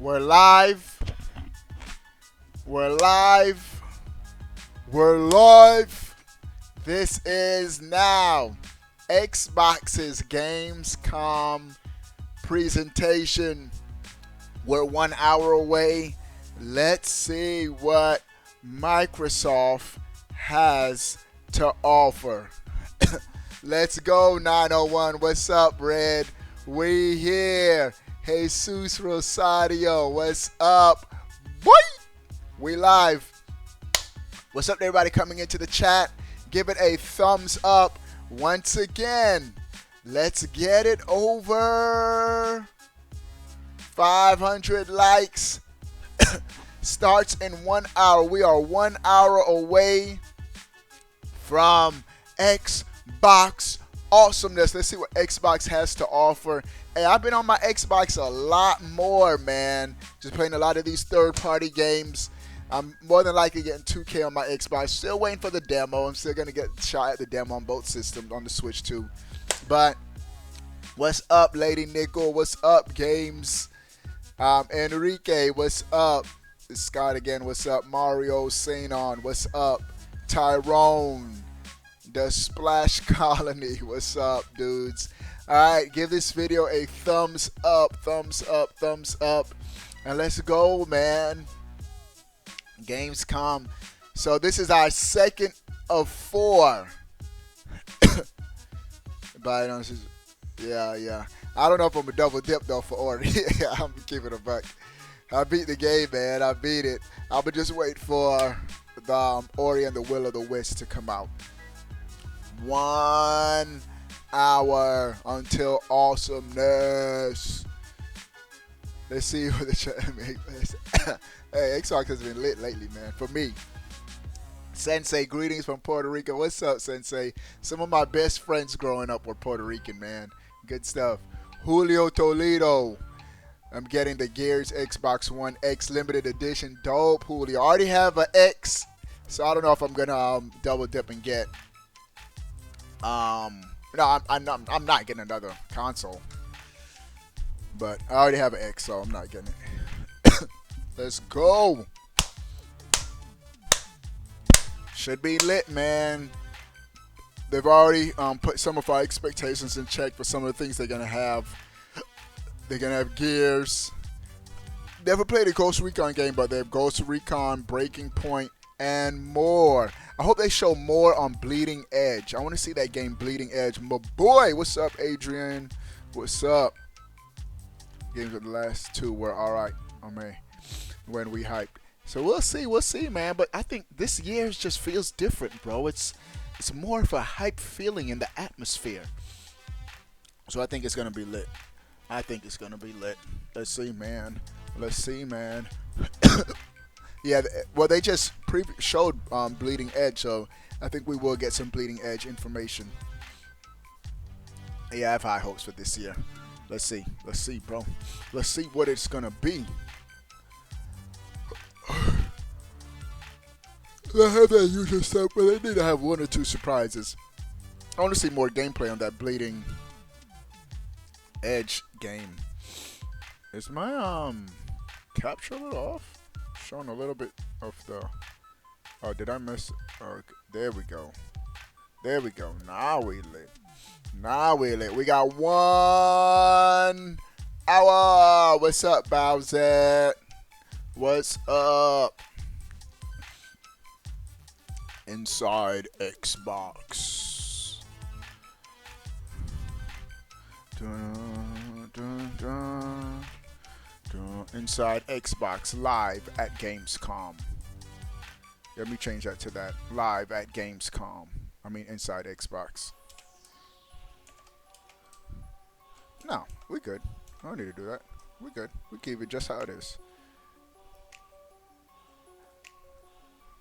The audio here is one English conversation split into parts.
We're live. We're live. We're live. This is now Xbox's Gamescom presentation. We're 1 hour away. Let's see what Microsoft has to offer. Let's go, 901. What's up, Red? We here. Jesus Rosario, what's up? Boy! We live. What's up, everybody coming into the chat? Give it a thumbs up. Once again, let's get it over 500 likes. Starts in 1 hour. We are 1 hour away from Xbox awesomeness. Let's see what Xbox has to offer. Hey, I've been on my Xbox a lot more, man. Just playing a lot of these third-party games. I'm more than likely getting 2K on my Xbox. Still waiting for the demo. I'm still going to get a shot at the demo on both systems, on the Switch too. But what's up, Lady Nickel? What's up, Games? Enrique, what's up? Scott again, what's up? Mario Sanon, what's up? Tyrone, the Splash Colony, what's up, dudes? Alright, give this video a thumbs up, thumbs up, thumbs up. And let's go, man. Gamescom. So this is our second of 4. But yeah. I don't know if I'm a double dip though for Ori. I'm keeping it a buck. I beat the game, man. I beat it. I'm gonna just wait for the Ori and the Will of the Wisp to come out. 1 hour until awesomeness. Let's see what the chat makes. Hey, Xbox has been lit lately, man. For me. Sensei, greetings from Puerto Rico. What's up, Sensei? Some of my best friends growing up were Puerto Rican, man. Good stuff. Julio Toledo. I'm getting the Gears Xbox One X limited edition. Dope, Julio. I already have an X, so I don't know if I'm gonna double dip and get. No, I'm not getting another console. But I already have an X, so I'm not getting it. Let's go. Should be lit, man. They've already put some of our expectations in check for some of the things they're gonna have. They're gonna have Gears. Never played a Ghost Recon game, but they have Ghost Recon, Breaking Point, and more. I hope they show more on Bleeding Edge. I want to see that game, Bleeding Edge. My boy, what's up, Adrian? What's up? Games of the last 2 were alright on me when we hyped. So we'll see, man. But I think this year just feels different, bro. It's more of a hype feeling in the atmosphere. So I think it's gonna be lit. Let's see, man. Yeah, well, they just showed Bleeding Edge, so I think we will get some Bleeding Edge information. Yeah, I have high hopes for this year. Let's see, bro. Let's see what it's gonna be. I have that usual stuff, but I need to have 1 or 2 surprises. I want to see more gameplay on that Bleeding Edge game. Is my capture a little off? Showing a little bit of the. Oh, did I miss? Oh, there we go. Now we lit. We got 1 hour. What's up, Bowser? What's up? Inside Xbox. Inside Xbox live at Gamescom. Let me change that to that. Live at Gamescom. I mean inside Xbox. No, we good. I don't need to do that. We good. We keep it just how it is.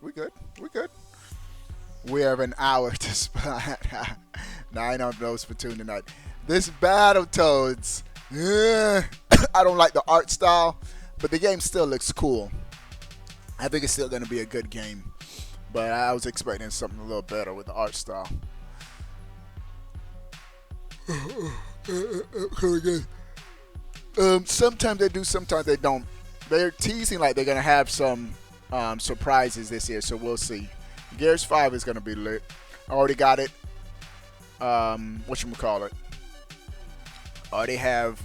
We good. We have an hour to splat. 9 on those for tune tonight. This Battletoads. I don't like the art style, but the game still looks cool. I think it's still going to be a good game, but I was expecting something a little better with the art style. Sometimes they do, sometimes they don't. they're teasing like they're gonna have some surprises this year, so we'll see. Gears 5 is gonna be lit. I already got it. Whatchamacallit. I already have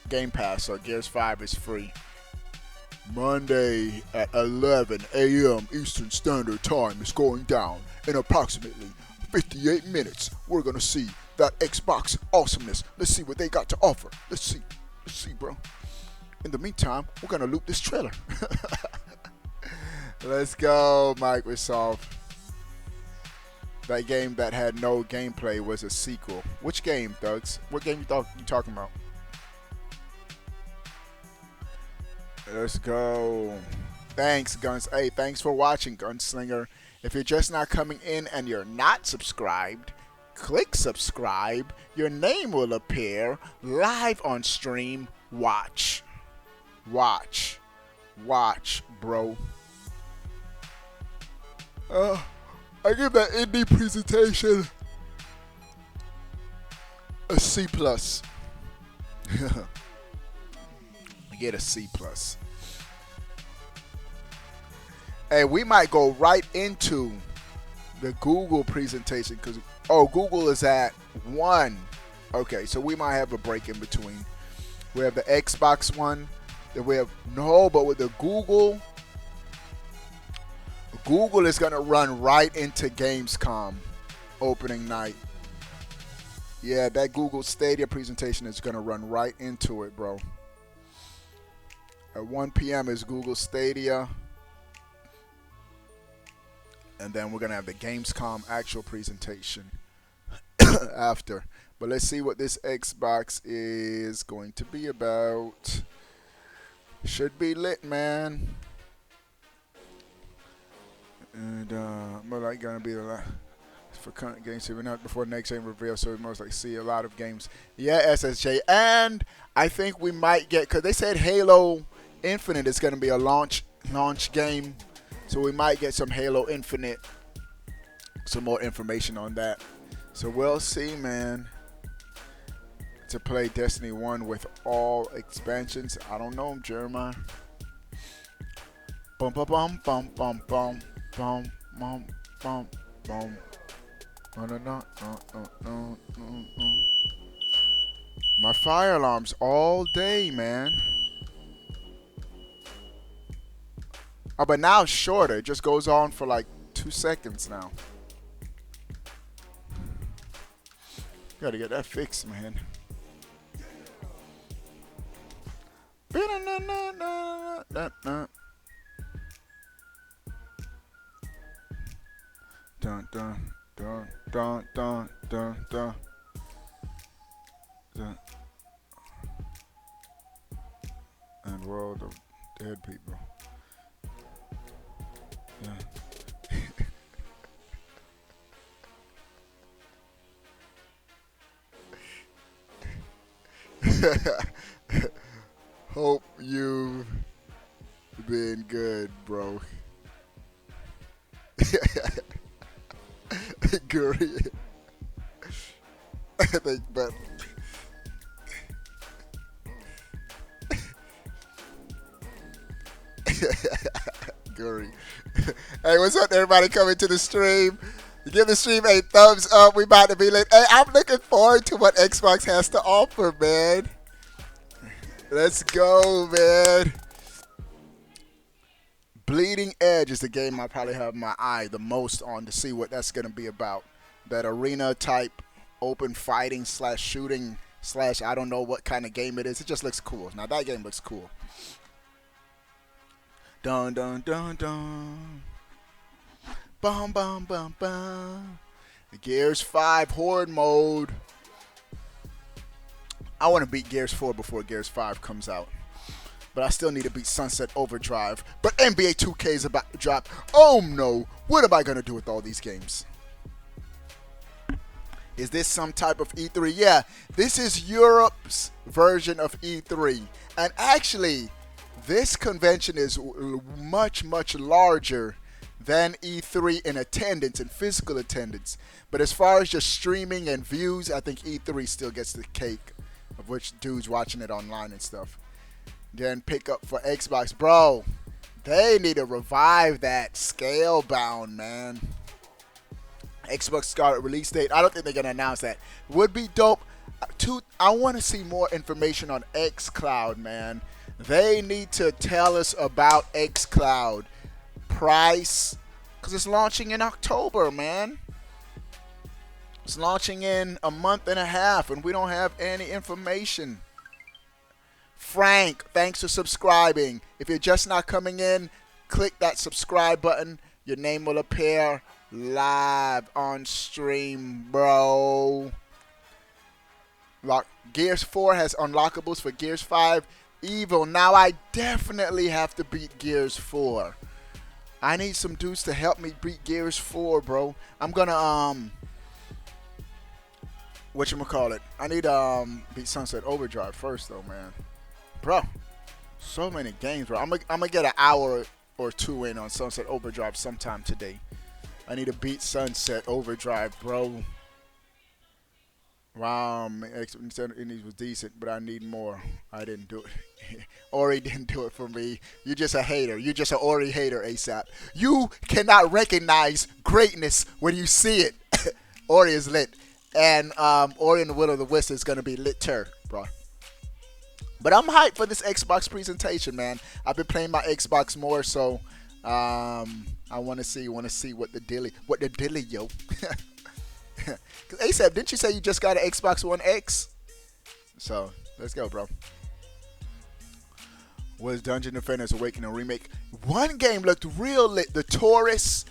Game Pass, so Gears 5 is free. Monday at 11 a.m. Eastern Standard Time is going down. In approximately 58 minutes, we're gonna see that Xbox awesomeness. Let's see what they got to offer. Let's see, bro. In the meantime, we're gonna loop this trailer. Let's go, Microsoft. That game that had no gameplay was a sequel. Which game, Thugs? What game you talking about? Let's go. Thanks, Guns. Hey, thanks for watching, Gunslinger. If you're just not coming in and you're not subscribed, click subscribe. Your name will appear live on stream. Watch, bro. I give that indie presentation a C+. I get a C+. Hey, we might go right into the Google presentation because Google is at 1. Okay, so we might have a break in between. We have the Xbox one. Then we have but with the Google is gonna run right into Gamescom opening night. Yeah, that Google Stadia presentation is gonna run right into it, bro. At 1 p.m. is Google Stadia. And then we're going to have the Gamescom actual presentation after. But let's see what this Xbox is going to be about. Should be lit, man. And more like going to be a lot for current games. So we're not before next game reveal. So we most like see a lot of games. Yeah, SSJ. And I think we might get, because they said Halo Infinite is going to be a launch game. So we might get some Halo Infinite, some more information on that. So we'll see, man. To play Destiny 1 with all expansions. I don't know, Jeremiah. Bum bum bum bum bum bum bum bum bum bum. My fire alarms all day, man. Oh, but now it's shorter. It just goes on for like 2 seconds now. Gotta get that fixed, man. Dun dun dun dun dun dun dun. Dun. And World of Dead People. Hope you've been good, bro. Guri. I think, but Guri. Hey, what's up, everybody coming to the stream? Give the stream a thumbs up. We about to be lit. Hey, I'm looking forward to what Xbox has to offer, man. Let's go, man. Bleeding Edge is the game I probably have my eye the most on to see what that's going to be about. That arena type open fighting / shooting / I don't know what kind of game it is. It just looks cool. Now that game looks cool. Dun dun dun dun. Bum bum bum bum. Gears 5 Horde mode. I want to beat Gears 4 before Gears 5 comes out. But I still need to beat Sunset Overdrive. But NBA 2K is about to drop. Oh no. What am I going to do with all these games? Is this some type of E3? Yeah. This is Europe's version of E3. And actually, this convention is much, much larger than E3 in attendance and physical attendance. But as far as just streaming and views, I think E3 still gets the cake of which dudes watching it online and stuff. Getting pick up for Xbox, bro. They need to revive that Scalebound, man. Xbox got a release date. I don't think they're gonna announce that. Would be dope. I want to see more information on xCloud, man. They need to tell us about xCloud price, because it's launching in October, man. It's launching in a month and a half, and we don't have any information. Frank, thanks for subscribing. If you're just not coming in, click that subscribe button. Your name will appear live on stream, bro. Gears 4 has unlockables for Gears 5. Evil. Now I definitely have to beat Gears 4. I need some dudes to help me beat Gears 4, bro. I'm gonna whatchamacallit? I need to beat Sunset Overdrive first though, man. Bro, so many games, bro. I'm gonna get an hour or two in on Sunset Overdrive sometime today. I need to beat Sunset Overdrive, bro. Wow, it was decent, but I need more. I didn't do it. Ori didn't do it for me. You're just a hater. You're just an Ori hater, ASAP. You cannot recognize greatness when you see it. Ori is lit. And Ori and the Will of the Wisp is going to be lit-ter, bro. But I'm hyped for this Xbox presentation, man. I've been playing my Xbox more, so I want to see what the dilly, yo. Cause ASAP, didn't you say you just got an Xbox One X? So let's go, bro. Was Dungeon Defenders Awakening remake? One game looked real lit. The Taurus,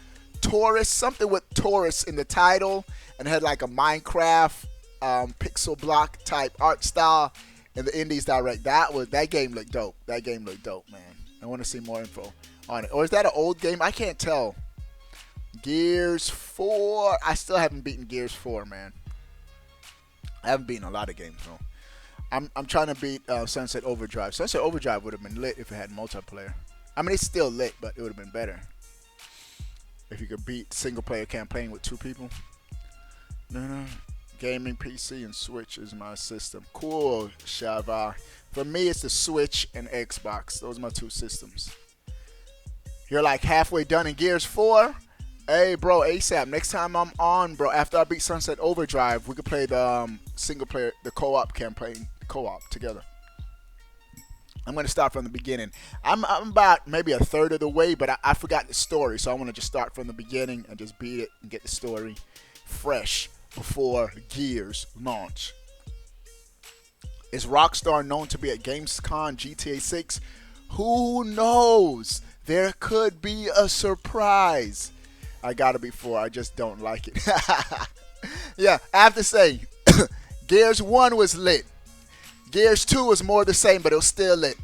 something with Taurus in the title, and had like a Minecraft pixel block type art style in the Indies Direct. That game looked dope. That game looked dope, man. I want to see more info on it. Or is that an old game? I can't tell. Gears 4. I still haven't beaten Gears 4, man. I haven't beaten a lot of games, though. I'm trying to beat Sunset Overdrive. Sunset Overdrive would have been lit if it had multiplayer. I mean, it's still lit, but it would have been better if you could beat single-player campaign with 2 people. No. Gaming PC and Switch is my system. Cool, Shava. For me, it's the Switch and Xbox. Those are my 2 systems. You're like halfway done in Gears 4? Hey, bro, ASAP. Next time I'm on, bro, after I beat Sunset Overdrive, we could play the single player, the co-op campaign, co-op together. I'm going to start from the beginning. I'm about maybe a third of the way, but I forgot the story, so I want to just start from the beginning and just beat it and get the story fresh before Gears launch. Is Rockstar known to be at Gamescom GTA 6? Who knows? There could be a surprise. I got it before. I just don't like it. Yeah, I have to say, Gears 1 was lit. Gears 2 was more the same, but it was still lit.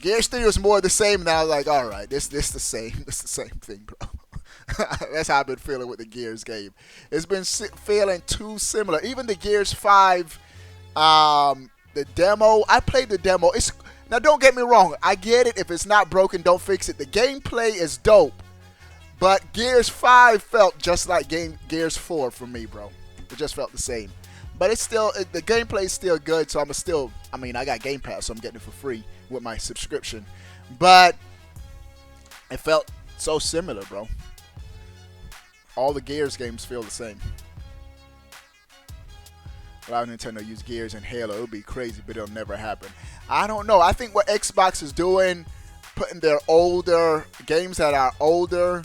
Gears 3 was more the same, and I was like, all right, this the same. This the same thing, bro. That's how I've been feeling with the Gears game. It's been feeling too similar. Even the Gears 5, the demo, I played the demo. Now, don't get me wrong. I get it. If it's not broken, don't fix it. The gameplay is dope. But Gears 5 felt just like Gears 4 for me, bro. It just felt the same. But it's still, the gameplay is still good, so I mean, I got Game Pass, so I'm getting it for free with my subscription. But it felt so similar, bro. All the Gears games feel the same. Allow Nintendo to use Gears and Halo. It would be crazy, but it'll never happen. I don't know. I think what Xbox is doing, putting their older games that are older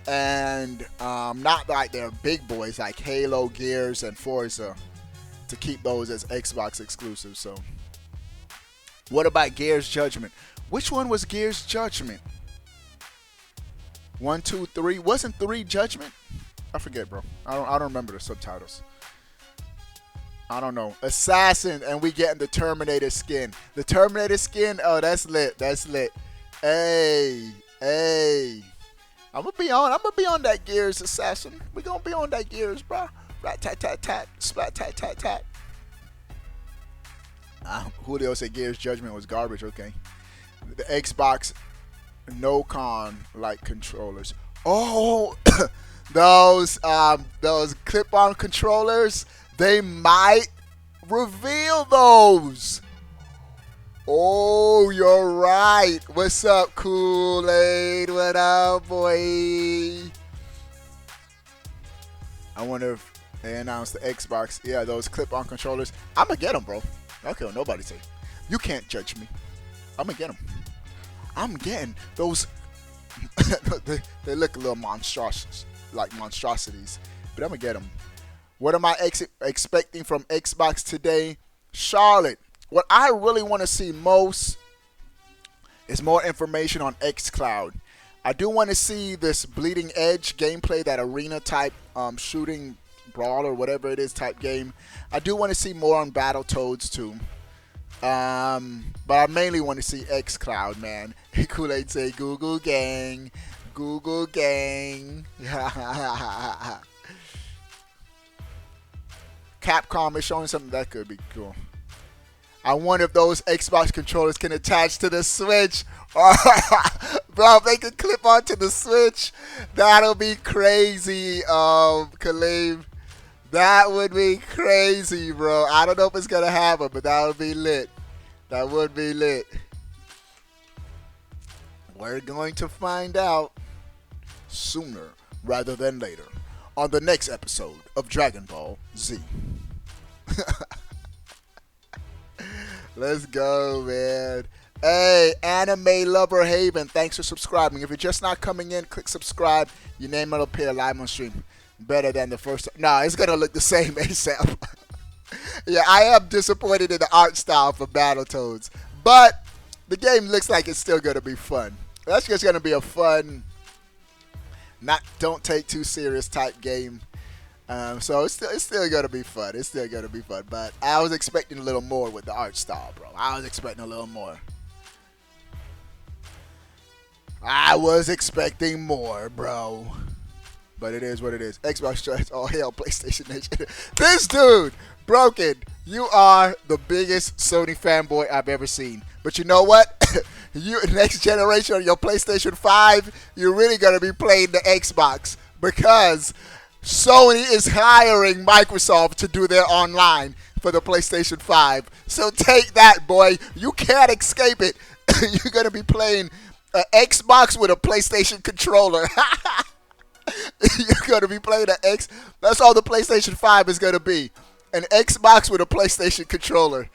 and not like their big boys like Halo, Gears, and Forza, to keep those as Xbox exclusives. So, what about Gears Judgment? Which one was Gears Judgment? 1, 2, 3. Wasn't 3 Judgment? I forget, bro. I don't remember the subtitles. I don't know. Assassin, and we getting the Terminator skin. The Terminator skin. Oh, that's lit. That's lit. Hey. I'm gonna be on that Gears Assassin. We gonna be on that Gears, bro. Rat tat tat tat. Splat tat tat tat. Julio said Gears Judgment was garbage. Okay. The Xbox no con like controllers. Oh, those clip-on controllers. They might reveal those. Oh, you're right. What's up, Kool-Aid? What up, boy? I wonder if they announced the Xbox. Yeah, those clip-on controllers. I'm going to get them, bro. I don't care what nobody say. You can't judge me. I'm going to get them. I'm getting those. they look a little monstrous, like monstrosities. But I'm going to get them. What am I expecting from Xbox today? Charlotte. What I really want to see most is more information on xCloud. I do want to see this Bleeding Edge gameplay, that arena type shooting brawl or whatever it is type game. I do want to see more on Battletoads too. But I mainly want to see xCloud, man. Kool-Aid say Google gang. Google gang. Capcom is showing something that could be cool. I wonder if those Xbox controllers can attach to the Switch. Bro, if they can clip onto the Switch, that'll be crazy, Khalib. That would be crazy, bro. I don't know if it's going to happen, but that would be lit. That would be lit. We're going to find out sooner rather than later on the next episode of Dragon Ball Z. Let's go, man. Hey, Anime Lover Haven, thanks for subscribing. If you're just not coming in, click subscribe. Your name will appear live on stream. Better than the first. Nah, it's going to look the same ASAP. Yeah, I am disappointed in the art style for Battletoads. But the game looks like it's still going to be fun. That's just going to be a fun, don't take too serious type game. So it's still gonna be fun. It's still gonna be fun. But I was expecting a little more with the art style, bro. I was expecting a little more. I was expecting more, bro. But it is what it is. Xbox strikes all hell, PlayStation Nation. This dude, Broken, you are the biggest Sony fanboy I've ever seen. But you know what? You next generation on your PlayStation 5, you're really gonna be playing the Xbox because Sony is hiring Microsoft to do their online for the PlayStation 5. So take that, boy. You can't escape it. You're going to be playing an Xbox with a PlayStation controller. You're going to be playing an X. That's all the PlayStation 5 is going to be. An Xbox with a PlayStation controller.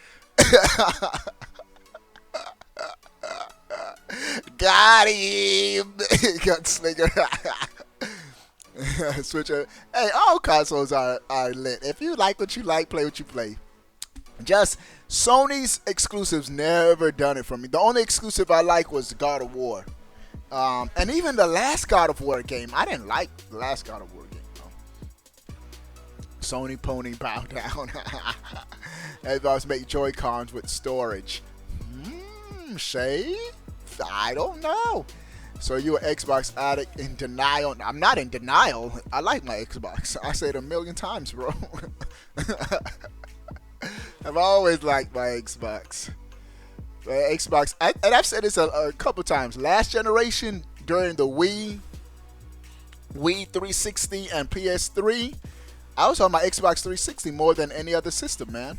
Got him. Gunslinger. Switcher. Hey, all consoles are lit. If you like what you like, play what you play. Just Sony's exclusives never done it for me. The only exclusive I like was God of War. And even the last God of War game, I didn't like the last God of War game. No. Sony pony bow down. Everybody's make Joy-Cons with storage. Shay? I don't know. So you an Xbox addict in denial? I'm not in denial. I like my Xbox. I say it a million times, bro. I've always liked my Xbox. Xbox, and I've said this a couple times. Last generation, during the Wii 360 and PS3, I was on my Xbox 360 more than any other system, man.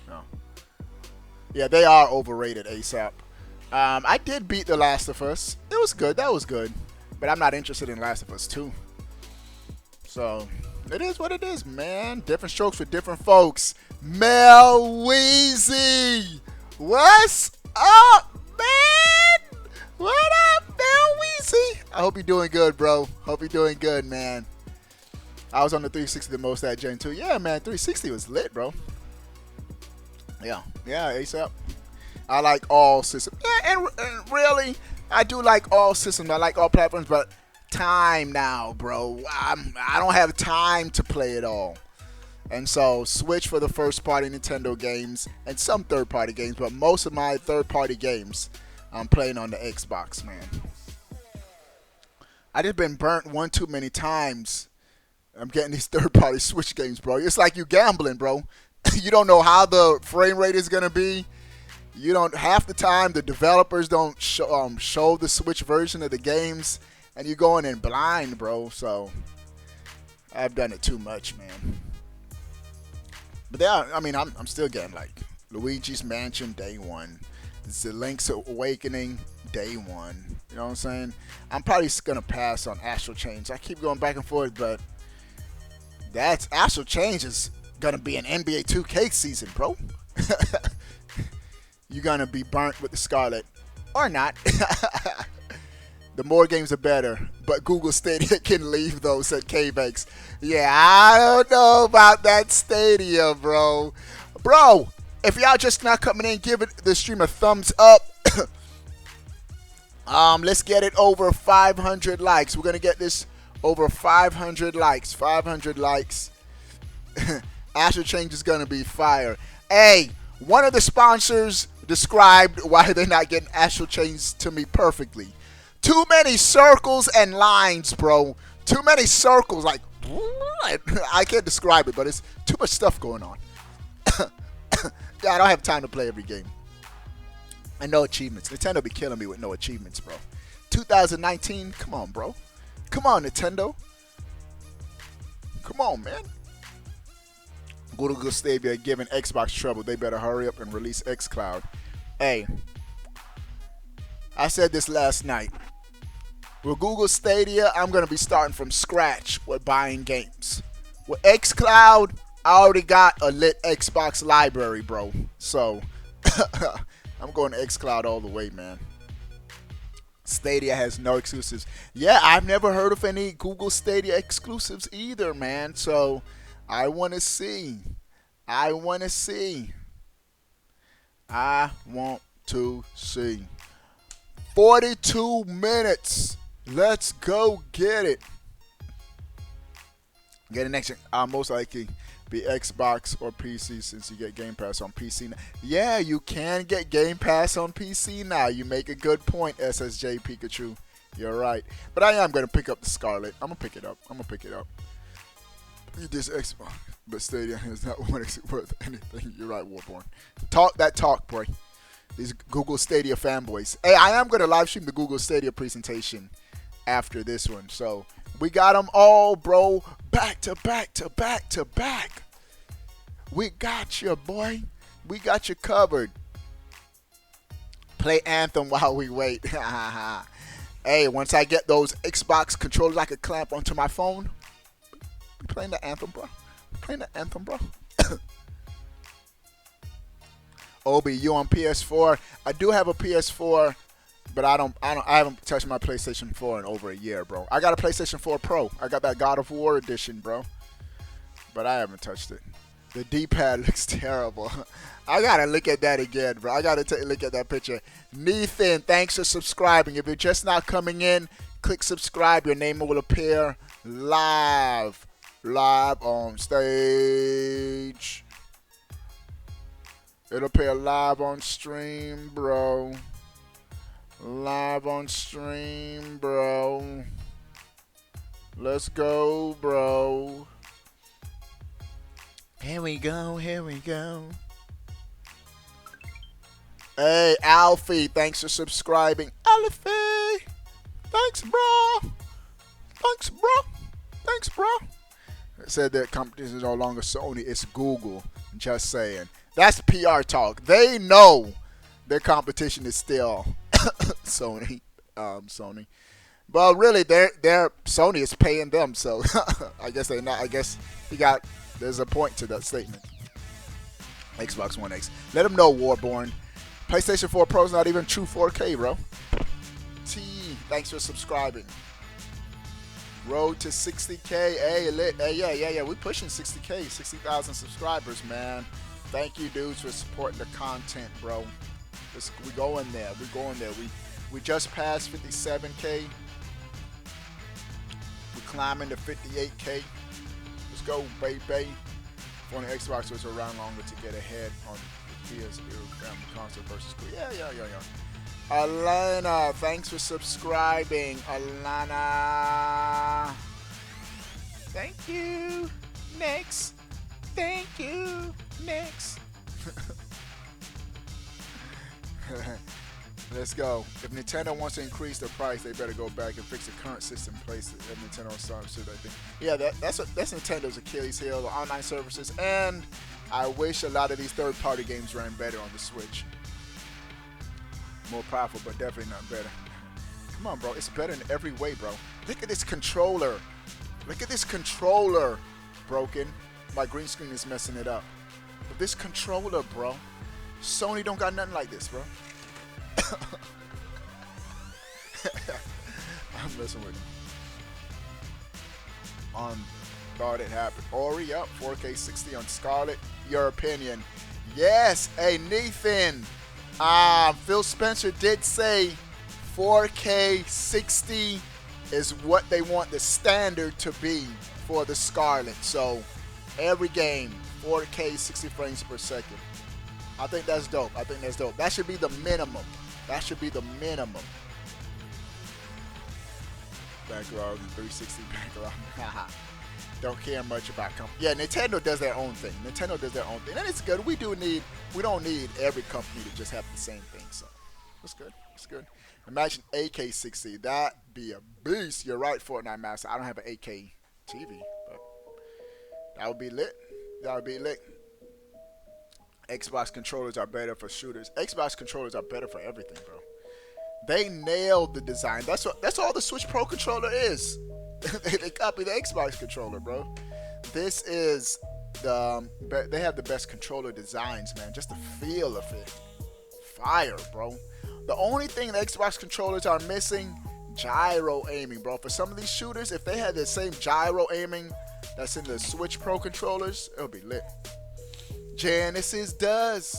No. Yeah, they are overrated ASAP. I did beat The Last of Us. It was good. That was good. But I'm not interested in Last of Us 2. So, it is what it is, man. Different strokes for different folks. Mel Weezy. What's up, man? What up, Mel Weezy? I hope you're doing good, bro. Hope you're doing good, man. I was on the 360 the most that gen 2. Yeah, man. 360 was lit, bro. Yeah, ASAP. I like all systems. Yeah, and really, I do like all systems. I like all platforms, but time now, bro. I don't have time to play it all. And so, Switch for the first-party Nintendo games and some third-party games, but most of my third-party games I'm playing on the Xbox, man. I just been burnt one too many times. I'm getting these third-party Switch games, bro. It's like you gambling, bro. You don't know how the frame rate is going to be. You don't, half the time the developers don't show the Switch version of the games, and you're going in blind, bro. So I've done it too much, man. But they are, I mean, I'm still getting like Luigi's Mansion, day one. It's the Link's Awakening, day one. You know what I'm saying? I'm probably gonna pass on Astral Chains. I keep going back and forth, but that's Astral Chains is gonna be an NBA 2K season, bro. You're gonna be burnt with the Scarlet, or not. The more games are better, but Google Stadia can leave those, said KVX. Yeah, I don't know about that Stadia, bro. Bro, if y'all just not coming in, give it the stream a thumbs up. Let's get it over 500 likes. We're gonna get this over 500 likes. 500 likes. Astral Change is gonna be fire. Hey, one of the sponsors described why they're not getting Astral Change to me perfectly. Too many circles and lines, bro. Too many circles. Like, I can't describe it, but it's too much stuff going on. Yeah, I don't have time to play every game. And no achievements. Nintendo be killing me with no achievements, bro. 2019, come on, bro. Come on, Nintendo. Come on, man. Google Stadia giving Xbox trouble. They better hurry up and release xCloud. Hey, I said this last night. With Google Stadia, I'm going to be starting from scratch with buying games. With xCloud, I already got a lit Xbox library, bro. So, I'm going to xCloud all the way, man. Stadia has no exclusives. Yeah, I've never heard of any Google Stadia exclusives either, man. So, I want to see. I want to see. 42 minutes. Let's go get it. Get an next. Most likely be Xbox or PC since you get Game Pass on PC now. Yeah, you can get Game Pass on PC now. You make a good point, SSJ Pikachu. You're right. But I am going to pick up the Scarlet. I'm going to pick it up. This Xbox, but Stadia is not worth anything. You're right, Warborn. Talk that talk, boy. These Google Stadia fanboys. Hey, I am going to live stream the Google Stadia presentation after this one. So, we got them all, bro. Back to back to back to back. We got you, boy. We got you covered. Play Anthem while we wait. Hey, once I get those Xbox controllers I could clamp onto my phone. We playing the Anthem, bro. Obi, you on PS4? I do have a PS4, but I haven't touched my PlayStation 4 in over a year, bro. I got a PlayStation 4 Pro. I got that God of War edition, bro. But I haven't touched it. The D-pad looks terrible. I gotta look at that again, bro. I gotta take a look at that picture. Nathan, thanks for subscribing. If you're just now coming in, click subscribe. Your name will appear live on stage. It'll appear live on stream, bro. Live on stream, bro. Let's go, bro. Here we go. Hey, Alfie, thanks for subscribing. Alfie, thanks, bro. It said that competition is no longer Sony, it's Google. Just saying. That's PR talk. They know their competition is still Sony. But really, their Sony is paying them, so I guess they're not. I guess there's a point to that statement. Xbox One X. Let them know, Warborn. PlayStation 4 Pro's not even true 4K, bro. T, thanks for subscribing. Road to 60K. Hey, lit. Hey, yeah. We're pushing 60K, 60,000 subscribers, man. Thank you, dudes, for supporting the content, bro. We going there. We just passed 57K. We're climbing to 58K. Let's go, baby. On the Xbox, was around longer to get ahead on the PS family console versus cool. Yeah. Alana, thanks for subscribing. Alana. Thank you. Next. Thank you. Next. Let's go. If Nintendo wants to increase the price, they better go back and fix the current system in place at Nintendo Store. I think. Yeah, that's Nintendo's Achilles heel, the online services and I wish a lot of these third-party games ran better on the Switch. More powerful, but definitely not better. Come on, bro. It's better in every way, bro. Look at this controller. Look at this controller. Broken. My green screen is messing it up. But this controller, bro. Sony don't got nothing like this, bro. I'm messing with it. Thought it happened. Ori up 4K 60 on Scarlet. Your opinion? Yes. Hey, Nathan. Phil Spencer did say 4K 60 is what they want the standard to be for the Scarlet. So every game 4K 60 frames per second. I think that's dope. I think that's dope. That should be the minimum. That should be the minimum. Backlog 360 backlog. Don't care much about company. Yeah, Nintendo does their own thing. Nintendo does their own thing, and it's good. We don't need every company to just have the same thing. So it's good. It's good. Imagine AK60. That'd be a beast. You're right, Fortnite Master. I don't have an AK TV, but that would be lit. That would be lit. Xbox controllers are better for shooters. Xbox controllers are better for everything, bro. They nailed the design. That's all the Switch Pro controller is. They copy the Xbox controller, bro. This is they have the best controller designs, man. Just the feel of it. Fire, bro. The only thing the Xbox controllers are missing, gyro aiming, bro. For some of these shooters, if they had the same gyro aiming that's in the Switch Pro controllers, it'll be lit. Genesis does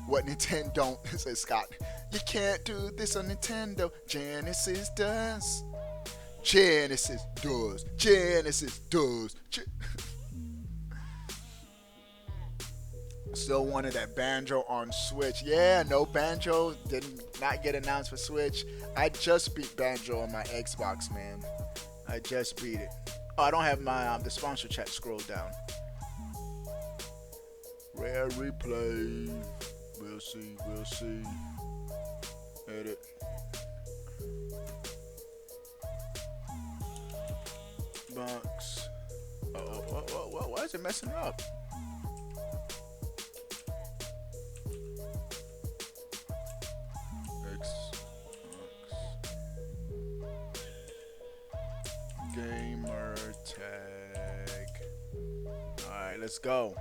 what Nintendo don't, says Scott. You can't do this on Nintendo. Genesis does. Genesis does. Genesis does. Still wanted that Banjo on Switch. Yeah, no Banjo. Did not get announced for Switch. I just beat Banjo on my Xbox, man. I just beat it. Oh, I don't have my the sponsor chat scrolled down. Rare replay. We'll see. We'll see. Edit. Box. Why is it messing up? Gamer tag. Alright, let's go.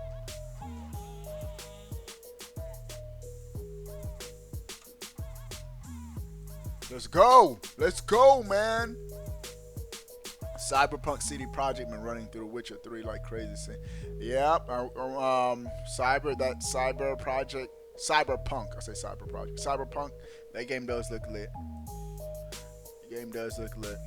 Let's go. Let's go, man. Cyberpunk CD Projekt been running through The Witcher 3 like crazy. Yep. Cyberpunk. I say Cyber Project. Cyberpunk. That game does look lit. The game does look lit.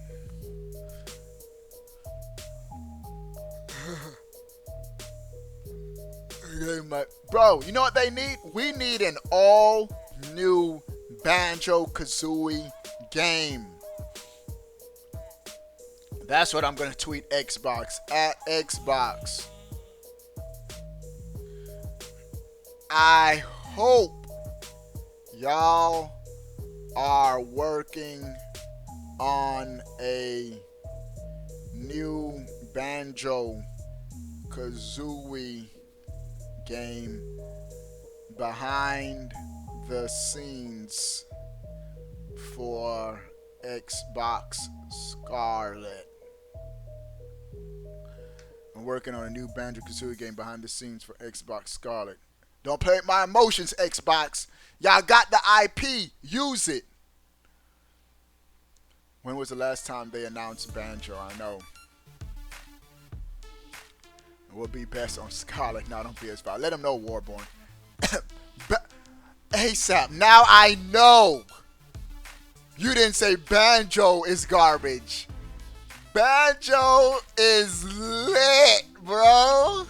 Bro, you know what they need? We need an all new Banjo-Kazooie game. That's what I'm going to tweet Xbox at Xbox. I hope y'all are working on a new Banjo-Kazooie game behind the scenes for Xbox Scarlet. I'm working on a new Banjo-Kazooie game behind the scenes for Xbox Scarlet. Don't play with my emotions, Xbox. Y'all got the IP. Use it. When was the last time they announced Banjo? I know. It will be best on Scarlet, not on PS5. Let them know, Warborn. ASAP. Now I know. You didn't say Banjo is garbage. Banjo is lit, bro.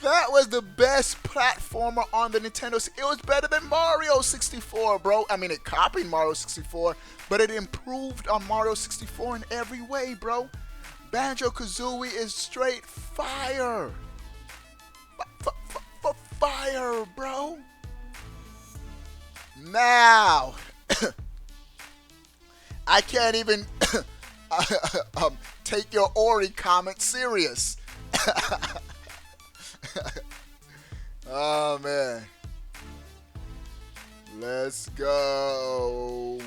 That was the best platformer on the Nintendo. It was better than Mario 64, bro. I mean, it copied Mario 64, but it improved on Mario 64 in every way, bro. Banjo-Kazooie is straight fire. Fire, bro. Now, I can't even take your Ori comment serious. Oh man. Let's go.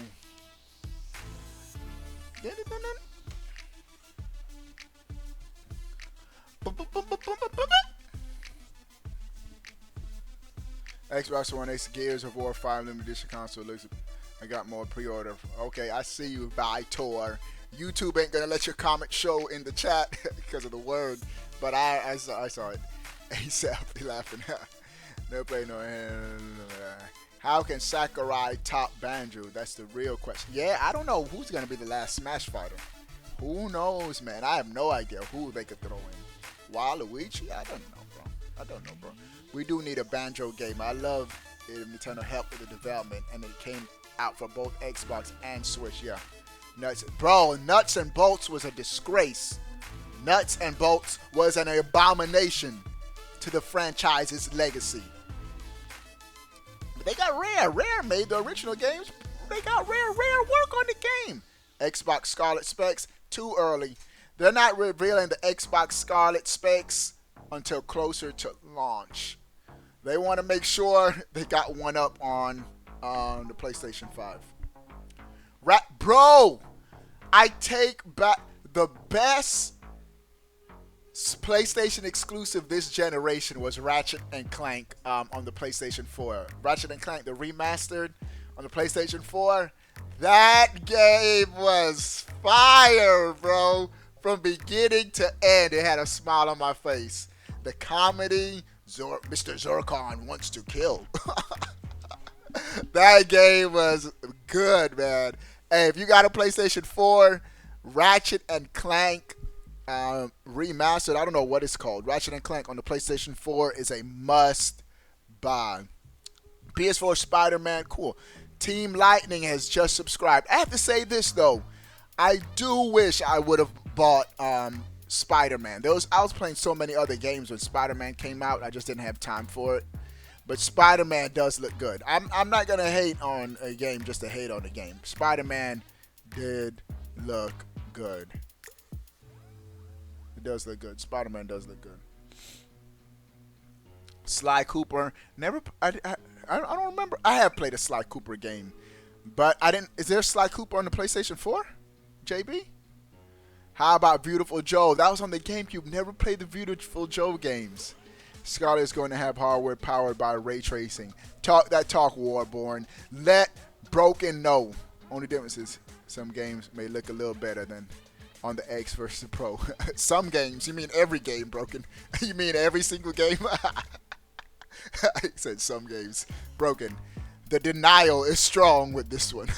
Xbox One X Gears of War 5 limited edition console looks. I got more pre-order. Okay, I see you, Vitor. YouTube ain't gonna let your comment show in the chat because of the word, but I saw it. ASAP laughing. No play, no hand. How can Sakurai top Banjo? That's the real question. Yeah, I don't know who's gonna be the last Smash fighter. Who knows, man? I have no idea who they could throw in. Waluigi? I don't know, bro. I don't know, bro. We do need a Banjo game. I love Nintendo help with the development, and it came out for both Xbox and Switch. Yeah, Nuts and Bolts was a disgrace. Nuts and Bolts was an abomination to the franchise's legacy. But they got Rare. Rare made the original games. They got Rare work on the game. Xbox Scarlet specs too early. They're not revealing the Xbox Scarlet specs until closer to launch. They want to make sure they got one up on the PlayStation 5. Bro, I take back the best PlayStation exclusive this generation was Ratchet and Clank on the PlayStation 4. Ratchet and Clank, the remastered on the PlayStation 4. That game was fire, bro. From beginning to end, it had a smile on my face. The comedy, Mr. Zurkon wants to kill. That game was good, man. Hey, if you got a PlayStation 4, Ratchet and Clank remastered, I don't know what it's called. Ratchet and Clank on the PlayStation 4 is a must buy. PS4 Spider-Man, cool. Team Lightning has just subscribed. I have to say this though, I do wish I would have bought Spider-Man. I was playing so many other games when Spider-Man came out. I just didn't have time for it. But Spider-Man does look good. I'm not gonna hate on a game just to hate on a game. Spider-Man did look good. It does look good. Spider-Man does look good. Sly Cooper. I don't remember. I have played a Sly Cooper game, but I didn't. Is there Sly Cooper on the PlayStation 4? JB? How about Beautiful Joe? That was on the GameCube. Never played the Beautiful Joe games. Scarlet is going to have hardware powered by ray tracing. Talk, Warborn. Let Broken know. Only difference is some games may look a little better than on the X versus the Pro. Some games? You mean every game, Broken? You mean every single game? He said some games. Broken. The denial is strong with this one.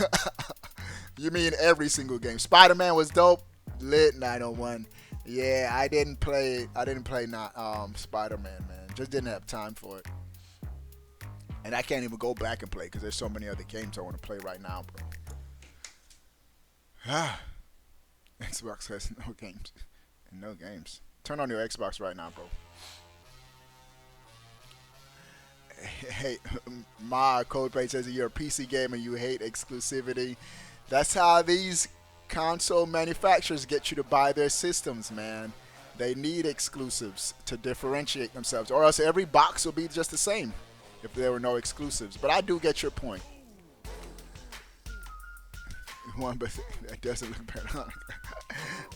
You mean every single game. Spider-Man was dope. Lit 901. Yeah, I didn't play Spider-Man, man. Just didn't have time for it. And I can't even go back and play because there's so many other games I want to play right now, bro. Xbox has no games. No games. Turn on your Xbox right now, bro. Hey, my code page says you're a PC gamer, you hate exclusivity. That's how these console manufacturers get you to buy their systems, man. They need exclusives to differentiate themselves, or else every box will be just the same if there were no exclusives. But I do get your point. One, but that doesn't look better.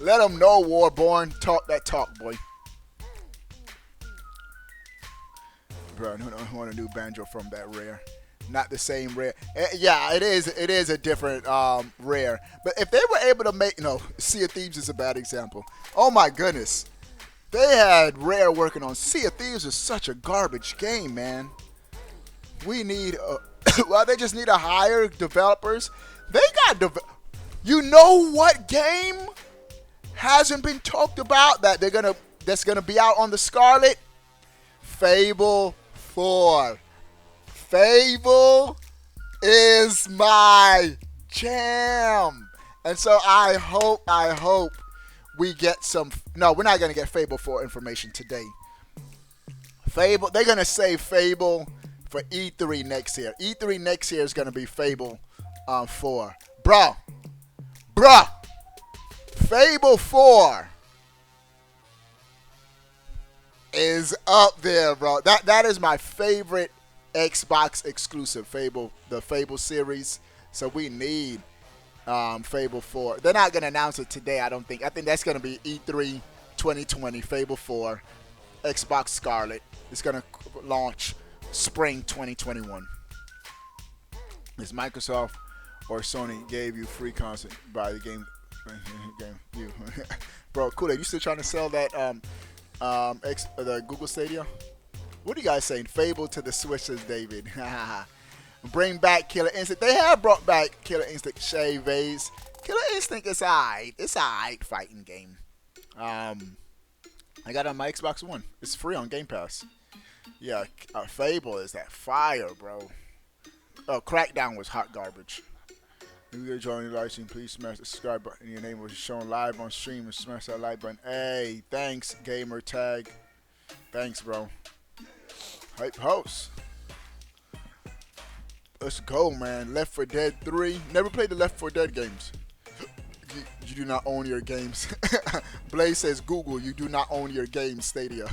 Let them know, Warborn. Talk that talk, boy. Bro, I don't want a new Banjo from that Rare. Not the same Rare. Yeah, it is a different Rare. But if they were able to make, Sea of Thieves is a bad example. Oh my goodness. They had Rare working on Sea of Thieves is such a garbage game, man. We need, well, they just need to hire developers. They got, you know what game hasn't been talked about that's gonna be out on the Scarlet? Fable 4. Fable is my jam. And so I hope we get some. No, we're not going to get Fable 4 information today. Fable, they're going to save Fable for E3 next year. E3 next year is going to be Fable 4. Bruh. Fable 4 is up there, bro. That is my favorite Xbox exclusive, Fable, the Fable series. So we need Fable 4. They're not gonna announce it today, I don't think. I think that's gonna be E3 2020, Fable 4, Xbox Scarlet. It's gonna launch spring 2021. Is Microsoft or Sony gave you free content by the game? You, bro, Kool-Aid, you still trying to sell that the Google Stadia? What are you guys saying? Fable to the Switch, says David. Bring back Killer Instinct. They have brought back Killer Instinct. Shay Vase. Killer Instinct is alright. It's alright fighting game. I got it on my Xbox One. It's free on Game Pass. Yeah, Fable is that fire, bro. Oh, Crackdown was hot garbage. If you're joining the live stream, please smash the subscribe button. Your name was shown live on stream and smash that like button. Hey, thanks, Gamer Tag. Thanks, bro. Hype House. Let's go, man. Left 4 Dead 3. Never played the Left 4 Dead games. You do not own your games. Blaze says, Google, you do not own your games, Stadia.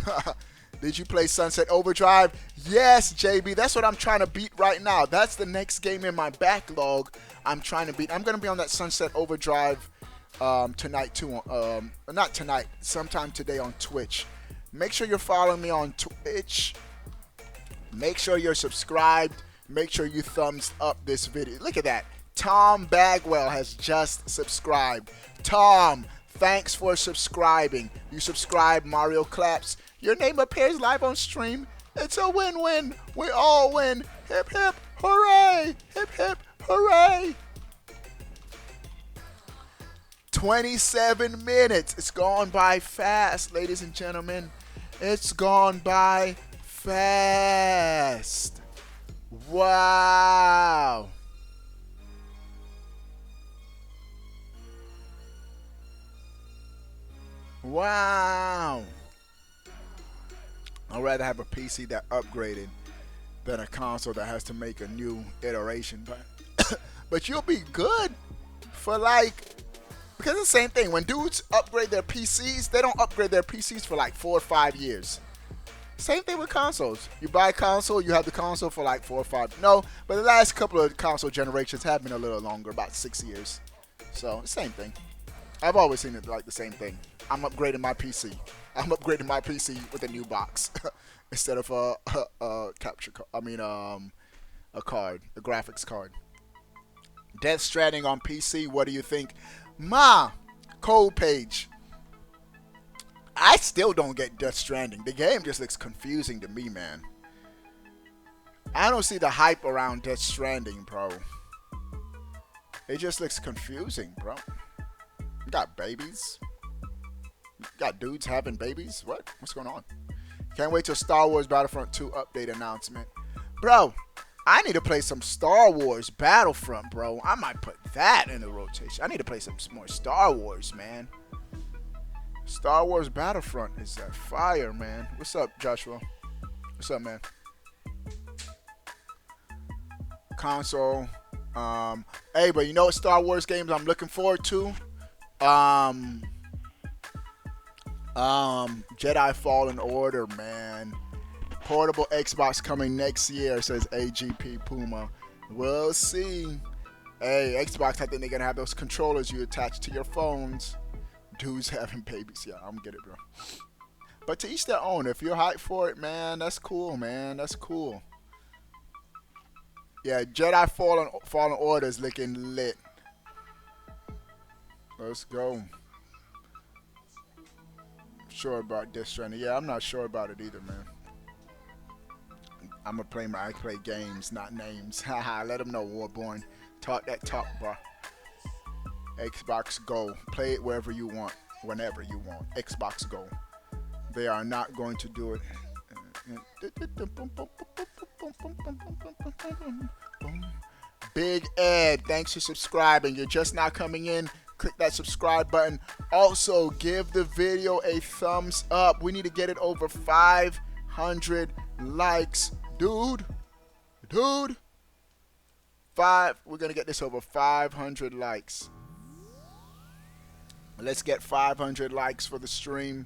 Did you play Sunset Overdrive? Yes, JB. That's what I'm trying to beat right now. That's the next game in my backlog I'm trying to beat. I'm going to be on that Sunset Overdrive tonight, too. Not tonight. Sometime today on Twitch. Make sure you're following me on Twitch. Make sure you're subscribed. Make sure you thumbs up this video. Look at that. Tom Bagwell has just subscribed. Tom, thanks for subscribing. You subscribe, Mario Claps. Your name appears live on stream. It's a win-win. We all win. Hip, hip, hooray. Hip, hip, hooray. 27 minutes. It's gone by fast, ladies and gentlemen. It's gone by fast. Wow. Wow. I'd rather have a PC that upgraded than a console that has to make a new iteration. But you'll be good for like, because it's the same thing. When dudes upgrade their PCs, they don't upgrade their PCs for like 4 or 5 years. Same thing with consoles. You buy a console, you have the console for like 4 or 5. No, but the last couple of console generations have been a little longer, about 6 years. So, same thing. I've always seen it like the same thing. I'm upgrading my PC. I'm upgrading my PC with a new box instead of a capture card. I mean, a card, a graphics card. Death Stranding on PC. What do you think? Code page. I still don't get Death Stranding. The game just looks confusing to me, man. I don't see the hype around Death Stranding, bro. It just looks confusing, bro. You got babies. You got dudes having babies. What? What's going on? Can't wait till Star Wars Battlefront 2 update announcement. Bro, I need to play some Star Wars Battlefront, bro. I might put that in the rotation. I need to play some more Star Wars, man. Star Wars Battlefront is that fire, man. What's up, Joshua? What's up, man? Console. Hey, but you know what Star Wars games I'm looking forward to? Jedi Fallen Order, man. Portable Xbox coming next year, says AGP Puma. We'll see. Hey, Xbox, I think they're gonna have those controllers you attach to your phones. Dudes having babies. Yeah, I'm gonna get it, bro. But to each their own. If you're hyped for it, man, that's cool, man. That's cool. Yeah, Jedi Fallen Order is looking lit. Let's go. Sure about Death Stranding. Yeah, I'm not sure about it either, man. I'm gonna play I play games, not names. Haha, let them know, Warborn. Talk that talk, bro. Xbox Go. Play it wherever you want, whenever you want. Xbox Go. They are not going to do it. Big Ed, thanks for subscribing. You're just now coming in. Click that subscribe button. Also, give the video a thumbs up. We need to get it over 500 likes. Dude. We're going to get this over 500 likes. Let's get 500 likes for the stream.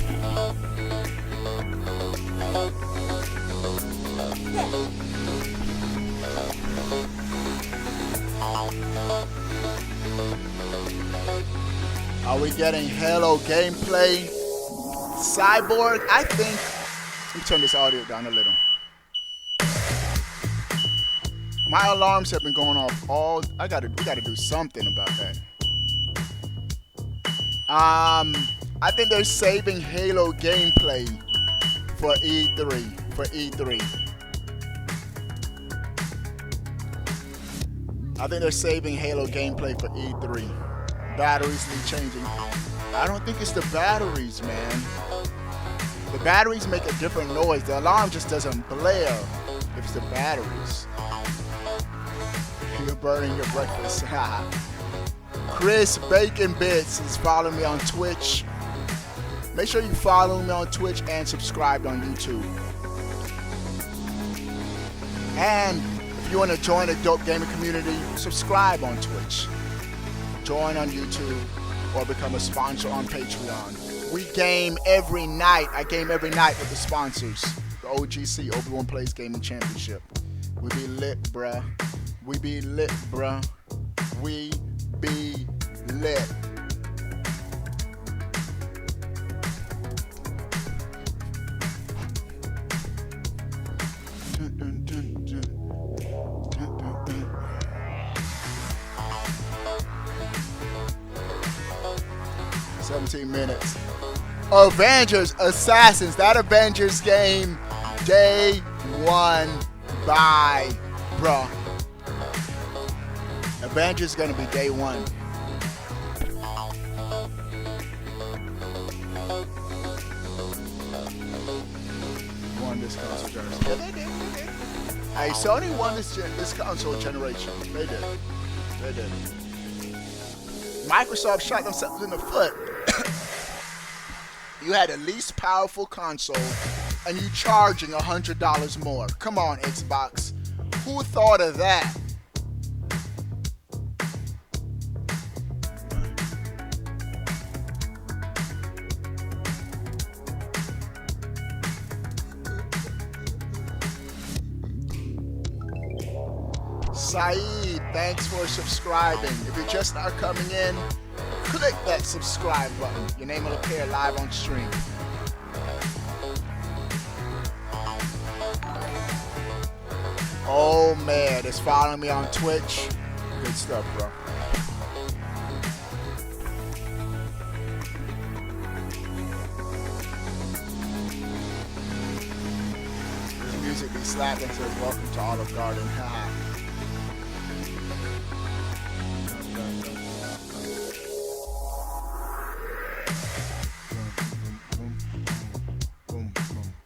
getting Halo gameplay. Cyborg, I think. Let me turn this audio down a little. My alarms have been going off all. We gotta do something about that. I think they're saving Halo gameplay for E3. I think they're saving Halo gameplay for E3. Batteries need changing. I don't think it's the batteries, man. The batteries make a different noise. The alarm just doesn't blare if it's the batteries. You're burning your breakfast. Chris Bacon Bits is following me on Twitch. Make sure you follow me on Twitch and subscribe on YouTube. And if you want to join the dope gaming community, subscribe on Twitch. Join on YouTube or become a sponsor on Patreon. We game every night. I game every night with the sponsors. The OGC, Obi-Wan Plays Gaming Championship. We be lit, bruh. We be lit, bruh. We be lit. Dun, dun, dun, dun. Dun, dun, dun. $17 Avengers Assassins. That Avengers game, day one. Bye, bruh. Avengers is gonna be day one. Won this console generation. Yeah, they did. Hey, Sony won this console generation. They did. Microsoft shot themselves in the foot. You had the least powerful console, and you charging $100 more. Come on, Xbox. Who thought of that? Saeed, thanks for subscribing. If you're just now coming in, click that subscribe button. Your name will appear live on stream. Oh man, it's following me on Twitch. Good stuff, bro. This music be slapping says welcome to Olive Garden. Haha. Boom, boom,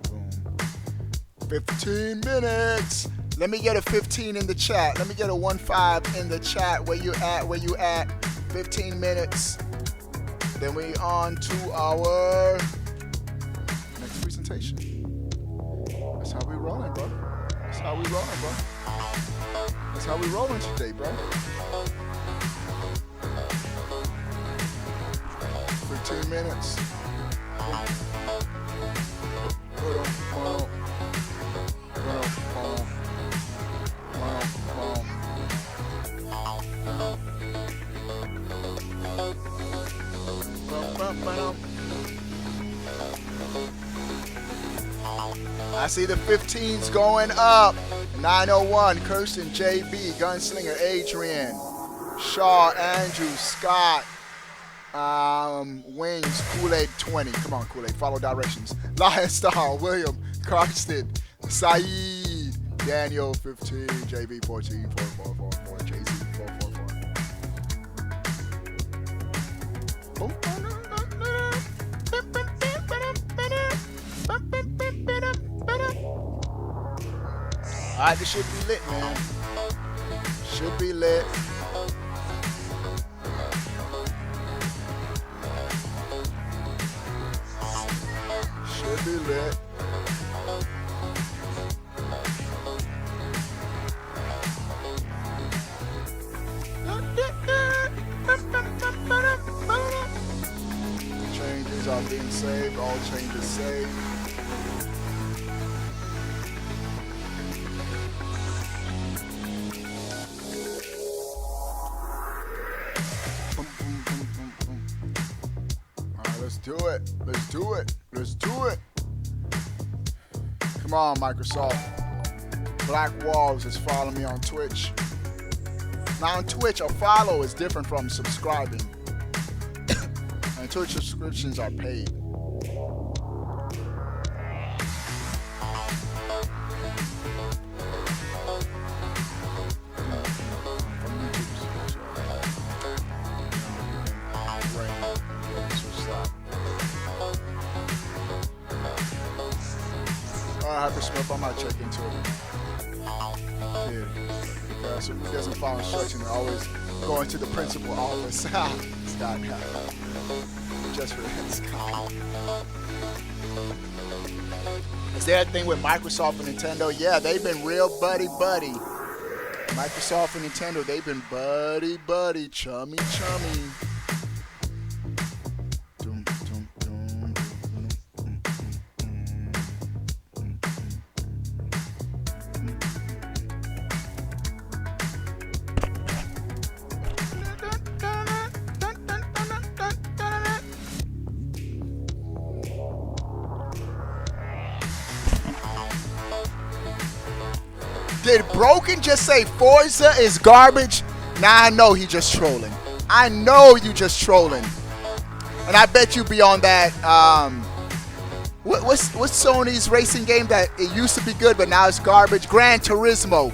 boom. 15 minutes. Let me get a 15 in the chat. Let me get a 1-5 in the chat. Where you at? 15 minutes. Then we on to our next presentation. That's how we rolling, bro. That's how we rolling today, bro. 15 minutes. I see the 15s going up. 901, Kirsten, JB, Gunslinger, Adrian, Shaw, Andrew, Scott, Wings, Kool-Aid 20. Come on, Kool-Aid, follow directions. Lion Star, William, Carsten, Saeed, Daniel 15, JB 14, 4444, JC 444. Alright, this should be lit, man. Should be lit. Should be lit. Changes are being saved. All changes saved. do it. Let's do it. Let's do it. Come on, Microsoft. Black Walls is following me on Twitch. Now on Twitch, a follow is different from subscribing. And Twitch subscriptions are paid. Hypersmith, I might check into it. Yeah. Because if he doesn't follow instructions, they're always going to the principal office. Scott, just for that, Scott. Is there a thing with Microsoft and Nintendo? Yeah, they've been real buddy-buddy. Microsoft and Nintendo, they've been buddy-buddy, chummy-chummy. Did Broken just say Forza is garbage? Now I know he just trolling. I know you just trolling. And I bet you be on that, what's Sony's racing game that it used to be good but now it's garbage? Gran Turismo.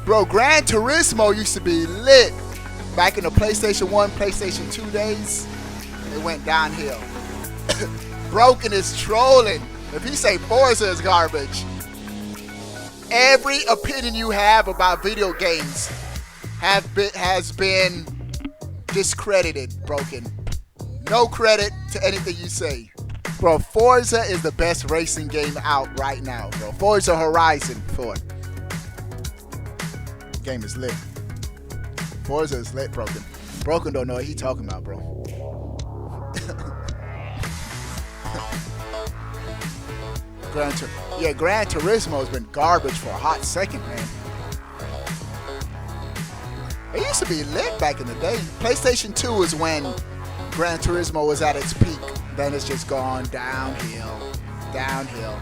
Bro, Gran Turismo used to be lit. Back in the PlayStation 1, PlayStation 2 days, it went downhill. Broken is trolling. If he say Forza is garbage, every opinion you have about video games has been discredited, Broken. No credit to anything you say. Bro, Forza is the best racing game out right now, bro. Forza Horizon 4. Game is lit. Forza is lit, Broken. Broken don't know what he talking about, bro. Gran Turismo has been garbage for a hot second, man. It used to be lit back in the day. PlayStation 2 is when Gran Turismo was at its peak. Then it's just gone downhill. Downhill.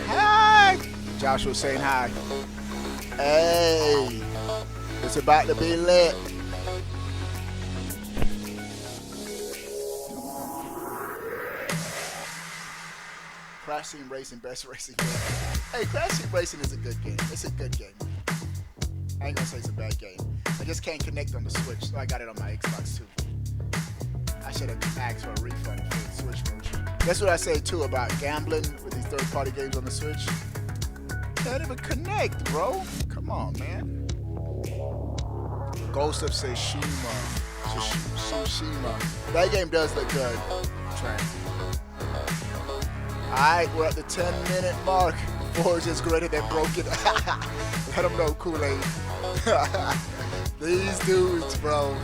Hi! Joshua saying hi. Hey! It's about to be lit. Crash Team Racing, best racing game. Hey, Crash Team Racing is a good game. It's a good game. I ain't gonna say it's a bad game. I just can't connect on the Switch, so I got it on my Xbox too. I should have asked for a refund for the Switch version. That's what I say too about gambling with these third-party games on the Switch. Can't even connect, bro. Come on, man. Ghost of Tsushima. That game does look good. Alright, we're at the 10-minute mark. Forza is greater than Broken. Let them know, Kool-Aid. These dudes, bro.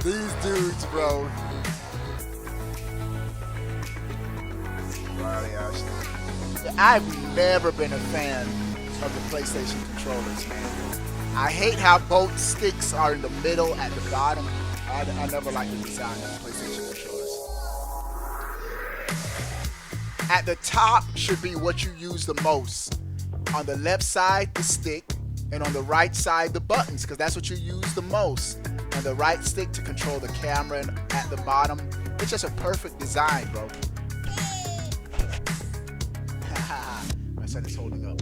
These dudes, bro. I've never been a fan of the PlayStation controllers, man. I hate how both sticks are in the middle at the bottom. I never liked the design of the PlayStation controllers. At the top should be what you use the most. On the left side, the stick, and on the right side, the buttons, because that's what you use the most. And the right stick to control the camera, and at the bottom, it's just a perfect design, bro. My son is holding up.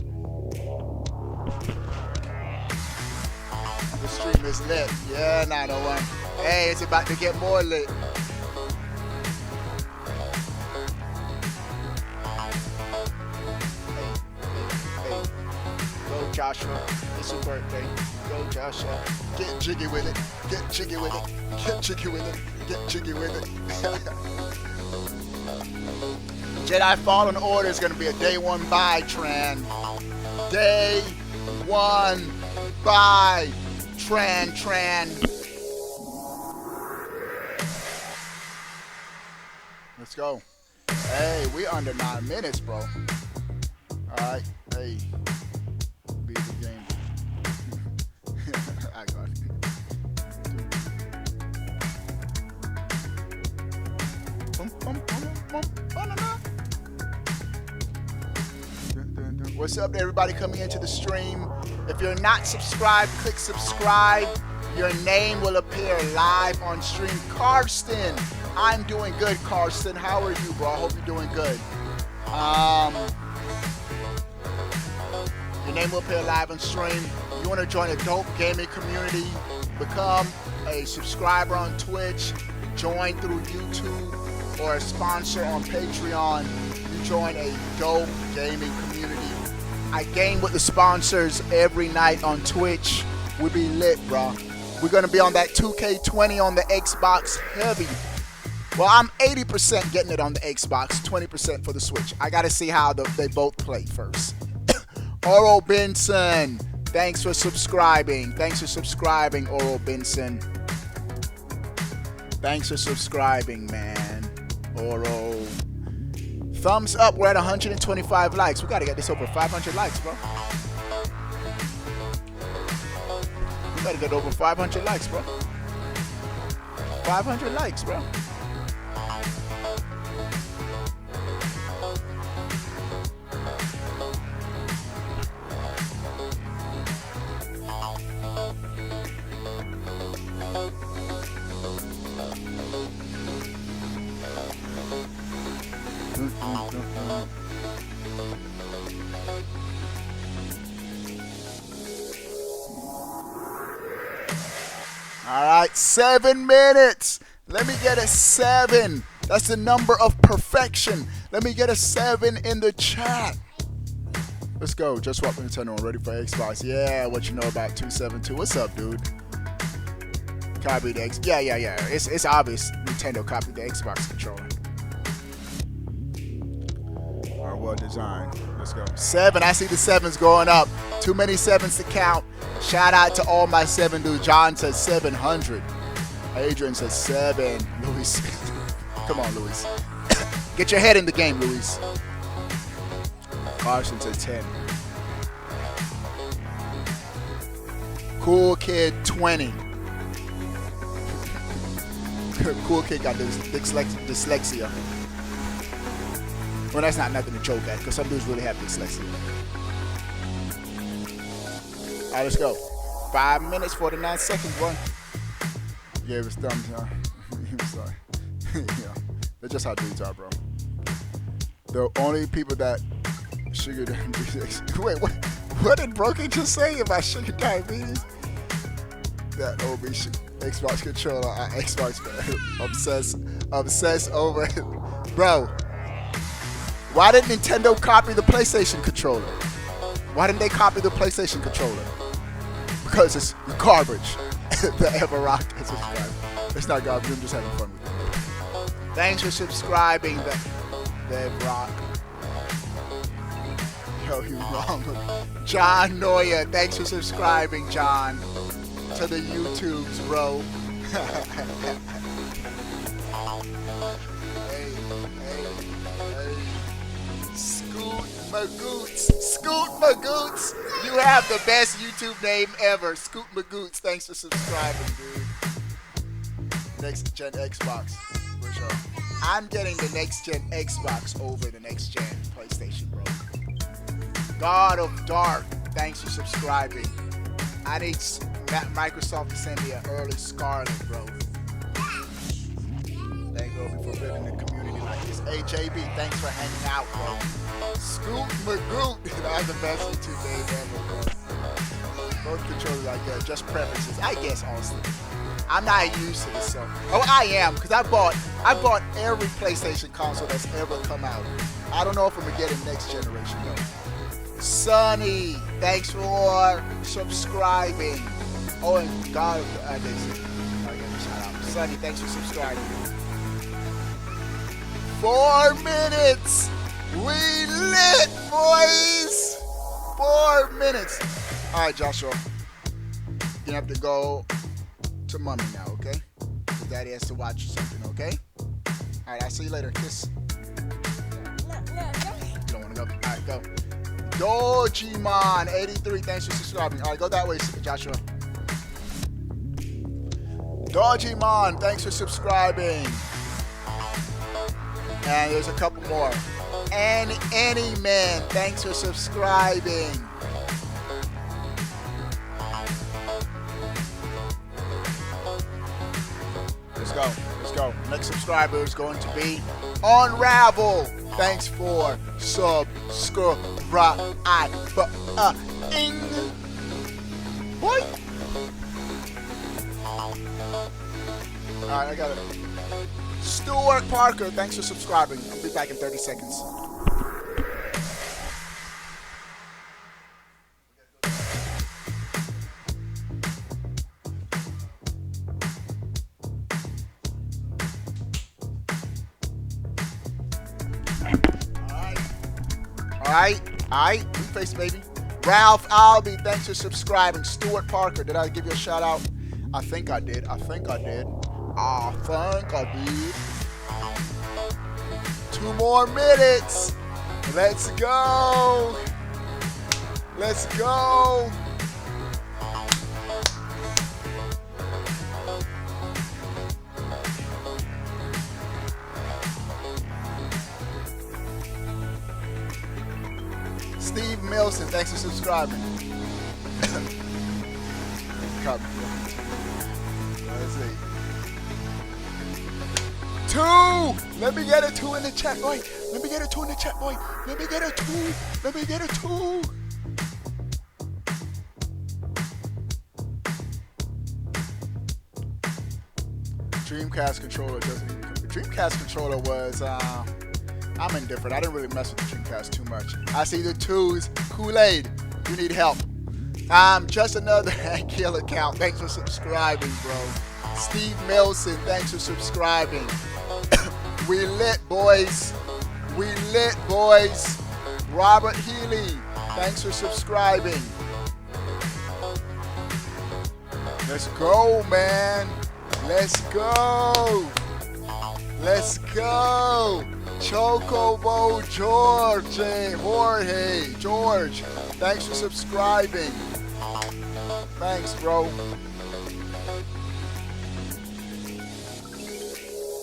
The stream is lit. Yeah, 901. Hey, it's about to get more lit. Hey. Go, Joshua. It's your birthday. Go, Joshua. Get jiggy with it. Get jiggy with it. Get jiggy with it. Get jiggy with it. Jedi Fallen Order is going to be a day one buy, Tran. Day one buy, Tran. Let's go. Hey, we under 9 minutes, bro. Alright, hey. Beat the game. I got it. What's up to everybody coming into the stream? If you're not subscribed, click subscribe. Your name will appear live on stream. Karsten, I'm doing good, Karsten. How are you, bro? I hope you're doing good. Your name will appear live on stream. You want to join a dope gaming community, become a subscriber on Twitch, join through YouTube, or a sponsor on Patreon. You join a dope gaming community. I game with the sponsors every night on Twitch. We be lit, bro. We're going to be on that 2K20 on the Xbox heavy. Well, I'm 80% getting it on the Xbox, 20% for the Switch. I got to see how they both play first. Oro Benson, thanks for subscribing. Thanks for subscribing, Oro Benson. Thanks for subscribing, man. Oro. Thumbs up. We're at 125 likes. We got to get this over 500 likes, bro. We got to get over 500 likes, bro. 500 likes, bro. All right, 7 minutes. Let me get a 7. That's the number of perfection. Let me get a 7 in the chat. Let's go. Just swap Nintendo. Ready for Xbox. Yeah, what you know about 272? What's up, dude? Copy the X. Yeah. It's obvious Nintendo copied the Xbox controller. All right, well designed. Let's go. 7. I see the 7s going up. Too many 7s to count. Shout out to all my 7 dudes. John says 700. Adrian says 7. Luis. Come on, Luis. Get your head in the game, Luis. Carson says 10. Cool Kid 20. Cool Kid got dyslexia. Well, that's not nothing to joke at, because some dudes really have dyslexia. All right, let's go. 5 minutes, 49 seconds, boy. Gave his thumbs, y'all. He was like, yeah. That's just how dudes are, bro. The only people that sugar diabetes. Wait, what did Broken just say about sugar diabetes? That obese Xbox controller, Xbox obsessed over it. Bro, why did Nintendo copy the PlayStation controller? Why didn't they copy the PlayStation controller? Because it's garbage. The Ever Rock is subscribed. It's not garbage. I'm just having fun with it. Thanks for subscribing, the Ever Rock. Yo, you wrong. John Neuer, thanks for subscribing, John, to the YouTubes, bro. Hey. Scoot Magoots. You have the best YouTube name ever. Scoot Magoots. Thanks for subscribing, dude. Next gen Xbox. For sure. I'm getting the next gen Xbox over the next gen PlayStation, bro. God of Dark. Thanks for subscribing. I need Microsoft to send me an early Scarlet, bro. Thank you for building the community like this. Hey, JB, thanks for hanging out, bro. Scoot Magoot. That's the best YouTube name ever, bro. Both controllers I get, just preferences. I guess, honestly. I'm not used to this, so. Oh, I am, because I bought every PlayStation console that's ever come out. I don't know if I'm going to get it next generation, though. Sonny, thanks for subscribing. Oh, and God, I get a shout out. Sonny, thanks for subscribing. 4 minutes. We lit, boys. 4 minutes. All right, Joshua. You have to go to mommy now, okay? Because daddy has to watch something, okay? All right, I'll see you later. Kiss. You don't want to go? All right, go. Dojimon 83, thanks for subscribing. All right, go that way, Joshua. Dojimon, thanks for subscribing. And there's a couple more. And Any Man, thanks for subscribing. Let's go. Let's go. Next subscriber is going to be Unravel. Thanks for subscribing. Boy. Alright, I got it. Stuart Parker, thanks for subscribing. I'll be back in 30 seconds. Alright, new face, baby. Ralph Albee, thanks for subscribing. Stuart Parker, did I give you a shout out? I think I did. I think I did. 2 more minutes. Let's go. Let's go. Steve Milson, thanks for subscribing. Let's see. 2! Let me get a 2 in the chat, boy. Let me get a 2 in the chat, boy. Let me get a 2. Let me get a 2. Dreamcast controller doesn't even come. The Dreamcast controller was, I'm indifferent. I didn't really mess with the Dreamcast too much. I see the 2s. Kool-Aid, you need help. Just another Kill account. Thanks for subscribing, bro. Steve Milson, thanks for subscribing. We lit, boys. We lit, boys. Robert Healy, thanks for subscribing. Let's go, man. Let's go. Let's go. Chocobo George, thanks for subscribing. Thanks, bro.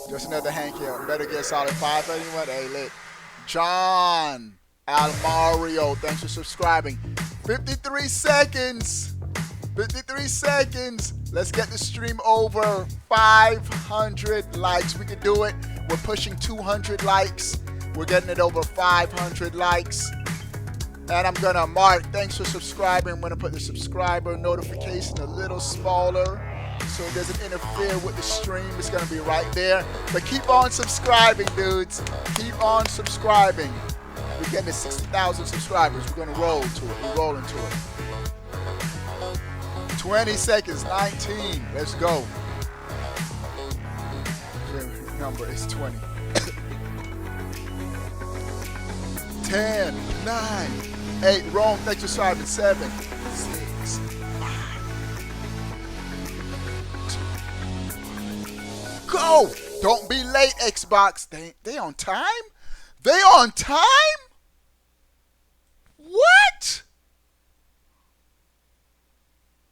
Just another hand kill. Better get solid 5 anyone. Hey, lit. John Almario, thanks for subscribing. 53 seconds. 53 seconds. Let's get the stream over 500 likes. We can do it. We're pushing 200 likes. We're getting it over 500 likes. And I'm gonna mark, thanks for subscribing. I'm gonna put the subscriber notification a little smaller so it doesn't interfere with the stream. It's gonna be right there. But keep on subscribing, dudes. Keep on subscribing. We're getting to 60,000 subscribers. We're gonna roll to it. We're rolling to it. 20 seconds, 19. Let's go. Number is 20. 10, 9, 8. Wrong. Thanks for subscribing. 7, 6, 5. 2, go. Don't be late, Xbox. They on time? They on time? What?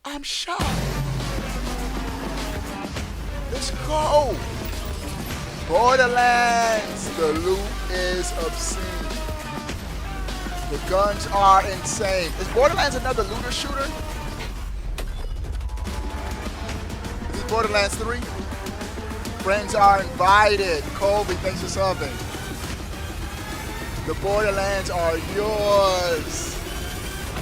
I'm shocked. Let's go. Borderlands. The loot is obscene. The guns are insane. Is Borderlands another looter shooter? Is it Borderlands 3? Friends are invited. Colby, thanks for subbing. The Borderlands are yours.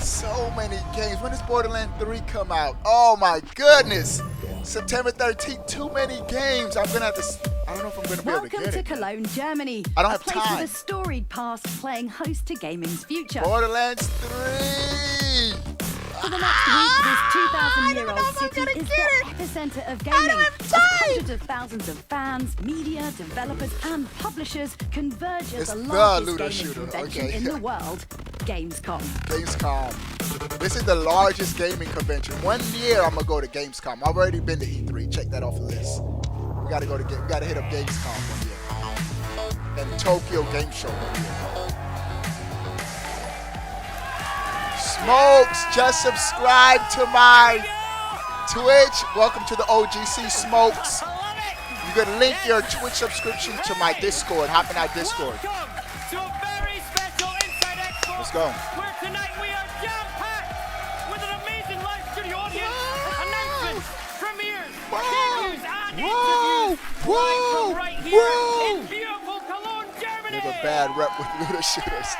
So many games. When does Borderlands 3 come out? Oh my goodness. September 13th. Too many games. I'm going to have to... I don't know if I'm going to be able to get it. Welcome to Cologne, Germany. I don't have a place time. with a storied past playing host to gaming's future. Borderlands 3. For the next week, this 2,000-year-old city is the epicenter of gaming. I don't have time. Hundreds of thousands of fans, media, developers, and publishers converge at It's the the largest looter gaming shooter. convention Okay. in the world, Gamescom. Gamescom. This is the largest gaming convention. 1 year I'm gonna go to Gamescom. I've already been to E3. Check that off the list. We gotta hit up Gamescom 1 year. And Tokyo Game Show 1 year. Smokes, just subscribe to my Twitch. Welcome to the OGC, Smokes. You can link your Twitch subscription to my Discord. Hop in our Discord. Welcome to a very special Inside Xbox. Let's go. Where tonight we are jam-packed with an amazing live studio audience, announcements, premieres, reviews, and interviews. Live from right here in beautiful Cologne, Germany. We have a bad rep with Luda shooters.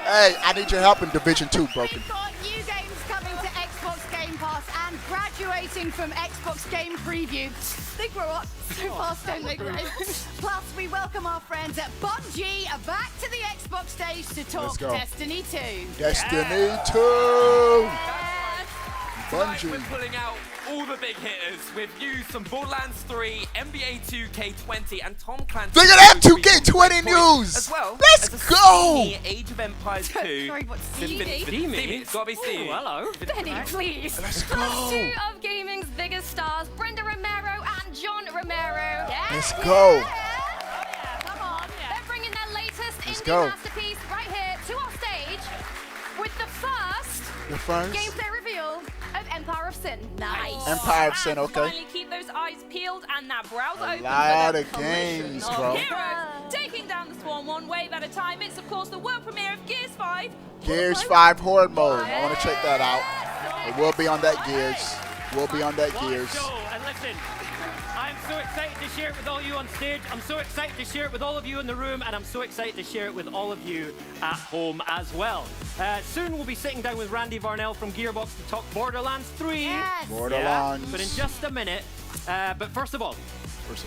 Hey, I need your help in Division 2, Broken. We've got new games coming to Xbox Game Pass and graduating from Xbox Game Preview. They grow up so fast, don't they, Greg? Plus, we welcome our friends at PUBG back to the Xbox stage to talk Destiny 2. Destiny 2! Tonight Bungie. we're pulling out all the big hitters with news from Borderlands 3, NBA 2K20, and Tom Clancy's Look at that most recent 2K20 Breakpoint, news! as well Let's as a go! steamy Age of Empires 2. Sorry, what's steamy? Steamy. It's gotta be steamy. Hello. Benny, please. Let's Plus go. two of gaming's biggest stars, Brenda Romero and John Romero. Let's go. Come on. They're bringing their latest Let's indie go. masterpiece right here to our stage with the first The first? gameplay reveal of Empire of Sin. Nice. Empire of Sin, okay. Finally keep those eyes peeled and that brows open. lot for of the games, collision bro. of heroes, taking down the Swarm one wave at a time. It's of course the world premiere of Gears 5. Gears 5 Horde Mode. I want to check that out. It will be on that Gears. We'll be on that What a Gears. show. And listen, I'm so excited to share it with all you on stage. I'm so excited to share it with all of you in the room, and I'm so excited to share it with all of you at home as well. Soon we'll be sitting down with Randy Varnell from Gearbox to talk Borderlands 3. Yes. Borderlands. Yeah, but in just a minute. But first of all,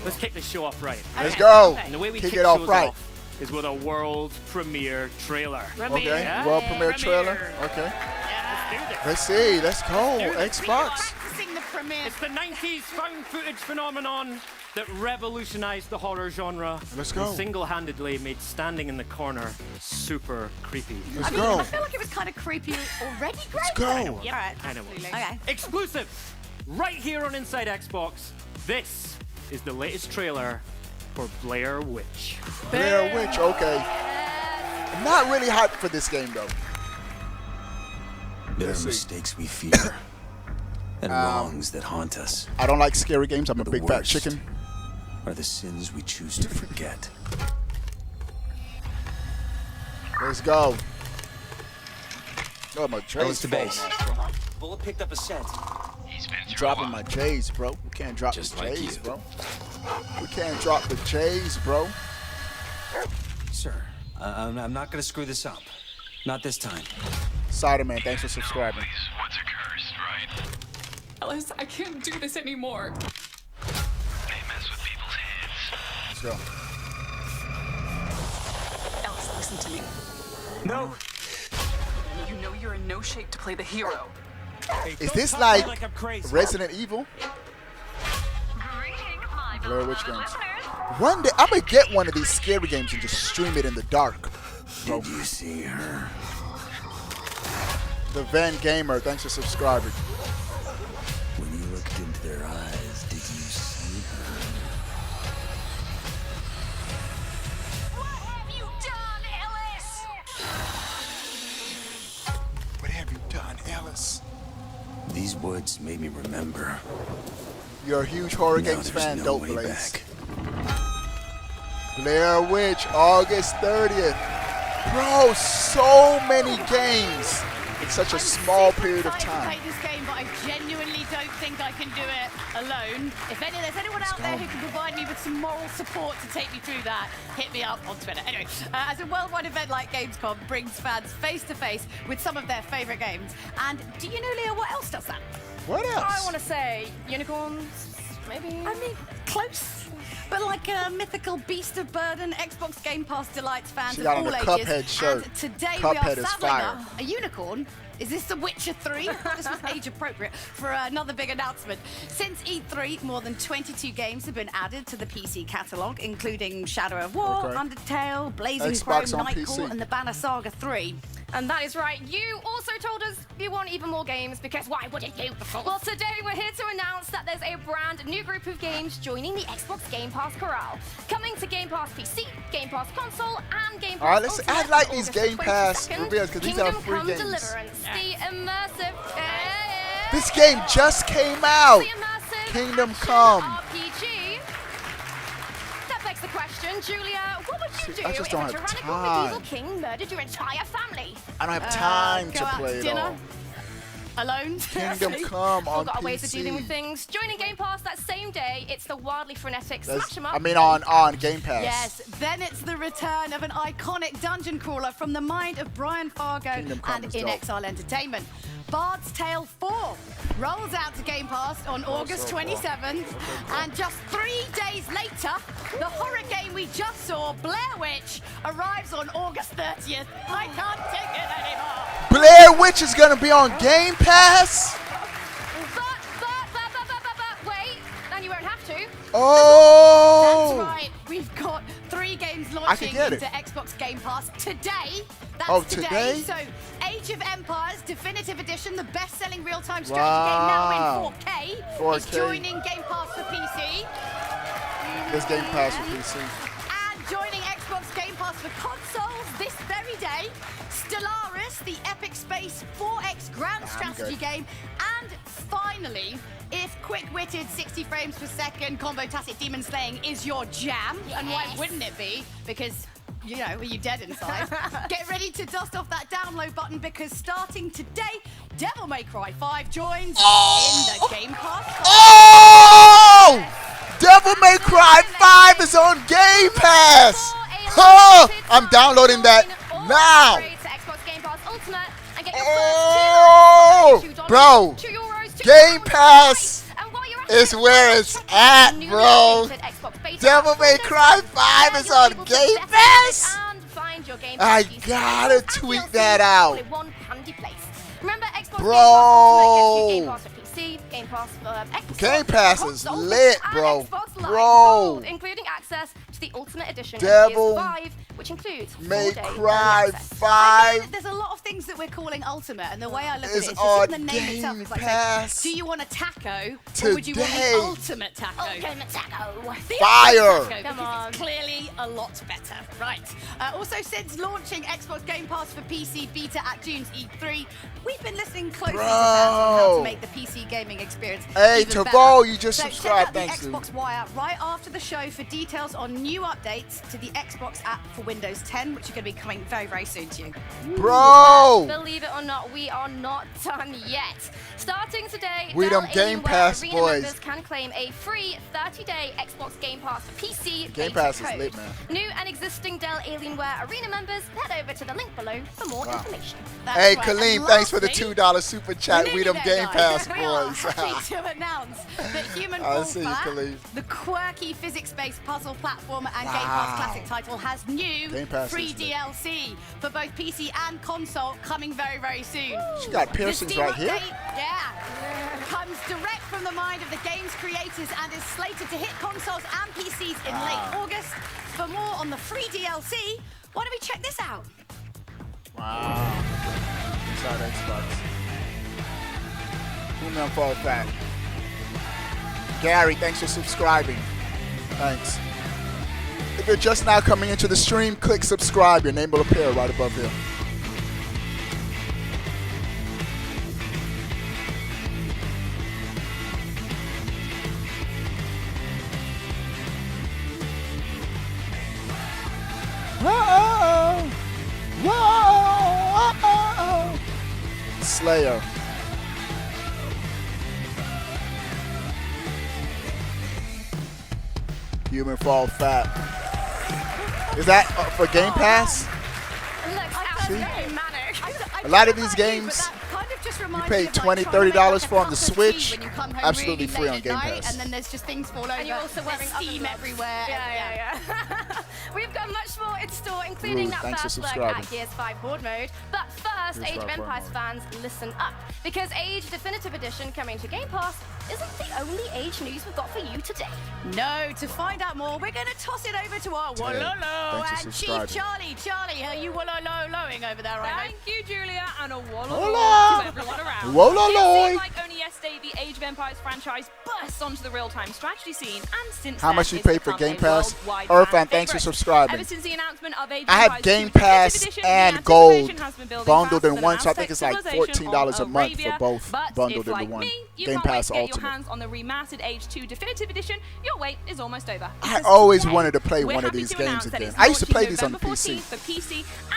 let's kick this show off right. Let's go. And the way we Kick kick it off shows right. off is with a world premiere trailer. Okay. Yeah. World premiere trailer. Okay. Let's do this. Let's see. Let's go. Xbox. Practicing the premiere. It's the 90s found footage phenomenon that revolutionized the horror genre. Let's go. And single-handedly made standing in the corner super creepy. Let's I mean, go. I feel like it was kind of creepy already, Greg. Let's go. Yeah, right. I know. Okay. Exclusive, right here on Inside Xbox. This is the latest trailer for Blair Witch. Blair Witch. Okay. I'm not really hyped for this game though. There are Let's see. mistakes we fear and wrongs that haunt us. I don't like scary games. I'm a The big fat worst chicken. are the sins we choose to forget. Let's go. Oh, my That was J's the falling base. off, bro. Bullet picked up a scent. Dropping my J's, bro. We can't drop Just the like J's, you. bro. We can't drop the J's, bro. Sir, I'm not gonna screw this up. Not this time. Ciderman, thanks for subscribing. What's a curse, right? Ellis, I can't do this anymore. They mess with people's heads. Let's go. Ellis, listen to me. No. You know you're in no shape to play the hero. Is this like Resident Evil? Blair Witch games. One day, I'm gonna get one of these scary games and just stream it in the dark. Bro. Did you see her? The Van Gamer, thanks for subscribing. When you looked into their eyes, did you see her? What have you done, Ellis? What have you done, Ellis? These woods made me remember. You're a huge horror Now games there's fan, no Dope way Blaze. back. Blair Witch, August 30th. Bro, so many games in such a small period of I'm super excited time. to play this game, but I genuinely don't think I can do it alone. If there's anyone out there who can provide me with some moral support to take me through that, hit me up on Twitter. Anyway, as a worldwide event like Gamescom brings fans face to face with some of their favorite games. And do you know, Leah, what else does that? What else? I want to say unicorns, maybe. I mean, close. But like a mythical beast of burden, Xbox Game Pass delights fans She of got on all the ages. Cuphead shirt. And today we Cuphead are is saddling fire. up a unicorn. Is this The Witcher 3? This was age appropriate for another big announcement. Since E3, more than 22 games have been added to the PC catalogue, including Shadow of War, Okay. Undertale, Blazing Xbox Chrome, on Nightfall, PC. and the Banner Saga 3. And that is right. You also told us you want even more games because why wouldn't you? Well, today we're here to announce that there's a brand new group of games joining the Xbox Game Pass corral. Coming to Game Pass PC, Game Pass console, and Game Pass All right, let's. Ultimate I like on these August Game Pass 22nd. reveals because these Kingdom are free Come games. Deliverance, the immersive. This game just came out. The immersive Kingdom action Come. RPG And Julia, what would you do I just if don't a have tyrannical time. medieval king murdered your entire family? I don't have time Go to out play to it dinner. all. Alone. Kingdom Come on We've got ways of dealing with PC. things. Joining Game Pass that same day, it's the wildly frenetic smash 'em up. I mean on Game Pass. Yes, then it's the return of an iconic dungeon crawler from the mind of Brian Fargo Kingdom Come and is In dope. Exile Entertainment. Bard's Tale 4 rolls out to Game Pass on August so far. 27th, and just 3 days later, the horror game we just saw, Blair Witch, arrives on August 30th. I can't take it anymore. Blair Witch is gonna be on Game Pass. But, wait, and you won't have to. Oh. That's right. We've got 3 games I launching could get into it. Xbox Game Pass today. That's Oh, today. today? So, Age of Empires Definitive Edition, the best-selling real-time strategy Wow. game now in 4K, is 4K. joining Game Pass for PC. This Game Pass for PC. And joining Xbox Game Pass for consoles this very day, Stellaris, the epic space 4X grand strategy good. game. And finally, if quick-witted 60 frames per second combo-tastic demon slaying is your jam, and why wouldn't it be? Because, you know, are you dead inside? Get ready to dust off that download button, because starting today, Devil May Cry 5 joins in the Game Pass. Oh! Devil May Cry 5 is on Game Pass. Oh, I'm downloading that now. Oh, bro. Game Pass is where it's at, bro. Devil May Cry 5 is on Game Pass. I gotta tweet that out. Remember, Xbox Bro. Game Pass for PC, Game Pass for Xbox, Game Pass is console, lit, and bro. Xbox Live Bro. Gold, including access to the Ultimate Edition Devil of PS5, which includes 4 May days early Cry access. 5 There's a lot of things that we're calling ultimate, and the way I look at it is is on just in the name itself. Game It's like, Pass do you want a taco, or would you want today. the ultimate taco? Ultimate Taco. The Fire. ultimate taco, Come because on. it's clearly a lot better. Right. Also, since launching Xbox Game Pass for PC beta at June's E3, we've been listening closely to fans on how to make the PC gaming experience Hey, even Tavo, better. you just So subscribed. check out Thanks, the dude. Xbox Wire right after the show for details on new updates to the Xbox app for Windows 10, which are going to be coming very, very soon to you. Bro. Believe it or not, we are not done yet. Starting today, We Dell them Game Alienware Pass Arena boys. members can claim a free 30-day Xbox Game Pass for PC Game beta Pass is code. lit, man. New and existing Dell Alienware Arena members, head over to the link below for more information. That's Hey, right. Kaleem, And thanks for the lastly, $2 super chat. We nearly them there, Game guys. Pass We are boys. happy to announce that Human I Fall see you, Flat, Khalid. the quirky physics-based puzzle platformer and Game Wow. Pass classic title, has new Game Pass free is lit. DLC for both PC and console coming very, very soon. She got The piercings Steam right here. update, yeah, comes direct from the mind of the game's creators and is slated to hit consoles and PCs in late August. For more on the free DLC, why don't we check this out? Wow. Inside Xbox. Woman for that. Gary, thanks for subscribing. Thanks. If you're just now coming into the stream, click subscribe. Your name will appear right above here. Whoa! Whoa! Slayer. Human Fall Fat. Is that for Game Pass? See? A lot of these games you pay $20, $30 for on the Switch, absolutely free on Game Pass. And then there's just things fall over. And you're also wearing There's other steam gloves. everywhere. Yeah. We've got much more in store, including Rude, that thanks for first look subscribing. at Gears 5 Horde mode. But first, Gears Age of 5 Horde Empires mode. fans, listen up. Because Age Definitive Edition coming to Game Pass isn't the only Age news we've got for you today. No, to find out more, we're going to toss it over to our Wololo thanks for and Chief subscribing. Charlie. Charlie, are you Wololo-loing over there right Thank you, Julia, and a Hola. walla to everyone around. Walla It loy. seemed like only yesterday the Age of Empires franchise burst onto the real-time strategy scene, and since How then much you it's pay for become Game a Pass? worldwide Irfan, fan thanks for favorite. subscribing. Ever since the announcement of Age of I have Empires Game 2 Definitive Pass Edition, the and Gold anticipation has been building bundled faster in than one, so I Aztec think it's like civilization $14 a on month month behavior, for both but bundled if, into like one. me, you Game can't wait Pass to get Ultimate. your hands on the remastered Age 2 Definitive Edition, your wait is almost over. I Because always today, wanted to play we're one of happy these to games announce that again. it's I used to play launching these on November PC. 14th for PC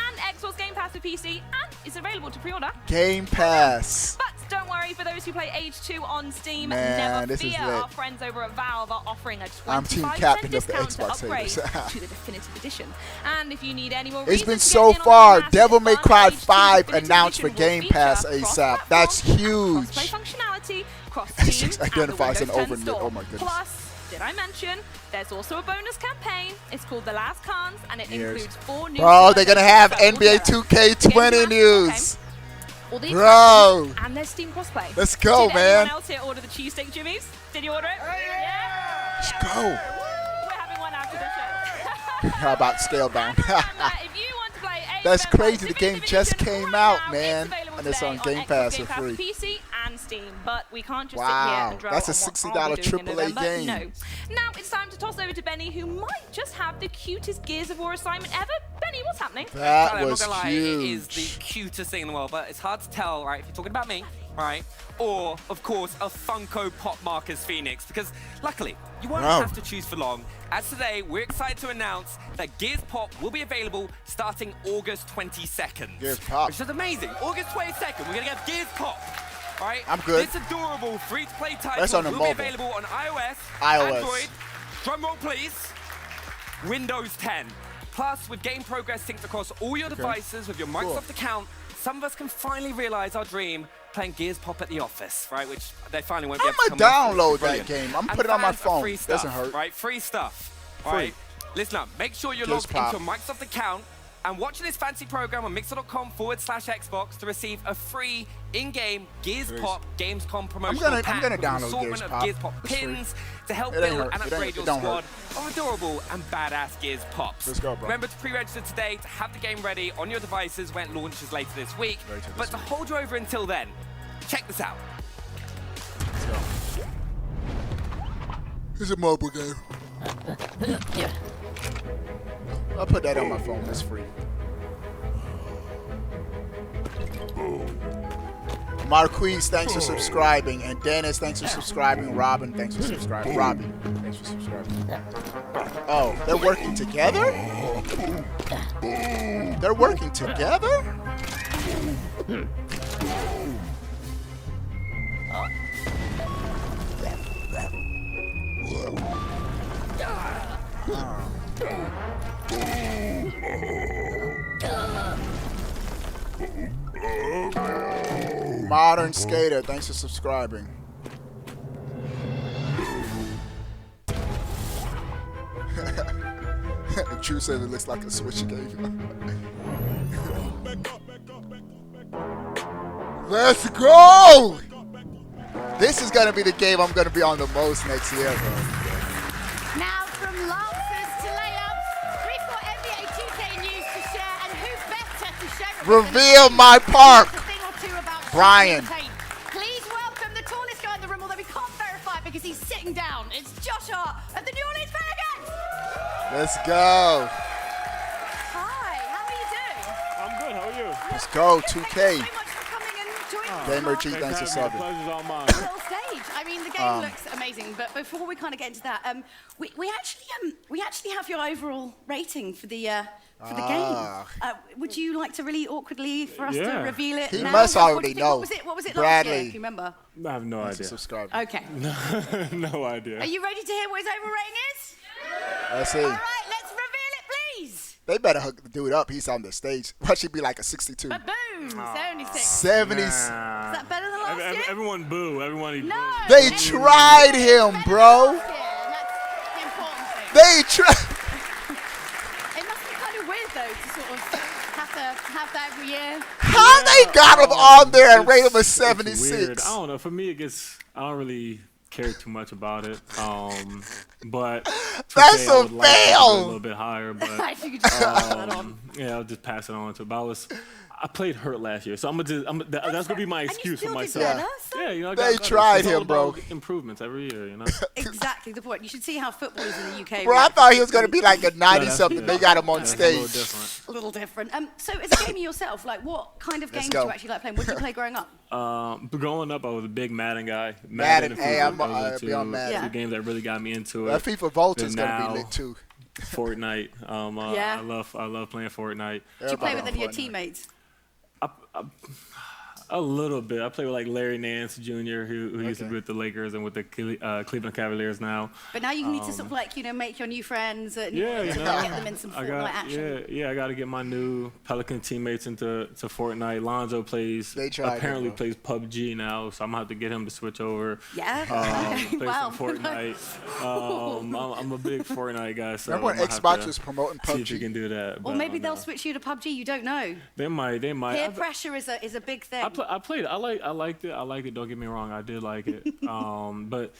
and Xbox Game Pass for PC, and it's available to pre-order. Game Pass. But don't worry, for those who play Age 2 on Steam, Man, never this is fear. lit. Our friends over at Valve are offering a 25% I'm team captain of the discount to Xbox upgrade haters. to the Definitive Edition. And if you need any more It's reasons been to so get in on far. the remastered Devil May advanced Cry Age 2 5 Definitive announced for Edition will Game feature Pass ASAP. cross-platform That's and huge. cross-play functionality across Steam Six and the identifies an Windows 10 overnight. store. Oh my goodness. Plus, did I mention there's also a bonus campaign? It's called The Last Khans, and it includes 4 new. Bro, they're gonna have civilizations. NBA So 2K20 Game Pass, news. okay. All the Bro. expansions and their Steam crossplay. Let's go, Did man. anyone else here order the cheesesteak Jimmy's? Did you order it? Yeah. Let's go. We're having one after the show. How about scale down? If you want to play Age That's of Empires crazy. The game Definitive just Edition came right out, now, man. available And it's today on Game Xbox Pass Game for Pass free. PC and Steam, but we can't just sit Wow, here and dwell that's a on what $60 I'll be doing in AAA November. game. No. Now it's time to toss over to Benny, who might just have the cutest Gears of War assignment ever. Benny, what's happening? That Tyler, I'm was not gonna lie, it is the huge. cutest thing in the world, but it's hard to tell, right, if you're talking about me, right, or, of course, a Funko Pop Marcus Phoenix, because luckily, you won't Wow. have to choose for long. As today, we're excited to announce that Gears Pop will be available starting August 22nd. Gears Pop. Which is amazing. August 22nd, we're gonna get Gears Pop. Right? I'm good. This adorable free-to-play title That's on the will mobile. be available on iOS, iOS. Android, drumroll please, Windows 10. Plus, with game progress synced across all your devices with your Microsoft account, some of us can finally realize our dream playing Gears Pop at the office, right? Which they finally won't be able to I'ma come with. download that Brilliant. game. I'm And putting it on my fans, phone. Free Doesn't stuff, hurt. right? Free stuff, Free. right? Listen up. Make sure you're Gears logged Pop. into a Microsoft account and watching this fancy program on mixer.com/Xbox to receive a free in-game Gears Pop Gamescom promotional pack gonna with an download assortment Gears of Pop. Gears Pop It's free. pins to help It ain't build hurt. and It upgrade ain't- your it don't squad hurt. of adorable and badass Gears Pops. Let's go, bro. Remember to pre-register today to have the game ready on your devices when it launches later this week. But to hold you over until then, check this out. Let's go. It's a mobile game. I'll put that on my phone. It's free. Marquise, thanks for subscribing. And Dennis, thanks for subscribing. Robin, thanks for subscribing. Robbie, thanks for subscribing. Oh, they're working together? They're working together? Modern Skater, thanks for subscribing. True says it looks like a Switch game. Let's go! This is gonna be the game I'm gonna be on the most next year, bro. Now from Lancers to layups, we've got NBA 2K news to share, and who better to share it with Reveal than my park. a thing or two about Brian. Shadowkeep. Please welcome the tallest guy in the room, although we can't verify it because he's sitting down. It's Josh Hart of the New Orleans Pelicans. Let's go. Hi, how are you doing? I'm good. How are you? Let's go, Thank you 2K. so much for coming and joining us. Gamer G, thanks for The subbing. pleasure's all mine. Little stage. I mean, the game looks amazing, but before we kind of get into that, we actually have your overall rating for the game. Would you like to really awkwardly for us to Yeah. reveal it? He now? must What already was it- know. What was it last Bradley. year? If you remember? I have no Thanks for idea. subscribing. Okay. No idea. Are you ready to hear what his overall rating is? Let's see. All right, let's reveal it, please. They better hook the dude up. He's on the stage. What should be like a 62? But boom, 76. 70s. Is that better than last year? Everyone boo. Everyone No. They Better tried him, than bro. last year, and that's the important thing. They tried. It must be kind of weird, though, to sort of have that every year. How they got him on there and rate him a Weird. 76? I don't know. For me, I don't really care too much about it. But That's 2K, I a would like to fail. go a little bit higher, but If you could just pass that on. yeah, I'll just pass it on to. But I played hurt last year, so that's gonna be my excuse for myself. Yeah, you know, they tried him, bro. bro. Improvements every year, you know. Exactly the point. You should see how football is in the UK. Bro, I thought he was gonna be like a 90-something. They got him on stage. A little different. So, as a gamer yourself, like, what kind of games do you actually like playing? What did you play growing up? Growing up, I was a big Madden guy. Madden, hey, I'm be on Madden. Two games that really got me into it. That FIFA Volta's gonna be lit too. Fortnite. I love playing Fortnite. Do you play with any of your teammates? A little bit. I play with like Larry Nance Jr., who used to be with the Lakers and with the Cleveland Cavaliers now. But now you need to sort of like, you know, make your new friends and get them in some Fortnite action. Yeah, I got to get my new Pelican teammates into Fortnite. Lonzo apparently plays PUBG now, so I'm gonna have to get him to switch over. Yeah. Play some Fortnite. I'm a big Fortnite guy. So remember when Xbox was promoting PUBG? See if you can do that. Or maybe they'll switch you to PUBG. You don't know. They might. Peer pressure is a big thing. I played it. I liked it. Don't get me wrong. I did like it. But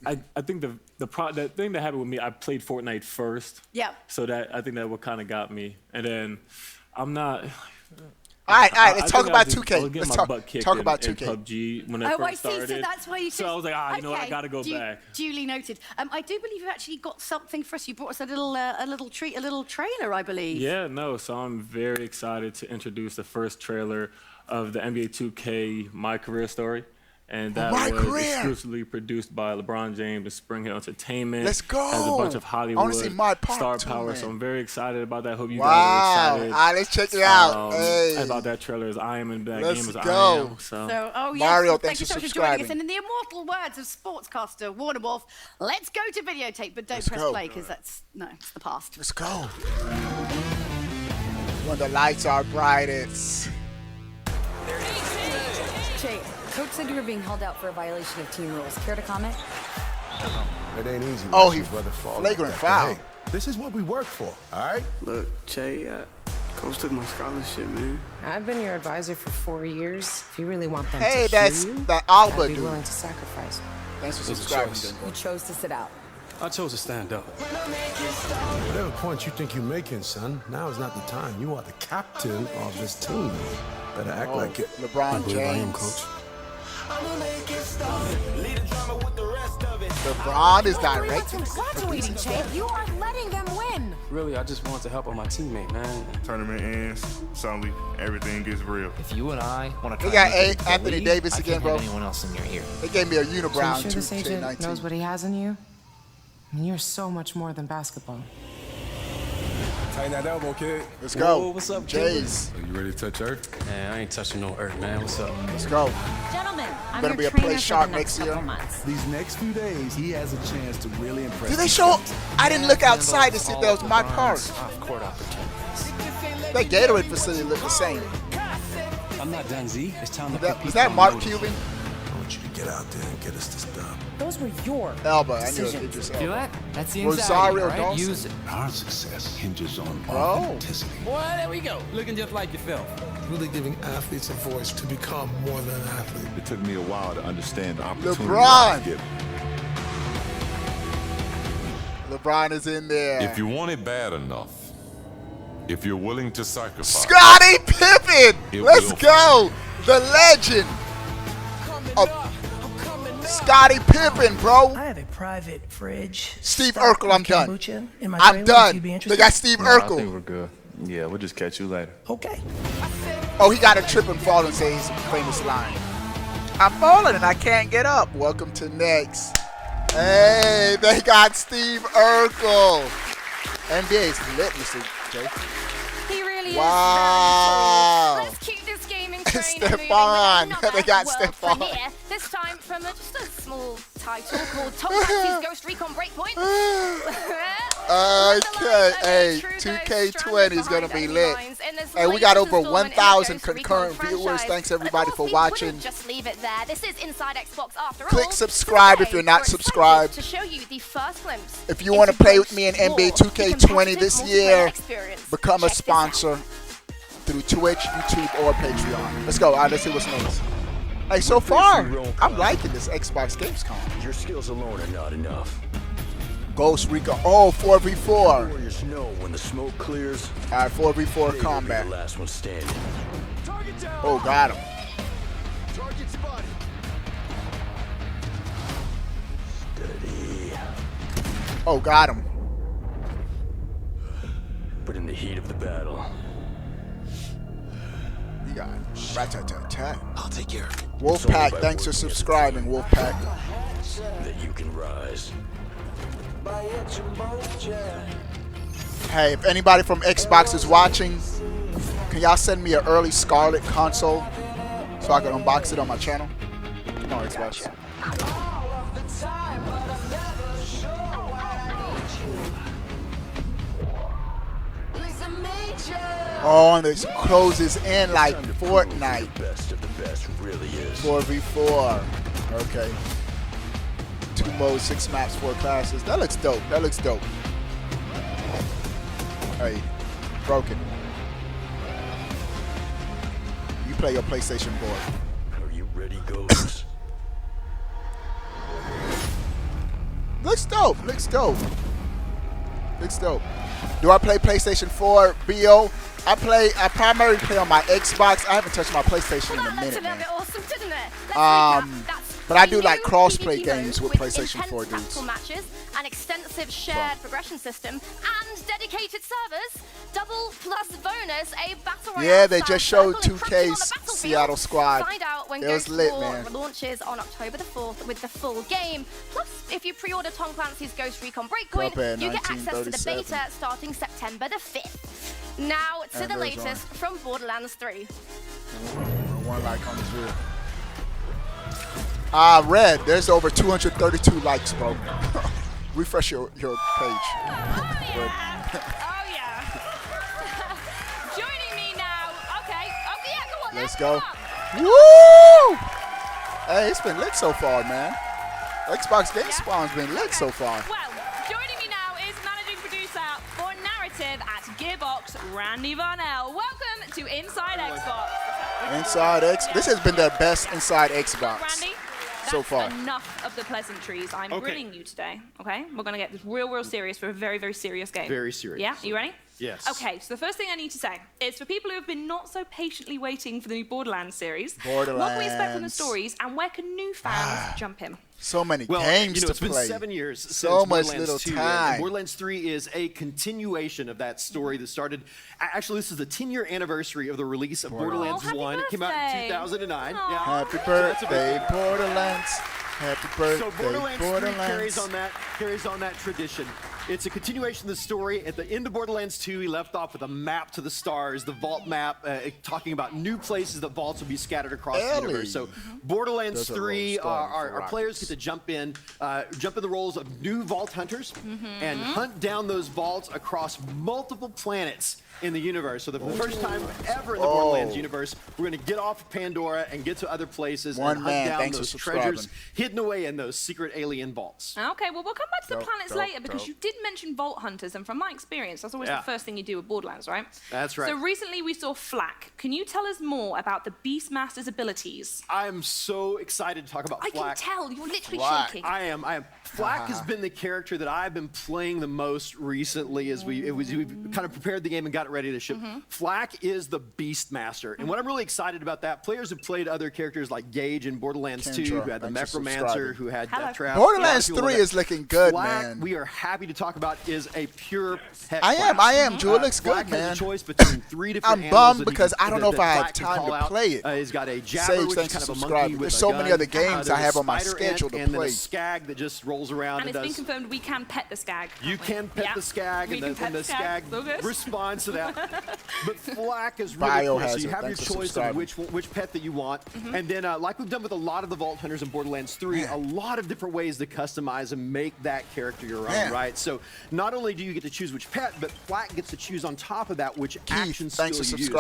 I think the thing that happened with me, I played Fortnite first. Yeah. So I think that what kind of got me. And then I'm not. All right. Let's talk about 2K. Let's talk about 2K. In PUBG when it first started. So that's why you. So I was like, you know what? I gotta go back. Duly noted. I do believe you actually got something for us. You brought us a little treat, a little trailer, I believe. Yeah, no. So I'm very excited to introduce the first trailer of the NBA 2K My Career Story. And that was exclusively produced by LeBron James and Spring Hill Entertainment. Let's go. Has a bunch of Hollywood star power, man. so I'm very excited about that. Hope you guys are excited. All right, let's check it out. About that trailer as I am in that Let's game as go. I am. So, Mario, thank you for so much for joining us. And in the immortal words of sportscaster Warner Wolf, let's go to videotape, but don't press play because it's the past. Let's go. When the lights are brightest. Jay, Coach said you were being held out for a violation of team rules. Care to comment? It ain't easy. Oh, he flagrant foul. Hey, this is what we work for, all right? Look, Jay, Coach took my scholarship, man. I've been your advisor for 4 years. If you really want them to that's you, that Alba I'd be dude. willing to sacrifice. Thanks for subscribing. You chose to sit out. I chose to stand up. Whatever point you think you're making, son, now is not the time. You are the captain of this team. Better act like it. LeBron James. I am, Coach. LeBron is directing. Graduating, Jay. You are letting them win. Really, I just wanted to help on my teammate, man. Tournament ends, suddenly everything gets real. If you and I want to try to got Anthony Davis again, bro. Anyone else in your ear. They gave me a unibrow so in this agent 2019. knows what he has in you. I mean, you're so much more than basketball. Tighten that elbow, kid. Let's go. Whoa, what's up, Jays? Are you ready to touch earth? Man, I ain't touching no earth, man. What's up? Let's go. Gentlemen, I'm Better your be a play trainer sharp for the next next year. couple months. These next few days, he has a chance to really impress. Did they show? I didn't look outside to see if that was my part. Off-court opportunities. That Gatorade facility looked the same. I'm not done, Z. It's time to Was that Mark Cuban? I want you to get out there and get us this dub. Those were your Elba. I knew it decisions. just Do Elba. it. That's the Rosario anxiety, right? Dawson. Use it. Our success hinges on authenticity. Boy, there we go. Looking just like yourself. Really giving athletes a voice to become more than an athlete. It took me a while to understand the opportunity. LeBron. LeBron is in there. If you want it bad enough, if you're willing to sacrifice. Scottie Pippen. Let's go. The legend of Scottie Pippen, bro. I have a private fridge. Steve Urkel, I'm done. In my I'm trailer, if done. you'd be They interested. got Steve I Urkel. think we're good. Yeah, we'll just catch you later. Okay. Oh, he got a trip and fall and say his famous line. I'm falling and I can't get up. Welcome to next. Hey, they got Steve Urkel. NBA is lit, Mr. J. He really Wow. is. Let's keep this gaming train moving. Stephon. Another They got world Stephon. premiere, this time from just a small title called Tom Clancy's Ghost Recon Breakpoint. Okay, hey, 2K20 is going to be lit. Hey, we got over 1,000 concurrent viewers. Thanks, everybody, for watching. Just leave it there. This is Inside Xbox after all. Click subscribe if you're not subscribed. To show you the first glimpse. If you want to play with me in NBA 2K20 this year, become a sponsor through Twitch, YouTube, or Patreon. Let's go. All right, let's see what's next. Hey, so far, I'm liking this Xbox Gamescom. Your skills alone are not enough. Ghost Recon. Oh, 4v4. Warriors know when the smoke clears. All right, 4v4 combat. The last one standing. Oh, got him. Target spotted. Steady. Oh, got him. But in the heat of the battle, You got rat-tat-tat-tat. I'll take care of it. Wolfpack, thanks for subscribing, Wolfpack. That you can rise. Hey, if anybody from Xbox is watching, can y'all send me an early Scarlet console so I can unbox it on my channel? No, Xbox. Oh, and it closes in like Fortnite. The best of the best really is. 4v4. Okay. 2 modes, 6 maps, 4 classes. That looks dope. That looks dope. Hey, broken. You play your PlayStation board. Are you ready, Ghosts? Looks dope. Looks dope. Looks dope. Do I play PlayStation 4 BO? I primarily play on my Xbox. I haven't touched my PlayStation in a minute, man. Awesome, didn't it? But I do like cross-play games with PlayStation 4 dudes. Matches, an extensive shared progression system, and dedicated servers. Double plus bonus, a battle royale. Yeah, they just showed 2K's Seattle Squad. Find out when it was lit, War man. launches on October the 4th with the full game. Plus, if you pre-order Tom Clancy's Ghost Recon Breakpoint, you get access to the beta starting September the 5th. Now to the latest from Borderlands 3. One like on this video. Red, there's over 232 likes, bro. Refresh your page. Oh, yeah. Joining me now. Okay, yeah, go on. Let's go. Woo! Hey, it's been lit so far, man. Xbox Gamescom's been lit so far. Well, joining me now is managing producer for narrative at Gearbox, Randy Varnell. Welcome to Inside Xbox. Inside X. This has been the best Inside Xbox. Randy, so far. Enough of the pleasantries. I'm grilling you today, okay? We're going to get this real serious for a very, very serious game. Very serious. Yeah? Are you ready? Yes. Okay, so the first thing I need to say is for people who have been not so patiently waiting for the new Borderlands series, what can we expect from the stories and where can new fans jump in? So many it's games to play. It's been 7 years so since much Borderlands little 2, time. And Borderlands 3 is a continuation of that story that started. Actually, this is the 10-year anniversary of the release of Borderlands 1. It came out in 2009. Yeah. Happy birthday, Borderlands. Happy birthday, So Borderlands 3 Borderlands. carries on that tradition. It's a continuation of the story. At the end of Borderlands 2, he left off with a map to the stars, the vault map, talking about new places that vaults will be scattered across the universe. So Borderlands 3, our players get to jump in the roles of new vault hunters and hunt down those vaults across multiple planets in the universe. So the first time ever in the Borderlands universe, we're going to get off of Pandora and get to other places and hunt down those treasures hidden away in those secret alien vaults. Okay, well, we'll come back to the planets later because you did mention Vault Hunters, and from my experience, that's always the first thing you do with Borderlands, right? That's right. So recently we saw Flak. Can you tell us more about the Beastmaster's abilities? I'm so excited to talk about Flak. I can tell, you're literally shaking. I am. Flak has been the character that I've been playing the most recently as we kind of prepared the game and got it ready to ship. Flak is the Beastmaster, and what I'm really excited about that, players have played other characers like Gage in Borderlands 2, who had the Necromancer, who had Death Trap. Borderlands 3 is looking good, Flak, man. we are happy to talk about, is a pure pet I am. Jewel looks Flak good, man. has a choice between 3 different I'm animals bummed because I don't know if I have time to play it. He's got a Jabber, Sage, which thanks is kind for of a monkey subscribing. with There's a so gun. many other games I have on my Spider schedule ant, to and then play. a Skag that just rolls around And and it's been does. confirmed we can pet the Skag. You can pet the Skag, and the Skag responds to that. But Flak is really cool. So you have your choice of which pet that you want. And then, like we've done with a lot of the Vault Hunters in Borderlands 3, a lot of different ways to customize and make that character your own, right? So not only do you get to choose which pet, but Flak gets to choose on top of that which action skill you use.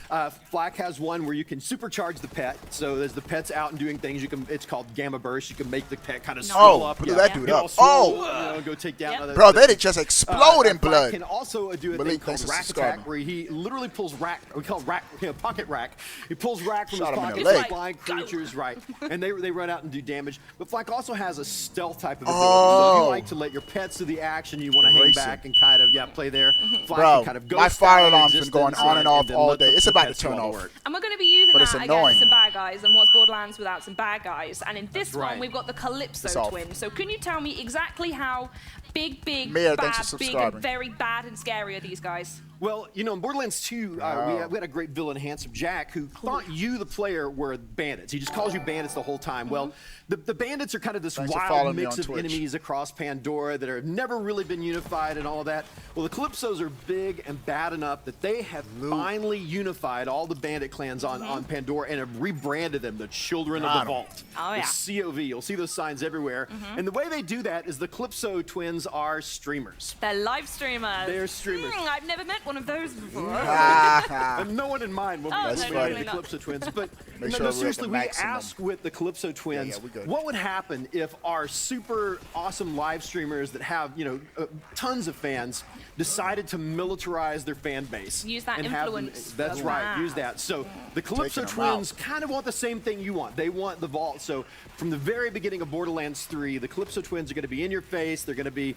So, Flak has one where you can supercharge the pet. So as the pet's out and doing things, it's called Gamma Burst. You can make the pet kind of swell up. Blew that dude up. Go take down other. Bro, they just explode in blood. Can also do a thing called Rack Attack, where he literally pulls rack. We call it rack, pocket rack. He pulls rack from his pocket, flying creatures, right? And they run out and do damage. But Flak also has a stealth type of ability. So if you like to let your pets do the action, you want to hang back and kind of play there. Flak Bro, can kind of go my fire alarm's been going on and off all day. It's about to turn off. And we're going to be but it's that annoying. against some bad guys, and what's Borderlands without some bad guys? And in this one, we've got the Calypso twins. So can you tell me exactly how big, Mia, bad, big, and very bad and scary are these guys? Well, you know, in Borderlands 2, we had a great villain, Handsome Jack, who thought you, the player, were bandits. He just calls you bandits the whole time. Well, the bandits are kind of this wild mix of enemies across Pandora that have never really been unified and all of that. Well, the Calypsos are big and bad enough that they have finally unified all the bandit clans on Pandora and have rebranded them the Children of the Vault. Oh, yeah. The COV. You'll see those signs everywhere. And the way they do that is the Calypso twins are streamers. They're live streamers. They're streamers. I've never met one of those before. And no one in mind will be the Calypso twins. But no, seriously, we asked with the Calypso twins, what would happen if our super awesome live streamers that have, you know, tons of fans decided to militarize their fan base? Use that and influence. That's right, use that. So the Calypso twins kind of want the same thing you want. They want the vault. So from the very beginning of Borderlands 3, the Calypso twins are going to be in your face. They're going to be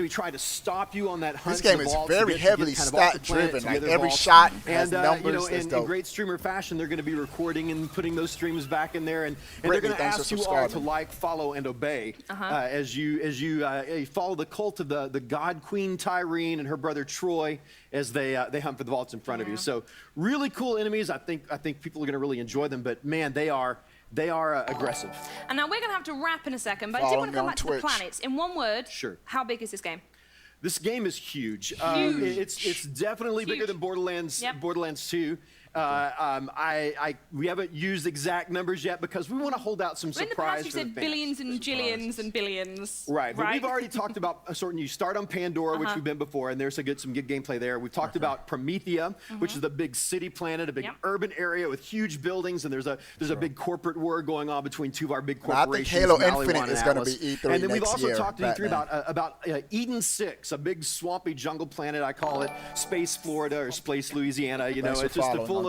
trying to stop you on that hunt. This game is very heavily stat driven. Like every shot has numbers. You know, in great streamer fashion, they're going to be recording and putting those streams back in there, and they're going to ask you all to like, follow, and obey as you follow the cult of the God Queen Tyrene and her brother Troy as they hunt for the vaults in front of you. So really cool enemies. I think people are going to really enjoy them. But man, they are aggressive. And now we're going to have to wrap in a second, but I did want to come back to the planets. In one word, how big is this game? This game is huge. It's definitely bigger than Borderlands. Borderlands 2. We haven't used exact numbers yet because we want to hold out some surprise. In the past, you for said the billions and jillions and billions. Right, but we've already talked about a certain. You start on Pandora, which we've been before, and there's some good gameplay there. We've talked about Promethea, which is the big city planet, a big urban area with huge buildings, and there's a big corporate war going on between two of our big corporations. I think Halo Infinite is going to be E3 next year. And then we've also talked in E3 about Eden 6, a big swampy jungle planet. I call it Space Florida or Space Louisiana. You know, it's just full of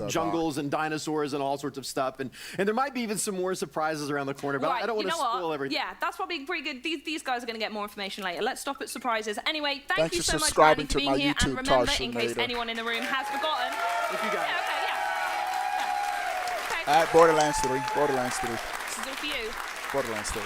jungles and dinosaurs and all sorts of stuff. And there might be even some more surprises around the corner, but I don't want to spoil everything. Yeah, that's probably pretty good. These guys are going to get more information later. Let's stop at surprises. Anyway, thank you so much, Randy, for being here. And remember, in case anyone in the room has forgotten. If you got it. Borderlands 3. Borderlands 3. This is all for you. Borderlands 3.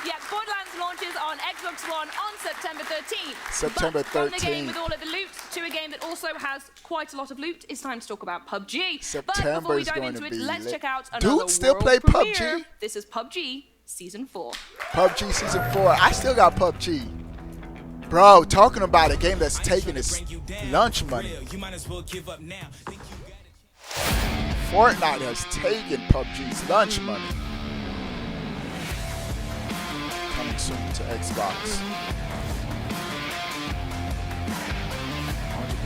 Yeah, Borderlands launches on Xbox One on September 13th. September 13th. From the game with all of the loot to a game that also has quite a lot of loot, it's time to talk about PUBG. But before we dive into it, let's check out another Dude, still world play premiere. PUBG? This is PUBG Season 4. PUBG Season 4. I still got PUBG. Bro, talking about a game that's taking its lunch money. Fortnite has taken PUBG's lunch money. Coming soon to Xbox.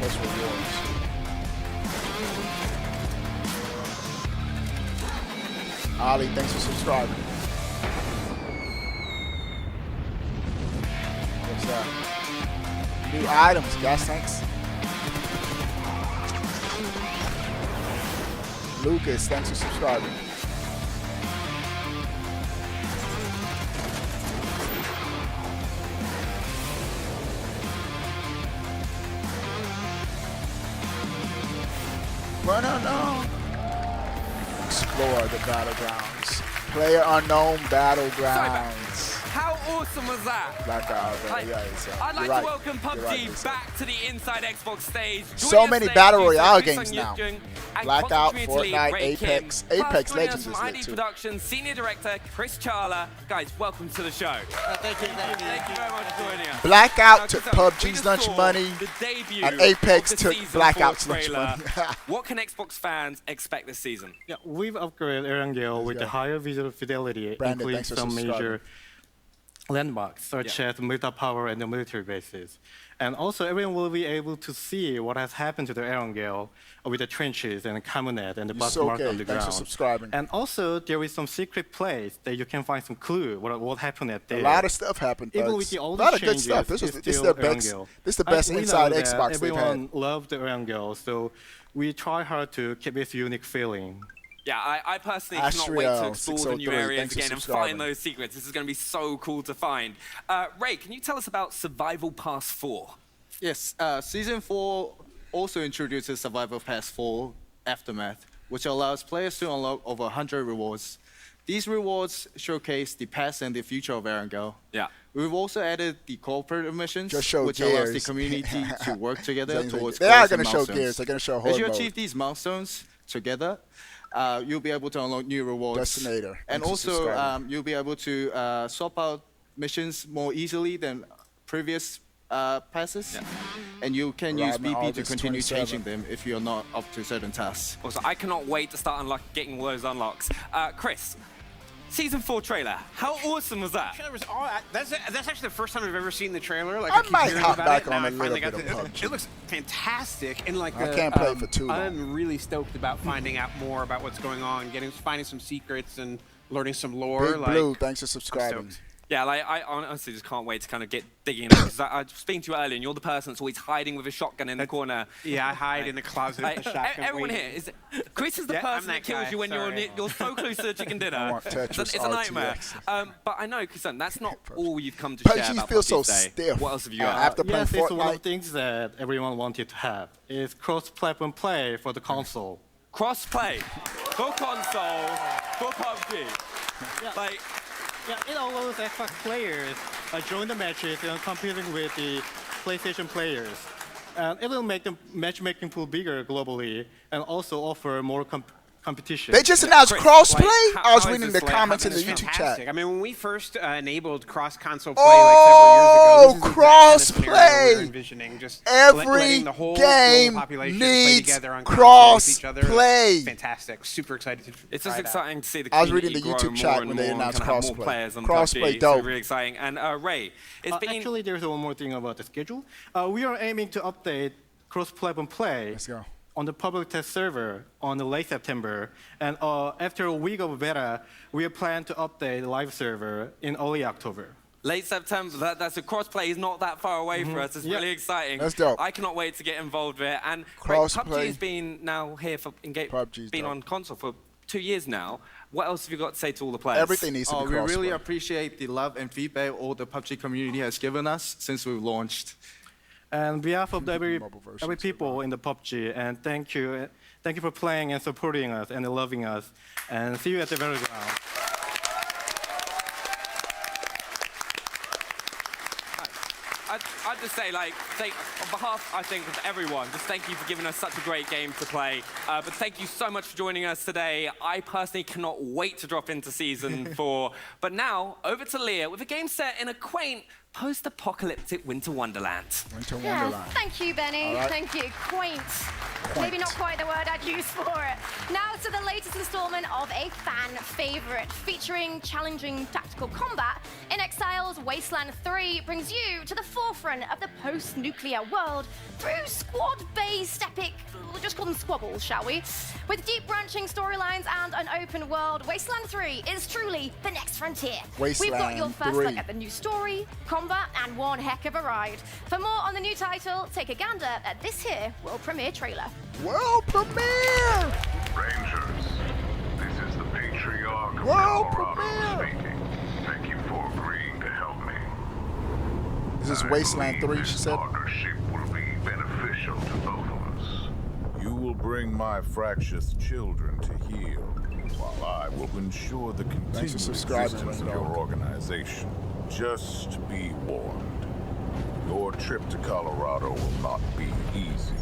100+ rewards. Ali, thanks for subscribing. What's that? New items, gas tanks. Lucas, thanks for subscribing. Run unknown. Explore the battlegrounds. Player unknown battlegrounds. How awesome was that? Blackout, I'd like to welcome PUBG back to the Inside Xbox stage. So many Battle Royale games now. Blackout, Fortnite, Apex. Apex Legends is lit too. Production Senior Director Chris Charla. Guys, welcome to the show. Thank you very much for joining us. Blackout took PUBG's lunch money, and Apex took Blackout's lunch money. What can Xbox fans expect this season? Yeah, we've upgraded Erangel with the higher visual fidelity, including some major landmarks such as Meta Power and the military bases. And also everyone will be able to see what has happened to the Erangel with the trenches and the Camunet and the bus mark on the ground. Thanks for subscribing. And also there is some secret place that you can find some clue what happened at there. A lot of stuff happened. Even with the older a lot of changes, good stuff. This is the best we Inside know that Xbox they've had. Everyone loved the Erangel, so we try hard to keep its unique feeling. Yeah, I personally cannot wait to explore the new areas again and find those secrets. This is going to be so cool to find. Ray, can you tell us about Survival Pass 4? Yes, Season 4 also introduces Survival Pass 4 Aftermath, which allows players to unlock over 100 rewards. These rewards showcase the past and the future of Erangel. Yeah. We've also added the cooperative missions, Just show which allows the gears. community to work together towards They are going to show gears. They're going to show horde As you mode. achieve these milestones together, you'll be able to unlock new rewards. Destinator. And Thanks for also, subscribing. you'll be able to swap out missions more easily than previous passes. Yeah. And you can use Arriving BP to August continue 27. changing them if you're not up to certain tasks. Also, I cannot wait to start getting those unlocks. Chris, Season 4 trailer. How awesome was that? That's actually the first time I've ever seen the trailer. Like, I keep might hearing hop about back it. Now on a I finally little got bit to- of PUBG. It looks fantastic, and like I can't play it for too long. I'm really stoked about finding out more about what's going on, finding some secrets and learning some lore. Big Blue, thanks for subscribing. Yeah, like I honestly just can't wait to kind of get digging in. Because I was speaking to you earlier, and you're the person that's always hiding with a shotgun in the corner. Yeah, I hide in the closet with the shotgun. Everyone waiting. here Chris is the Yeah, I'm person that that kills guy, you when sorry. you're so close to the chicken dinner. want Tetris It's a nightmare. RTX. But I know, Chris, that's not all you've come to share PUBG about feels so PUBG today. stiff. What else have you got? After playing Yes, it's one Fortnite. of the things that everyone wanted to have. Is cross-platform play for the console. Cross-play for console for PUBG. Like. Yeah, it allows Xbox players join the matches and competing with the PlayStation players. And it will make the matchmaking pool bigger globally and also offer more competition. They just announced crossplay. I was reading the comments in the It's YouTube fantastic. chat. I mean, when we first enabled cross-console play like several years ago, this is the exact kind of scenario we cross-play. were envisioning. Just Every letting the whole game global population play needs together on console with each other. cross-play. Fantastic. Super excited to It's try just it out. exciting to see the I was reading community the grow YouTube more chat and when they more and announced kind of have crossplay. more players on Crossplay PUBG. dope. So really exciting. And Ray, it's been Actually, there's one more thing about the schedule. We are aiming to update cross-platform play on the public test server on the late September. And after a week of beta, we plan to update the live server in early October. Late September, that's a crossplay is not that far away for us. It's really exciting. That's dope. I cannot wait to get involved with it. And Crossplay. PUBG has been now here for been on console for 2 years now. What else have you got to say to all the players? Everything needs to be We crossplay. really appreciate the love and feedback all the PUBG community has given us since we've launched. And on behalf of every people in the PUBG, and thank you for playing and supporting us and loving us, and see you at the very ground. I'd just say, like, on behalf, I think, of everyone, just thank you for giving us such a great game to play. But thank you so much for joining us today. I personally cannot wait to drop into Season 4. But now, over to Leah with a game set in a quaint, post-apocalyptic winter wonderland. Winter Yeah, Wonderland. thank you, Benny. All right. Thank you. Quaint. Maybe not quite the word I'd use for it. Now to the latest installment of a fan favorite, featuring challenging tactical combat. In Exile's Wasteland 3 brings you to the forefront of the post-nuclear world through squad-based epic, we'll just call them squabbles, shall we? With deep branching storylines and an open world, Wasteland 3 is truly the next frontier. We've got your Wasteland first 3. look at the new story, combat, and one heck of a ride. For more on the new title, take a gander at this here world premiere trailer. World premiere! Rangers, this is the Patriarch of World Colorado speaking. Thank you for agreeing to help me. This is Wasteland 3, she said. Partnership will be beneficial to both of us. You will bring my fractious children to heal, while I will ensure the continued subscribing, existence of Ringo. your organization. Just be warned. Your trip to Colorado will not be easy.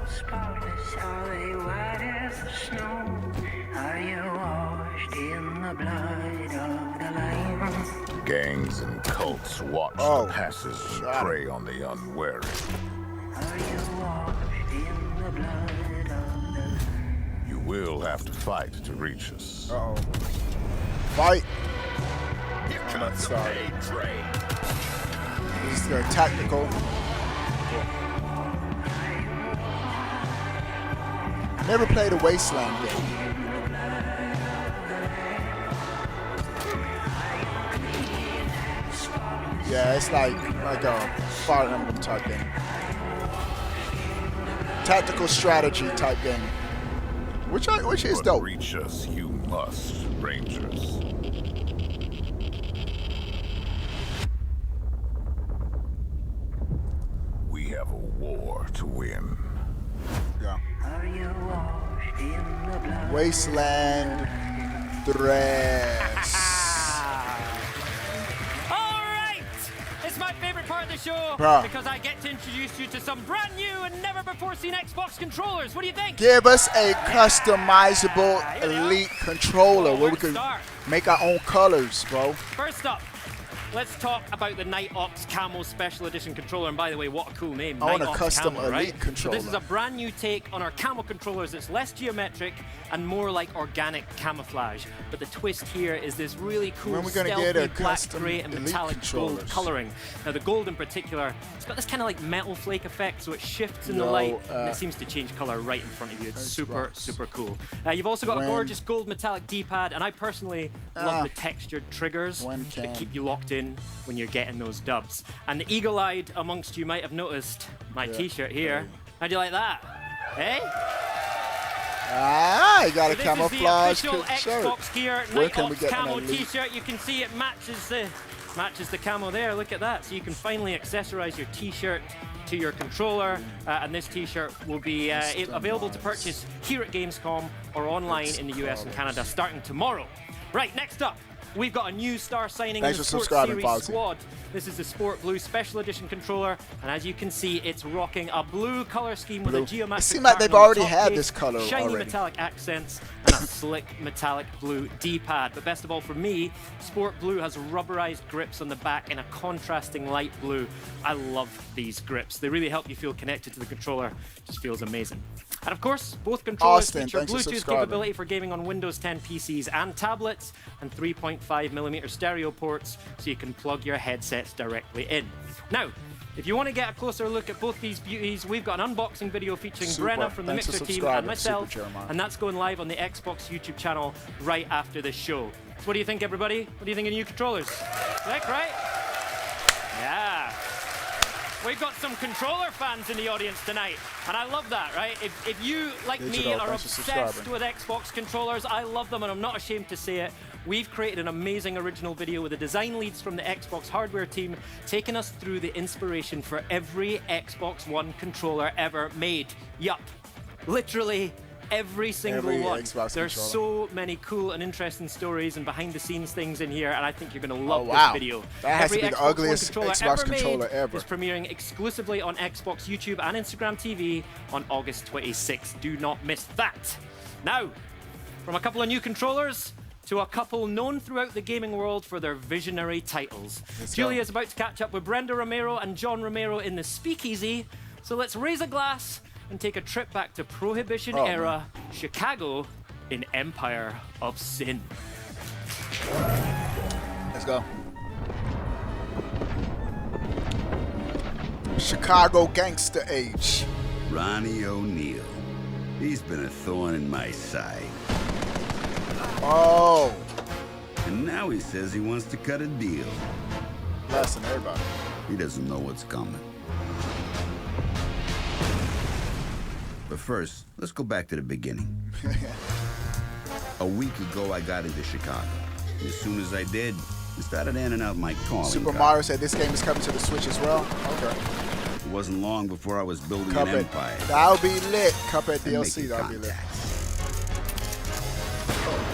Spotless, are they white as the snow? Are you washed in the blood of the Lamb? Gangs and cults watch the passes and prey on the unwary. Are you washed in the blood of the You will have to fight to reach us. Uh-oh. Fight! Here comes the pain train. This is the tactical. Never played a Wasteland game. Yeah, it's like a Fire Emblem type game. Tactical strategy type game. Which is But dope. reach us you must, Rangers. We have a war to win. Yeah. Are you washed in the blood? Wasteland 3. It's my favorite part of the show because I get to introduce you to some brand new and never before seen Xbox controllers. What do you think? Give us a customizable Elite controller where we can make our own colors, bro. First up, let's talk about the Night Ops Camo Special Edition controller. And by the way, what a cool name. I want Night a Ops custom Camo, Elite right? controller. So this is a brand new take on our camo controllers. It's less geometric and more like organic camouflage. But the twist here is this really cool stealthy black, grey and metallic gold coloring. Now the gold in particular, it's got this kind of like metal flake effect, so it shifts in the light and it seems to change color right in front of you. It's super cool. You've also got a gorgeous gold metallic D-pad, and I personally love the textured triggers that keep you locked in when you're getting those dubs. And the eagle-eyed amongst you might have noticed my t-shirt here. How do you like that? Hey? You got a camouflage shirt. Xbox gear Where Night can we Ops get camo an Elite? t-shirt. You can see it matches the camo there. Look at that. So you can finally accessorize your t-shirt to your controller, and this t-shirt will be available to purchase here at Gamescom or online in the US and Canada starting tomorrow. Right, next up, we've got a new star signing in the Sport Series squad. This is the Sport Blue Special Edition controller, and as you can see, it's rocking a blue color scheme with a geometric. It seems like they've already had this color shiny already. metallic accents and a slick metallic blue D-pad. But best of all for me, Sport Blue has rubberized grips on the back in a contrasting light blue. I love these grips. They really help you feel connected to the controller. Just feels amazing. And of course, both controllers feature Bluetooth capability for gaming on Windows 10 PCs and tablets, and 3.5mm stereo ports, so you can plug your headsets directly in. Now, if you want to get a closer look at both these beauties, we've got an unboxing video featuring Brenna from the Mixer team and myself, and that's going live on the Xbox YouTube channel right after this show. So what do you think, everybody? What do you think of new controllers? Slick, right? Yeah. We've got some controller fans in the audience tonight, and I love that, right? If you, like me, are obsessed with Xbox controllers, I love them, and I'm not ashamed to say it. We've created an amazing original video with the design leads from the Xbox hardware team, taking us through the inspiration for every Xbox One controller ever made. Yup, literally every single one. There's so many cool and interesting stories and behind-the-scenes things in here, and I think you're going to love this video. That has to be the ugliest Xbox controller ever. Is premiering exclusively on Xbox YouTube and Instagram TV on August 26th. Do not miss that. Now, from a couple of new controllers to a couple known throughout the gaming world for their visionary titles. Julia is about to catch up with Brenda Romero and John Romero in the Speakeasy, so let's raise a glass and take a trip back to Prohibition-era Chicago in Empire of Sin. Let's go. Chicago gangster age. Ronnie O'Neal. He's been a thorn in my side. Oh. And now he says he wants to cut a deal. Less than everybody. He doesn't know what's coming. But first, let's go back to the beginning. A week ago, I got into Chicago. And as soon as I did, I started handing out my calling Super card. Mario said this game is coming to the Switch as well. Okay. It wasn't long before I was building an empire. That'll be lit. Cuphead DLC, that'll be lit.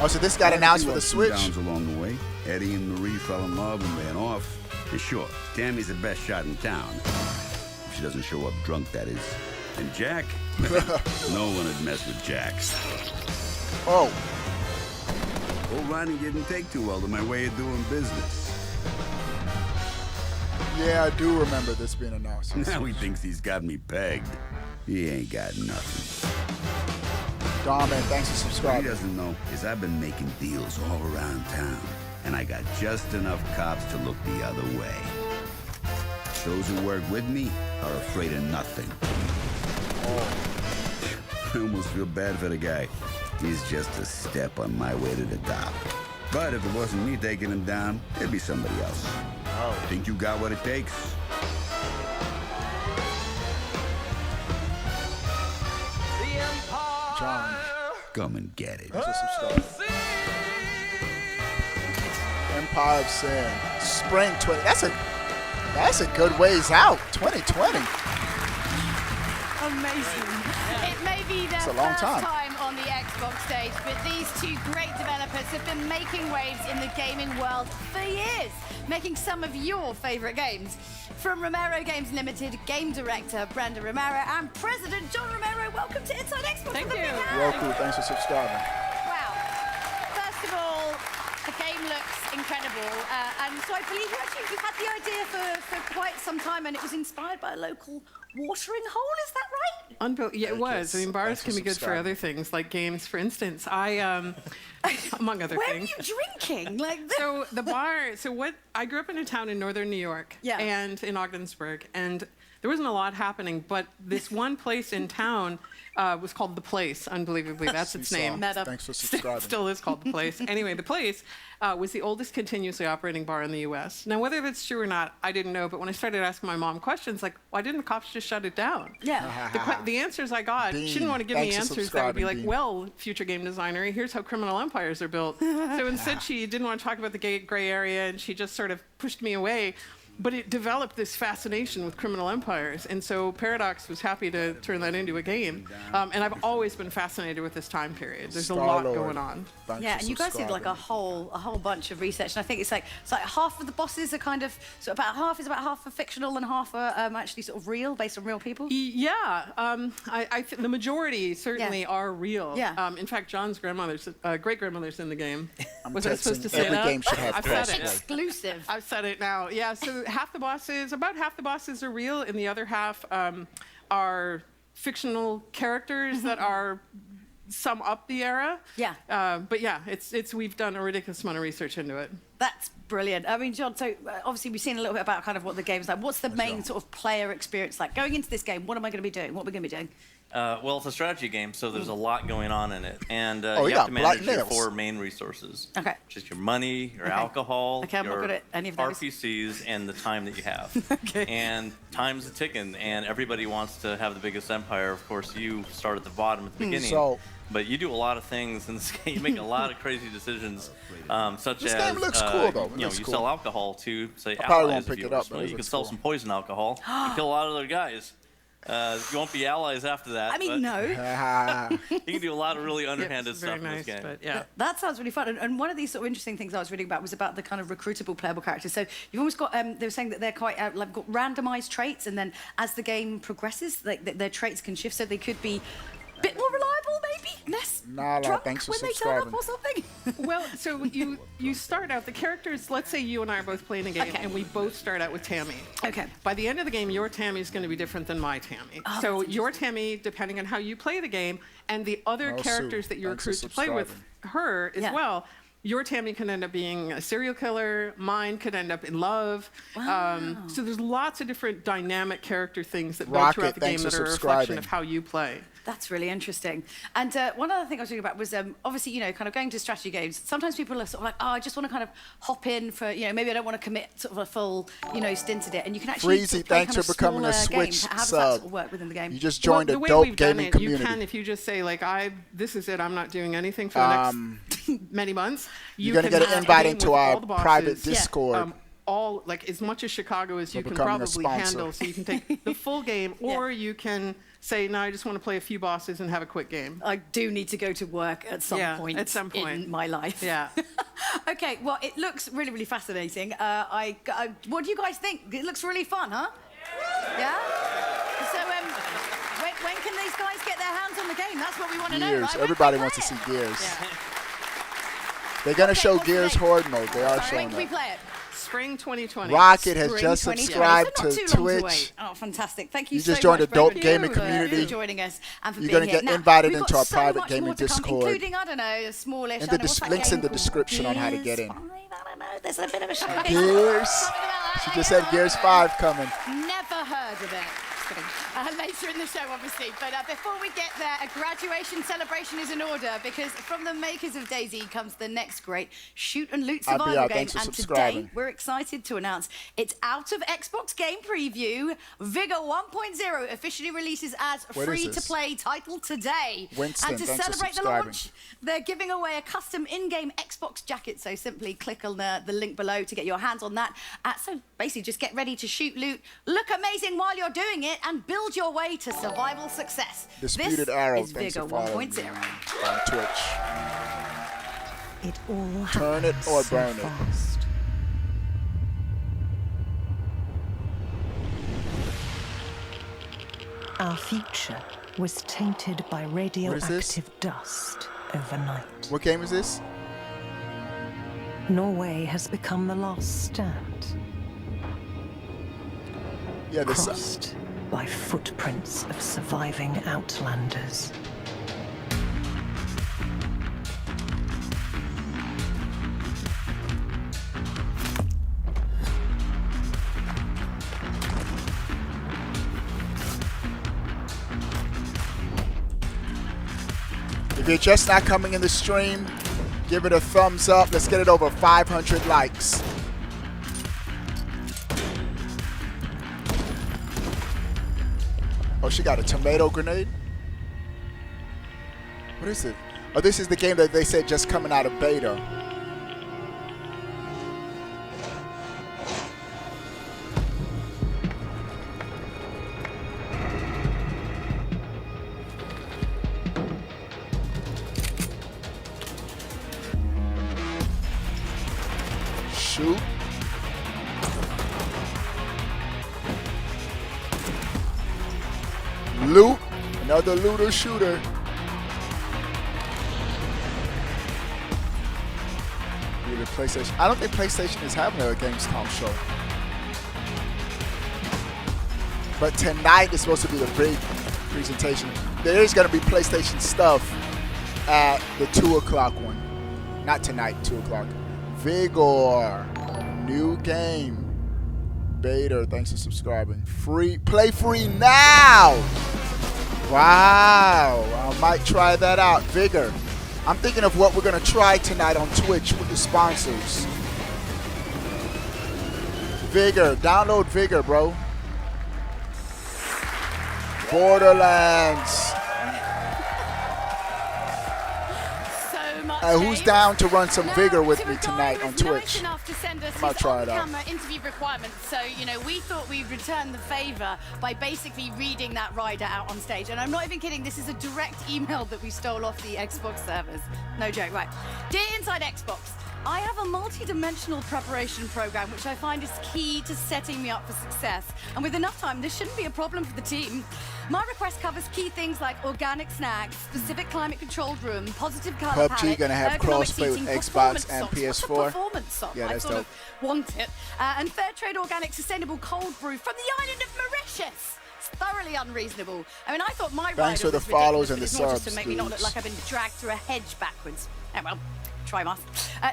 Oh, so this got announced for the Switch? Downs along the way. Eddie and Marie fell in love and ran off. And sure, Tammy's the best shot in town. If she doesn't show up drunk, that is. And Jack? No one would mess with Jack. Oh. Old Ronnie didn't take too well to my way of doing business. Yeah, I do remember this being announced. Now he thinks he's got me pegged. He ain't got nothing. Darman, thanks for subscribing. What he doesn't know is I've been making deals all around town, and I got just enough cops to look the other way. Those who work with me are afraid of nothing. I almost feel bad for the guy. He's just a step on my way to the top. But if it wasn't me taking him down, it'd be somebody else. Think you got what it takes? John. Come and get it. Empire of Sin. Spring 20. That's a good ways out. 2020. Amazing. It may be their first time on the Xbox stage, but these two great developers have been making waves in the gaming world for years, making some of your favorite games. From Romero Games Limited, game director Brenda Romero and President John Romero, welcome to Inside Xbox. Thank you. Welcome. Thanks for subscribing. Wow. First of all, the game looks incredible, and so I believe you've had the idea for quite some time, and it was inspired by a local watering hole. Is that right? Yeah, it was. I mean, bars can be good for other things, like games, for instance. Among other Where things. Where are you drinking? So the bar. I grew up in a town in northern New York, and in Ogdensburg, and there wasn't a lot happening, but this one place in town was called The Place, unbelievably. That's its name. Thanks for subscribing. Still is called The Place. Anyway, The Place was the oldest continuously operating bar in the U.S. Now, whether that's true or not, I didn't know, but when I started asking my mom questions, like, why didn't the cops just shut it down? Yeah. The answers I got, she didn't want to give me answers that would be like, well, future game designer, here's how criminal empires are built. So instead, she didn't want to talk about the gray area, and she just sort of pushed me away. But it developed this fascination with criminal empires, and so Paradox was happy to turn that into a game. And I've always been fascinated with this time period. There's a lot going on. Yeah, and you guys did like a whole bunch of research, and I think it's like half of the bosses are kind of about half are fictional and half are actually sort of real, based on real people. Yeah, I think the majority certainly are real. Yeah. In fact, John's great grandmother's in the game. Was I supposed to say every that? Game should have I've said it. Exclusive. I've said it now. Yeah. So about half the bosses are real, and the other half are fictional characters that are sum up the era. Yeah. But yeah, we've done a ridiculous amount of research into it. That's brilliant. I mean, John, so obviously we've seen a little bit about kind of what the game's like. What's the main sort of player experience like? Going into this game, what am I going to be doing? What are we going to be doing? Well, it's a strategy game, so there's a lot going on in it. And you have to manage your 4 main resources. Okay. Which is your money, your alcohol, I'm not good at any of those. RPCs, and the time that you have. Okay. And time's a ticking, and everybody wants to have the biggest empire. Of course, you start at the bottom at the beginning. But you do a lot of things in this game. You make a lot of crazy decisions, such as game looks cool, though. you sell alcohol to, say, I probably allies won't of pick it yours. up, but Well, it you could looks sell cool. some poison alcohol and kill a lot of other guys. You won't be allies after that. I mean, no. You can do a lot of really underhanded stuff in this game. But yeah. That sounds really fun. And one of these sort of interesting things I was reading about was about the kind of recruitable playable characters. So you've almost got, they were saying that they're quite, like, got randomized traits, and then as the game progresses, like, their traits can shift, so they could be a bit more reliable, maybe? Less drunk thanks for when they turn up subscribing. or something? Well, so you start out, the characters, let's say you and I are both playing a game, and we both start out with Tammy. Okay. By the end of the game, your Tammy is going to be different than my Tammy. Oh, so your Tammy, depending on how you play the game, and the other characters that you recruit to play with her as well, your Tammy can end up being a serial killer. Mine could end up in love. Wow. So there's lots of different dynamic character things that go Rocket, throughout the game thanks that for are a reflection subscribing. of how you play. That's really interesting. And one other thing I was thinking about was obviously, kind of going to strategy games. Sometimes people are sort of like, I just want to kind of hop in for, maybe I don't want to commit sort of a full, stint at it. And you can actually Freezy, sort of play thanks kind for of becoming a smaller Switch games. How does sub. that sort of work within the game? You just joined the a way dope we've done gaming it, community. You can, if you just say, like, this is it, I'm not doing anything for the next many months. You're going to get an invite into our private Discord. All, like, as much as Chicago as you can becoming a probably sponsor. handle, so you can take the full game, or you can say, no, I just want to play a few bosses and have a quick game. I do need to go to work at some point. At some point in my life. Yeah. Okay, well, it looks really, really fascinating. What do you guys think? It looks really fun, huh? Yeah? So, when can these guys get their hands on the game? That's what we want to know, Gears. right? Everybody wants to see Gears. They're going to show Gears Horde mode. They are showing When can we that. play it? Spring 2020. Rocket has Spring just 2020. subscribed So not to too long to Twitch. wait. Oh, fantastic. Thank you You so just joined much, a dope Brandon, gaming for community. joining us and for You're being gonna here. get Now, invited we've into got our so private much gaming more to come, Discord. including, I don't know, a smallish. And I don't know, what's that links in game the called? description on how to get in. I don't know. There's a bit of a show. Gears. She just said Gears 5 coming. Never heard of it. Later in the show, obviously. But before we get there, a graduation celebration is in order, because from the makers of DayZ comes the next great shoot and loot survival game. Thanks for And subscribing. today, we're excited to announce it's out of Xbox Game Preview. Vigor 1.0 officially releases as What is free-to-play title today. Winston, and to thanks for celebrate the subscribing. launch, they're giving away a custom in-game Xbox jacket. So simply click on the link below to get your hands on that. So basically, just get ready to shoot, loot, look amazing while you're doing it, and build your way to survival success. Disputed Arrow, this thanks is for Vigor following 1.0. on Twitch. It all Turn it or so burn it. fast. Our future was tainted by radioactive dust overnight. What game is this? Norway has become the last stand. Yeah, this crossed by footprints of surviving outlanders. If you're just not coming in the stream, give it a thumbs up. Let's get it over 500 likes. Oh, she got a tomato grenade? What is it? Oh, this is the game that they said just coming out of beta. Shoot. Loot. Another looter shooter. The PlayStation. I don't think PlayStation is having a Gamescom show. But tonight is supposed to be the big presentation. There is going to be PlayStation stuff at the 2 o'clock one. Not tonight, 2 o'clock. Vigor. New game. Beta, thanks for subscribing. Free. Play free now. Wow. I might try that out. Vigor. I'm thinking of what we're going to try tonight on Twitch with the sponsors. Vigor. Download Vigor, bro. Borderlands. So much. Who's down to run some Vigor with me tonight on Twitch? Enough to send us I might try it out. interview requirements. So, you know, we thought we'd return the favor by basically reading that rider out on stage. And I'm not even kidding. This is a direct email that we stole off the Xbox servers. No joke, right. Dear Inside Xbox, I have a multi-dimensional preparation program which I find is key to setting me up for success. And with enough time, this shouldn't be a problem for the team. My request covers key things like organic snacks, specific climate-controlled room, positive color PUBG palette, gonna have crossplay with Xbox and PS4. What's a performance song? Yeah, that's I sort dope. of want it. And fair trade organic sustainable cold brew from the island of Mauritius. It's thoroughly unreasonable. I mean, I thought my Thanks rider for the was follows ridiculous, and but the it's more just subs, to make me not look dudes. like I've been dragged through a hedge backwards. Oh well. Try must.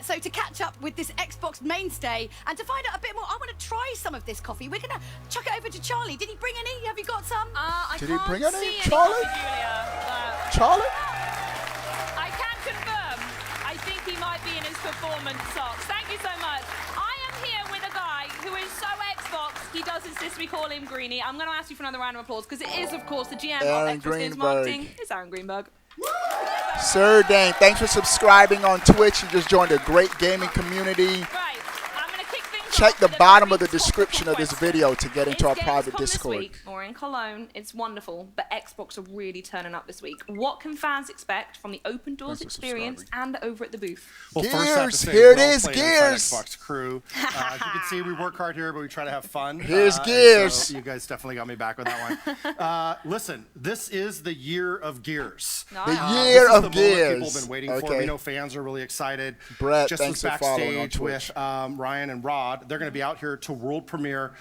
So to catch up with this Xbox mainstay and to find out a bit more, I want to try some of this coffee. We're gonna chuck it over to Charlie. Did he bring any? Have you got some? Did he bring any? Charlie? Charlie? I can confirm. I think he might be in his performance socks. Thank you so much. I am here with a guy who is so Xbox, he does insist we call him Greenie. I'm going to ask you for another round of applause because it is, of course, the GM Aaron of Xbox Games Greenberg. Marketing. It's Aaron Greenberg. Sir Dane, thanks for subscribing on Twitch. You just joined a great gaming community. Right, I'm going to kick things Check off the with a bottom very of the description of this video to get into our private Gamescom this Discord. week, or in Cologne. It's wonderful, but Xbox are really turning up this week. What can fans expect from the open doors experience and over at the booth? Well, first I have to say, Here it well is, played Gears. Inside Xbox crew. As you can see, we work hard here, but we try to have fun. Here's and Gears. So you guys definitely got me back with that one. Listen, this is the year of Gears. The year this is of the moment Gears. people have been waiting for. Okay. We know fans are really excited. Brett, Just thanks was for following on backstage Twitch. with Ryan and Rod. They're going to be out here to world premiere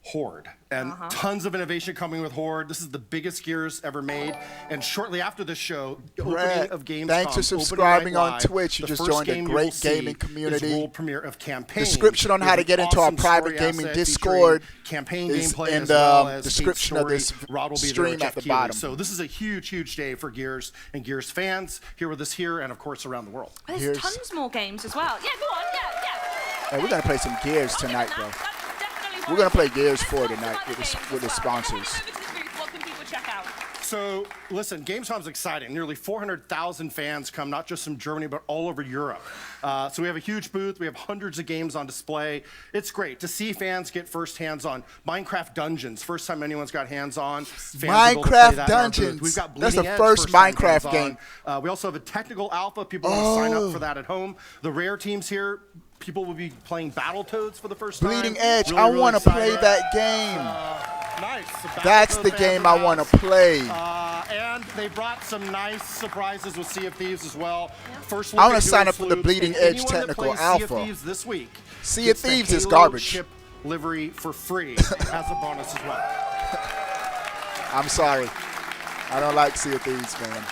Horde. And tons of innovation coming with Horde. This is the biggest Gears ever made. And shortly after the show, the opening of Gamescom, thanks for opening subscribing night on live, Twitch. You the just first joined a game great you'll see gaming community. is world premiere of Campaign. Description on how to with get into our awesome private story gaming asset Discord featuring campaign is gameplay in as the well as description paid of this story. Rod will be there stream with Jeff at the Keighley. bottom. So this is a huge, huge day for Gears and Gears fans here with us here and of course around the world. There's tons more games as well. Yeah, go on. Yeah. Hey, we're gonna play some Gears tonight, bro. We're gonna play Gears 4 tonight with the sponsors. What can people check out? So, listen, Gamescom's exciting. Nearly 400,000 fans come, not just from Germany, but all over Europe. So we have a huge booth. We have hundreds of games on display. It's great to see fans get first hands on Minecraft Dungeons. First time anyone's got hands on. Minecraft Dungeons. We've got That's the Bleeding Edge, first time Minecraft hands-on. game. We also have a technical alpha. People want to sign up for that at home. The Rare team's here. People will be playing Battletoads for the first time. Bleeding Edge. Really, I really want to play excited. that game. Nice. That's the game I want to play. And they brought some nice surprises with Sea of Thieves as well. First, I want to sign up for the Bleeding Edge technical alpha. Sea of Thieves this week. Sea of Thieves is Halo garbage. Chip livery for free as a bonus as well. I'm sorry. I don't like Sea of Thieves, man.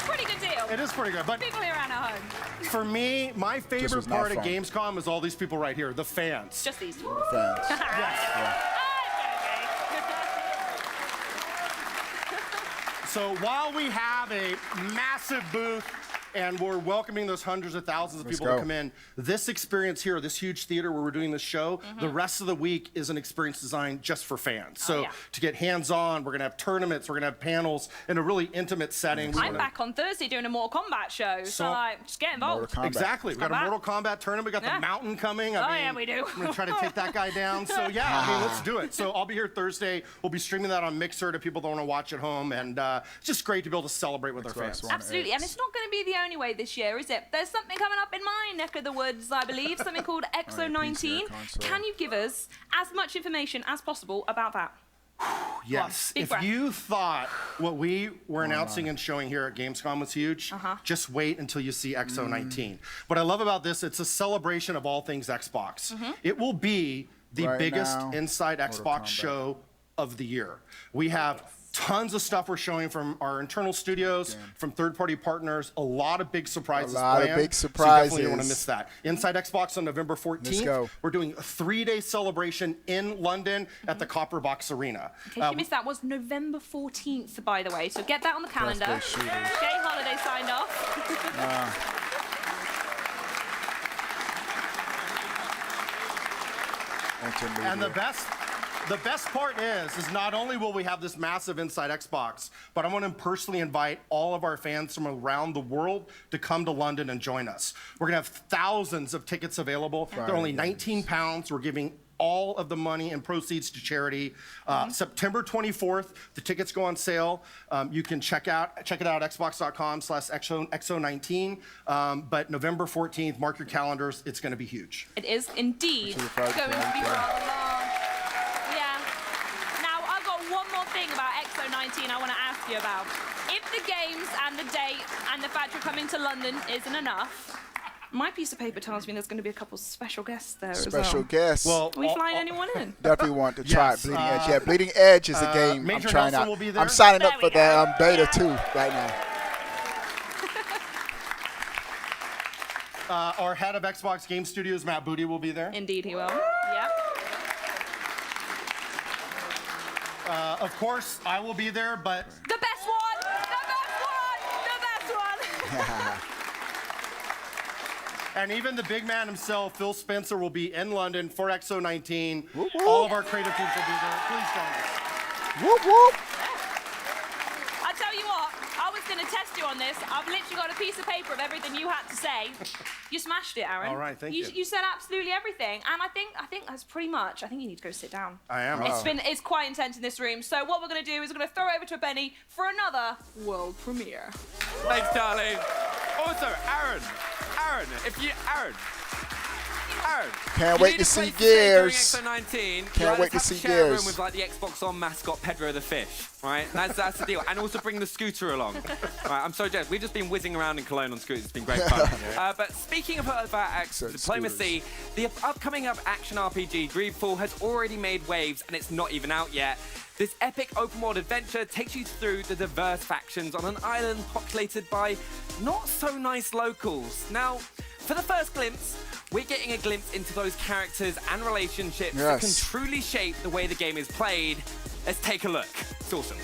Pretty good deal. It is pretty good, but people here around at home. For me, my favorite part of Gamescom is all these people right here, the fans. Just these two. Fans. So while we have a massive booth and we're welcoming those hundreds of thousands of people to come in, this experience here, this huge theater where we're doing this show, the rest of the week is an experience designed just for fans. So to get hands-on, we're going to have tournaments, we're going to have panels in a really intimate setting. I'm back on Thursday doing a Mortal Kombat show, so like, just get involved. Exactly. We've got a Mortal Kombat tournament. We've got the Mountain coming. I mean, yeah, we do. I'm going to try to take that guy down. So yeah, I mean, let's do it. So I'll be here Thursday. We'll be streaming that on Mixer to people that want to watch at home. And it's just great to be able to celebrate with our fans. Absolutely. And it's not going to be the only way this year, is it? There's something coming up in my neck of the woods, I believe, something called XO19. Can you give us as much information as possible about that? Yes. If you thought what we were announcing and showing here at Gamescom was huge, just wait until you see XO19. What I love about this, it's a celebration of all things Xbox. It will be the biggest Inside Xbox show of the year. We have tons of stuff we're showing from our internal studios, from third-party partners, a lot of big surprises planned. So you definitely don't want to miss that. Inside Xbox on November 14th. We're doing a 3-day celebration in London at the Copper Box Arena. In case you missed that, was November 14th, by the way. So get that on the calendar. Get holiday signed off. And the best part is not only will we have this massive Inside Xbox, but I want to personally invite all of our fans from around the world to come to London and join us. We're going to have thousands of tickets available. They're only £19. We're giving all of the money and proceeds to charity. September 24th, the tickets go on sale. You can check it out, xbox.com/XO19. But November 14th, mark your calendars. It's going to be huge. It is indeed going to be rather long. One more thing about XO19 I want to ask you about. If the games and the date and the fact you're coming to London isn't enough, my piece of paper tells me there's going to be a couple special guests there as well. Special guests. Well, are we flying anyone in? Definitely want to try it. Bleeding Edge. Yeah, Bleeding Edge is a game I'm trying out. I'm signing up for the beta too right now. Our head of Xbox Game Studios, Matt Booty, will be there. Indeed, he will. Yep. Of course, I will be there, but... The best one! The best one! The best one! And even the big man himself, Phil Spencer, will be in London for XO19. All of our creative teams will be there. Please join us. Whoop, whoop. I tell you what, I was going to test you on this. I've literally got a piece of paper of everything you had to say. You smashed it, Aaron. All right, thank you. You said absolutely everything, and I think that's pretty much. I think you need to go sit down. I am. It's quite intense in this room. So what we're going to do is we're going to throw it over to Benny for another world premiere. Thanks, darling. Also, Aaron, can't wait to see Gears. Can't wait to see Gears. Room with like the Xbox On mascot Pedro the Fish, right? That's the deal. And also bring the scooter along. Right, I'm so jealous. We've just been whizzing around in Cologne on scooters. It's been great fun. But speaking about diplomacy, the upcoming action RPG GreedFall has already made waves, and it's not even out yet. This epic open world adventure takes you through the diverse factions on an island populated by not so nice locals. Now, for the first glimpse, we're getting a glimpse into those characters and relationships that can truly shape the way the game is played. Let's take a look. It's awesome.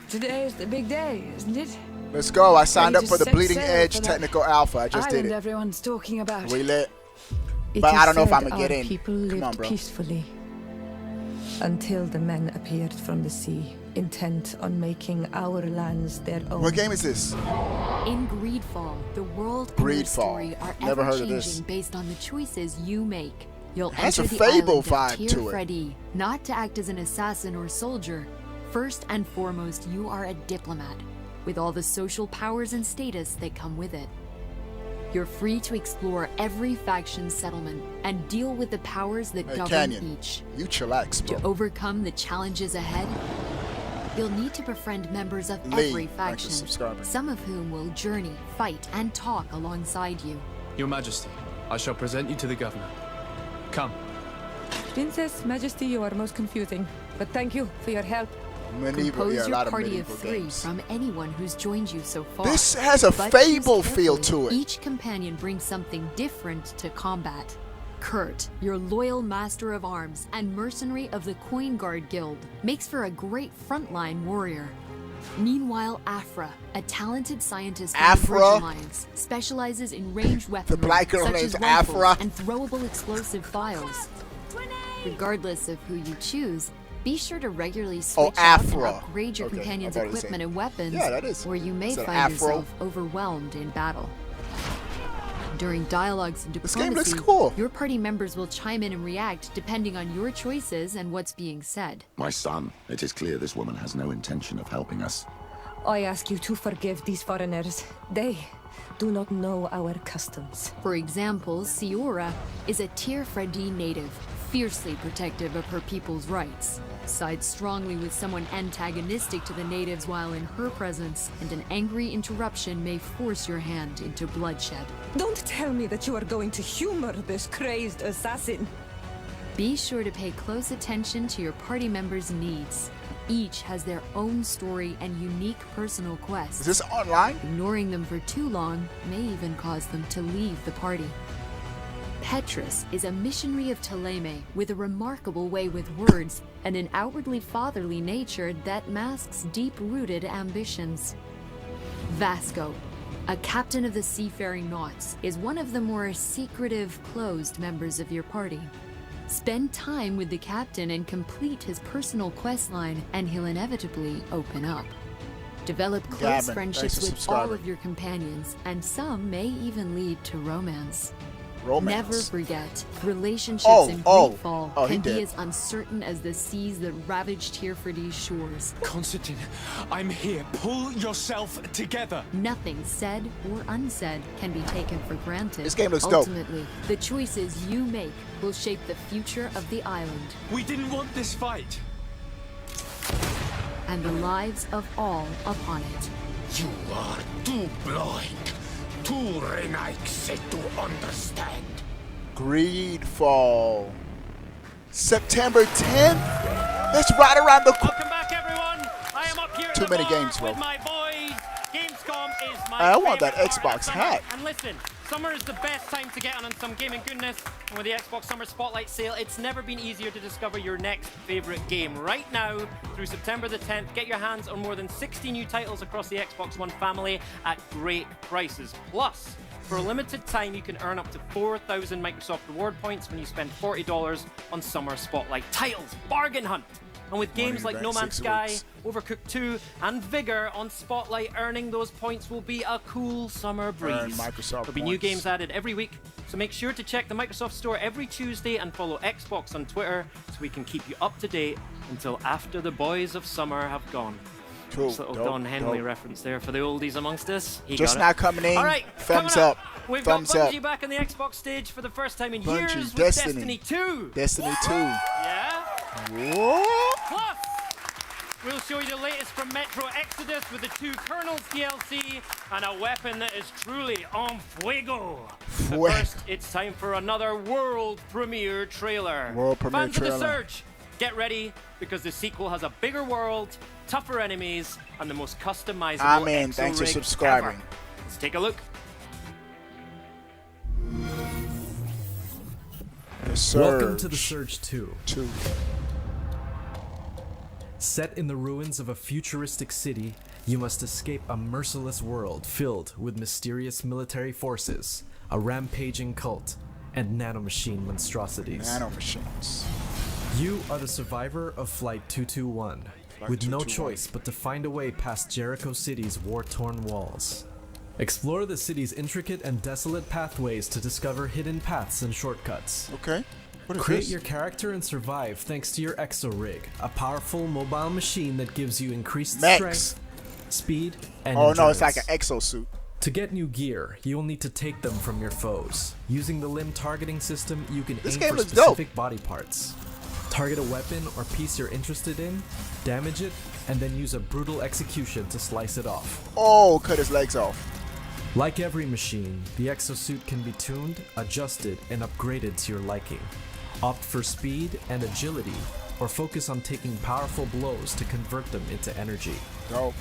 Today is the big day, isn't it? Let's go. I signed up for the Bleeding Edge technical alpha. I just did it. Everyone's talking about. We lit. But I don't know if I'm going to get in. People lived Come on, bro. Peacefully. Until the men appeared from the sea, intent on making our lands their own. What game is this? In GreedFall, the world and the story are Never heard of ever this. changing based on the choices you make. You'll Has enter a the Fable island vibe of Tier to it. Freddy, not to act as an assassin or soldier. First and foremost, you are a diplomat, with all the social powers and status that come with it. You're free to explore every faction's settlement and deal with the powers that Hey, govern Canyon, each. you chillax, bro. To overcome the challenges ahead, you'll need to befriend members of Lee, every thanks for faction, subscribing. some of whom will journey, fight, and talk alongside you. Your Majesty, I shall present you to the governor. Come. Princess, Majesty, you are most confusing. But thank you for your help. Compose a your lot of party of medieval 3 games. from anyone who's joined you so far. This has a But Fable choose feel carefully. to it. Each companion brings something different to combat. Kurt, your loyal master of arms and mercenary of the Coin Guard Guild, makes for a great frontline warrior. Meanwhile, Afra, a talented scientist from the Afra? Bridge Alliance, specializes in ranged weaponry black girl such named as rifles Afra. and throwable explosive files. Regardless of who you choose, be sure to regularly switch out and Afra. upgrade your Okay, companion's I thought it was equipment and weapons, Yeah, that is. or you may Is that find Afro? yourself overwhelmed in battle. During dialogues and This diplomacy, game looks cool. your party members will chime in and react depending on your choices and what's being said. My son, it is clear this woman has no intention of helping us. I ask you to forgive these foreigners. They do not know our customs. For example, Siora is a Tier Freddy native, fiercely protective of her people's rights. Sides strongly with someone antagonistic to the natives while in her presence, and an angry interruption may force your hand into bloodshed. Don't tell me that you are going to humor this crazed assassin. Be sure to pay close attention to your party members' needs. Each has their own story and unique personal quests. Is this online? Ignoring them for too long may even cause them to leave the party. Petrus is a missionary of Ptolemy with a remarkable way with words and an outwardly fatherly nature that masks deep-rooted ambitions. Vasco, a captain of the Seafaring Naughts, is one of the more secretive, closed members of your party. Spend time with the captain and complete his personal questline, and he'll inevitably open up. Develop close Gavin, thanks friendships for with all subscribing. of your companions, and some may even lead to romance. Romance. Never forget, relationships in oh, GreedFall he can be did. as uncertain as the seas that ravage Tier Freddy's shores. Constantine, I'm here. Pull yourself together. Nothing said or unsaid can be taken for granted. This game looks dope. Ultimately, the choices you make will shape the future of the island We didn't want this fight. and the lives of all upon it. You are too blind, too renegade to understand. GreedFall. September 10th? That's right around the corner. Welcome back, everyone. I am up here at Too the many bar games, bro. with my boys. Gamescom is my I want that favorite part of Xbox summer. hat. And listen, summer is the best time to get on some gaming goodness. And with the Xbox Summer Spotlight sale, it's never been easier to discover your next favorite game. Right now, through September the 10th, get your hands on more than 60 new titles across the Xbox One family at great prices. Plus, for a limited time, you can earn up to 4,000 Microsoft Reward points when you spend $40 on Summer Spotlight titles. Bargain hunt! And with games like No Man's Sky, Overcooked 2, and Vigor on Spotlight, earning those points will be a cool summer breeze. There'll be new points. games added every week, so make sure to check the Microsoft Store every Tuesday and follow Xbox on Twitter so we can keep you up to date until after the boys of summer have gone. Cool. Just a little Dope, Don Henley dope. reference there for the oldies amongst us. He Just got it. not coming in. All right, Thumbs coming up. We've Thumbs got up. Bungie back on the Xbox stage for the first time in Bungie, years with Destiny. Destiny 2. Destiny 2. Yeah. What? Plus, we'll show you the latest from Metro Exodus with the 2 Kernels DLC and a weapon that is truly en fuego. But first, it's time for another world premiere trailer. World premiere Fans of trailer. The Surge, get ready because the sequel has a bigger world, tougher enemies, and the most customizable Amen. exo Thanks for rig subscribing. ever. Let's take a look. The Surge. Welcome to The Surge 2. 2. Set in the ruins of a futuristic city, you must escape a merciless world filled with mysterious military forces, a rampaging cult, and nanomachine monstrosities. Nanomachines. You are the survivor of Flight 221, with no choice but to find a way past Jericho City's war-torn walls. Explore the city's intricate and desolate pathways to discover hidden paths and shortcuts. Okay. What is Create this? your character and survive thanks to your Exo Rig, a powerful mobile machine that gives you increased strength, speed, and endurance. no, it's like an exosuit. To get new gear, you will need to take them from your foes. Using the limb targeting system, you can This aim game for looks specific body parts. Target a weapon or piece you're interested in, damage it, and then use a brutal execution to slice it off. Oh, cut his legs off. Like every machine, the exosuit can be tuned, adjusted, and upgraded to your liking. Opt for speed and agility, or focus on taking powerful blows to convert them into energy. Dope.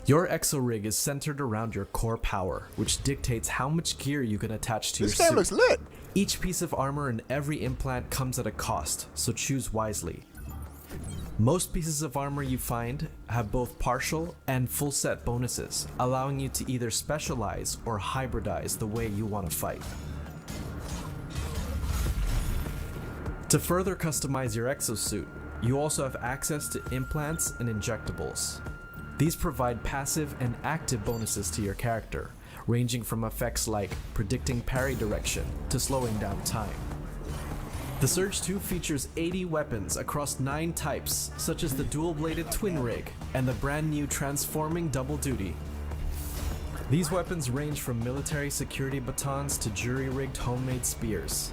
Your Exo Rig is centered around your core power, which dictates how much gear you can attach to your suit. This game looks lit. Each piece of armor and every implant comes at a cost, so choose wisely. Most pieces of armor you find have both partial and full set bonuses, allowing you to either specialize or hybridize the way you want to fight. To further customize your exosuit, you also have access to implants and injectables. These provide passive and active bonuses to your character, ranging from effects like predicting parry direction to slowing down time. The Surge 2 features 80 weapons across 9 types, such as the dual-bladed Twin Rig and the brand new Transforming Double Duty. These weapons range from military security batons to jury-rigged homemade spears.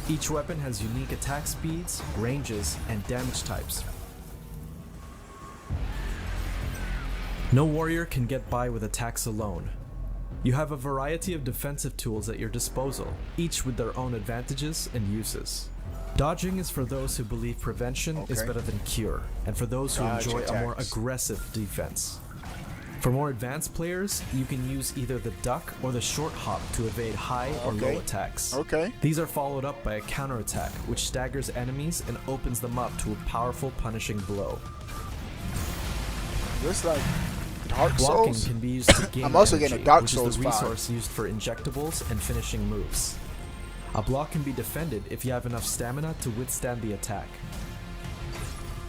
Each weapon has unique attack speeds, ranges, and damage types. No warrior can get by with attacks alone. You have a variety of defensive tools at your disposal, each with their own advantages and uses. Dodging is for those who believe prevention is better than cure, and for those who enjoy a more aggressive defense. For more advanced players, you can use either the duck or the short hop to evade high or low attacks. These are followed up by a counterattack, which staggers enemies and opens them up to a powerful punishing blow. This like Dark Blocking Souls? can be used to gain I'm also energy, getting a Dark which Souls is the vibe. resource used for injectables and finishing moves. A block can be defended if you have enough stamina to withstand the attack.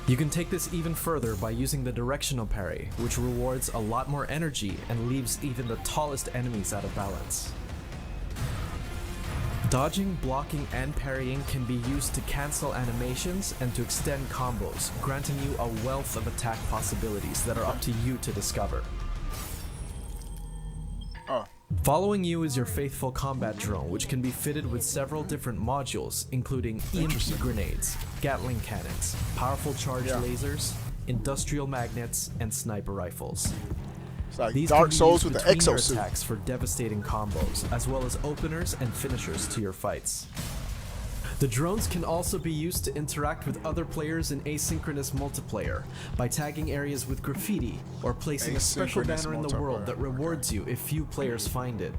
You can take this even further by using the directional parry, which rewards a lot more energy and leaves even the tallest enemies out of balance. Dodging, blocking, and parrying can be used to cancel animations and to extend combos, granting you a wealth of attack possibilities that are up to you to discover. Following you is your faithful combat drone, which can be fitted with several different modules, including EMP grenades, Gatling cannons, powerful charge lasers, industrial magnets, and sniper rifles. It's like These Dark can be Souls used with the between your exosuit. attacks for devastating combos, as well as openers and finishers to your fights. The drones can also be used to interact with other players in asynchronous multiplayer by tagging areas with graffiti or placing a special Asynchronous banner in the world that rewards you if few players find it.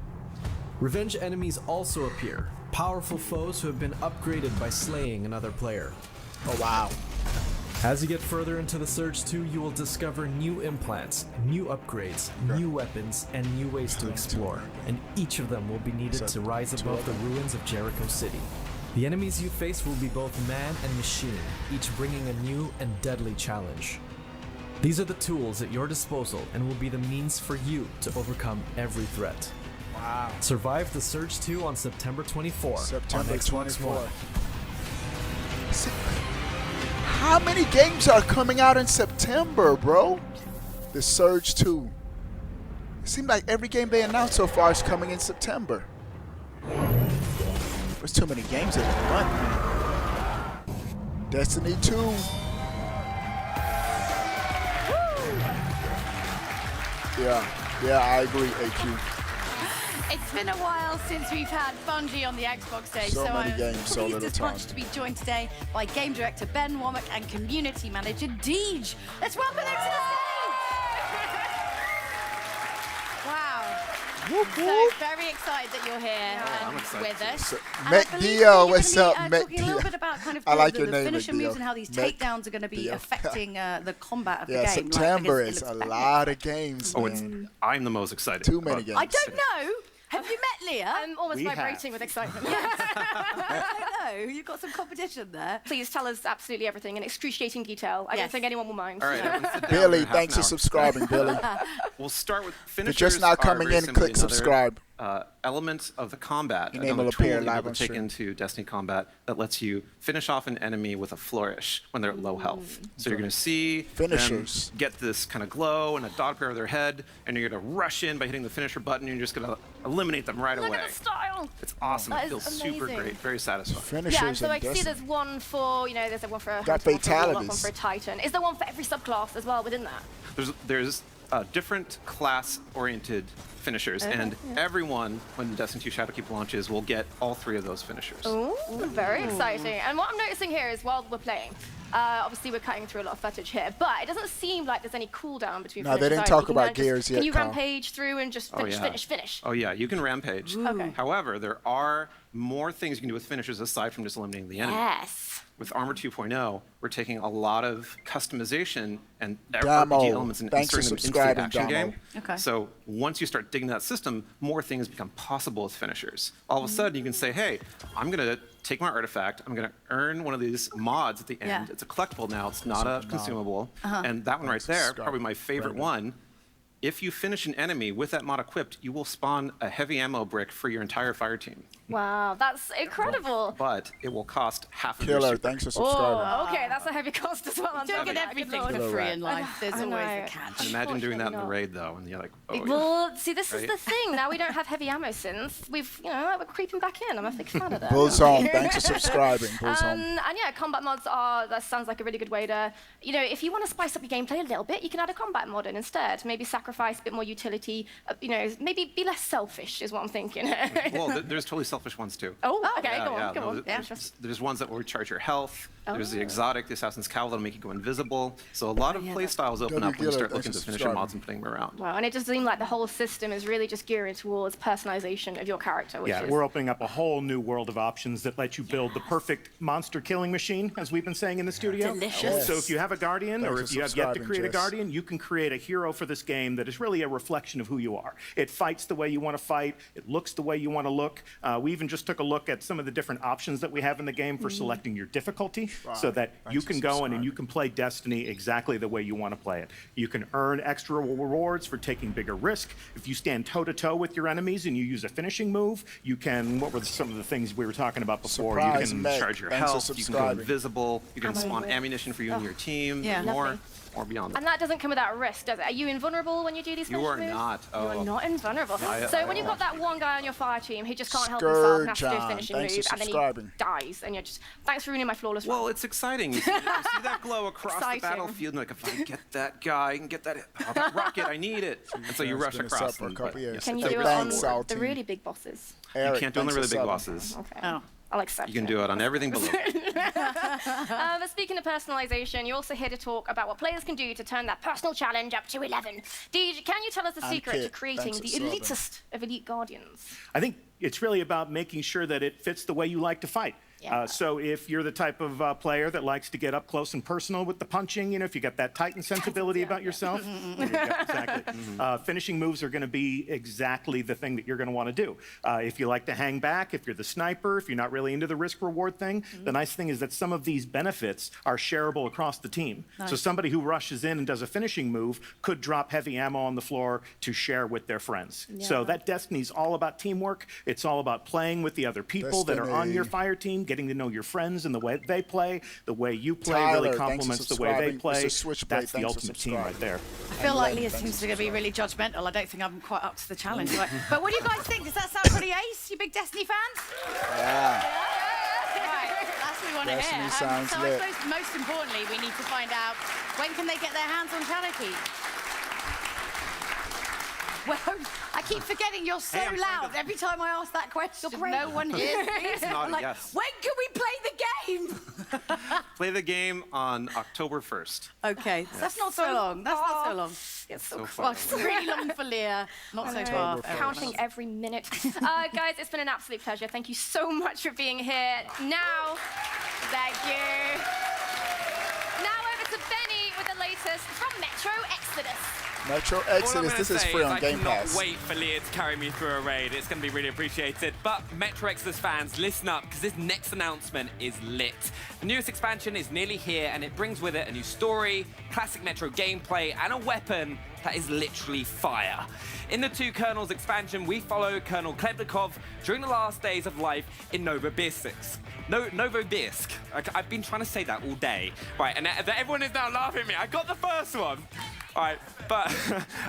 Revenge enemies also appear, powerful foes who have been upgraded by slaying another player. Oh wow. As you get further into the Surge 2, you will discover new implants, new upgrades, new weapons, and new ways to explore, and each of them will be needed to rise above the ruins of Jericho City. The enemies you face will be both man and machine, each bringing a new and deadly challenge. These are the tools at your disposal and will be the means for you to overcome every threat. Wow. Survive the Surge 2 on September 24 September on Xbox 24. One. How many games are coming out in September, bro? The Surge 2. It seems like every game they announced so far is coming in September. There's too many games in one month, man. Destiny 2. Yeah, I agree, AQ. It's been a while since we've had Bungie on the Xbox stage, So so many I'm games, so pleased little as time. much to be joined today by Game Director Ben Womack and Community Manager Deej. Let's welcome them to the stage! Wow. So very excited that you're here and with us. And Met I believe Dio, that you're what's gonna up, be, Met talking a little Dio? bit about kind of I like the, your the name, finisher Dio. moves and how these Met takedowns are going to be Dio. affecting the combat of the Yeah, game. September right? is Because a lot of games, Oh, man. I'm the most excited. Too many games. I don't know, Have you met Leah? I'm almost vibrating with excitement. I don't know. You've got some competition there. Please tell us absolutely everything in excruciating detail. I don't think anyone will mind. All right, Billy, thanks for subscribing, Billy. We'll start with If finishers. you're just now are coming very in, simply click another, subscribe. Elements of the combat, Your name another will tool appear that you're live able on to take stream. into Destiny combat that lets you finish off an enemy with a flourish when they're at low health. So you're going to see Finishers. them get this kind of glow and a dot appear over their head, and you're going to rush in by hitting the finisher button, and you're just going to eliminate them right Look away. at the style. It's awesome. That It feels is super amazing. great, very satisfying. Finishers Yeah, so in I can see Destiny. there's one for, there's one for a Got hunter, one for a warlock, one fatalities. for a titan. Is there one for every subclass as well within that? There's different class-oriented finishers, Okay, and yeah. everyone, when Destiny 2 Shadowkeep launches, will get all 3 of those finishers. Ooh, very exciting. And what I'm noticing here is while we're playing, obviously we're cutting through a lot of footage here, but it doesn't seem like there's any cooldown between No, they finishes didn't either. talk You can about kinda just- gears yet, Can you Kyle. rampage through and just finish? Oh yeah, you can rampage. Okay. However, there are more things you can do with finishers aside from just eliminating the enemy. Yes. With Armor 2.0, we're taking a lot of customization and Damo. RPG elements and Thanks for inserting them into the subscribing, action Damo. game. Okay. So once you start digging that system, more things become possible with finishers. All of a sudden, you can say, hey, I'm going to take my artifact, I'm going to earn one of these mods at the end. Yeah. It's a collectible now, it's not a consumable. And that one right there, probably my favorite one. If you finish an enemy with that mod equipped, you will spawn a heavy ammo brick for your entire fire team. Wow, that's incredible. But it will cost half of your Killer, super. thanks for subscribing. Oh, okay, that's a heavy cost as well. Don't get everything for free in life. There's I always know. a catch. And imagine doing that in the Unfortunately raid, though, and you're like, oh, yeah. Well, see, this is Right? the thing. Now we don't have heavy ammo since we've, we're creeping back in. I'm a big fan of that. Bulls home, thanks for subscribing. Bulls home. And yeah, combat mods that sounds like a really good way to, if you want to spice up your gameplay a little bit, you can add a combat mod in instead. Maybe sacrifice a bit more utility, maybe be less selfish is what I'm thinking. Well, there's totally selfish ones, too. Oh, okay, Yeah, go on, yeah, go no, on. Yeah. There's ones that will recharge your health. There's the Oh. exotic, the Assassin's Cowl that'll make you go invisible. So a lot of play styles open up when you start looking to finisher mods and putting them around. Wow, and it just seemed like the whole system is really just gearing towards personalization of your character, which Yeah, is... we're opening up a whole new world of options that let you build the perfect monster killing machine, as we've been saying in the studio. Delicious. So if you have a Guardian, Thanks or for if you have yet to subscribing, create a Jess. Guardian, you can create a hero for this game that is really a reflection of who you are. It fights the way you want to fight. It looks the way you want to look. We even just took a look at some of the different options that we have in the game for selecting your difficulty, so that you can go in and you can play Destiny exactly the way you want to play it. You can earn extra rewards for taking bigger risk. If you stand toe-to-toe with your enemies and you use a finishing move, you can, what were some of the things we were talking about before? Surprise, You can Meg. charge your Thanks for health, you can go subscribing. invisible, you can spawn Amazing. ammunition for you and your team, Yeah. more Lovely. beyond that. And that doesn't come without risk, does it? Are you invulnerable when you do these You finishing are moves? not. You are Oh. not invulnerable. I- So when you've got that one guy on your fire team who just can't help himself and has to do a Scourge, finishing thanks move, for and then he subscribing. dies, and you're just, thanks for ruining my flawless run. Well, it's exciting. You see that glow across Exciting. the battlefield, and like, if I get that guy, I can get that rocket, I need it. And so you It's rush been a across sub for a them. couple but, years. yes, Can you it's do a it on risk. South the team. really big bosses? You Eric, can't do it on the thanks really for big subbing. bosses. Okay. Oh. I'll accept You can do it on everything below. But speaking of personalization, you're also here to talk about what players can do to turn that personal challenge up to 11. Deej, can you tell us the And secret to Kit, creating thanks the for subbing. elitist of elite guardians? I think it's really about making sure that it fits the way you like to fight. Yeah. So if you're the type of player that likes to get up close and personal with the punching, if you got that Titan sensibility about yourself, there you go, exactly. Finishing moves are going to be exactly the thing that you're going to want to do. If you like to hang back, if you're the sniper, if you're not really into the risk-reward thing, the nice thing is that some of these benefits are shareable across the team. So somebody who rushes in and does a finishing move could drop heavy ammo on the floor to share with their friends. So that Destiny's all about teamwork. It's all about playing with the other people that are on your fire team, getting to know your friends and the way they play, the way you play really Tyler, thanks for complements the way they subscribing. play. Mr. Switchblade, That's the thanks for ultimate team right subscribing. there. I feel like Len, Leah thanks seems for to be really subscribing. judgmental. I don't think I'm quite up to the challenge. But what do you guys think? Does that sound pretty ace? You big Destiny fans? Yeah. Right, that's what we want to Destiny hear. sounds So lit. I suppose most importantly, we need to find out when can they get their hands on Shadowkeep? Well, I keep forgetting you're so loud every time I ask that question. No one hears me. It's not I'm a like, yes. when can we play the game? Play the game on October 1st. Okay, that's not so long. That's not so long. It's So so far. far. It's really long for Leah. Not so far. for Counting us. every minute. Guys, it's been an absolute pleasure. Thank you so much for being here. Now, thank you. Now over to Benny with the latest from Metro Exodus. Metro Exodus, this is free on Game Pass. I cannot wait for Leah to carry me through a raid. It's going to be really appreciated. But Metro Exodus fans, listen up, because this next announcement is lit. The newest expansion is nearly here, and it brings with it a new story, classic Metro gameplay, and a weapon that is literally fire. In the Two Colonels expansion, we follow Colonel Klebnikov during the last days of life in Novosibirsk. Novosibirsk. I've been trying to say that all day. Right, and everyone is now laughing at me. I got the first one. All right, but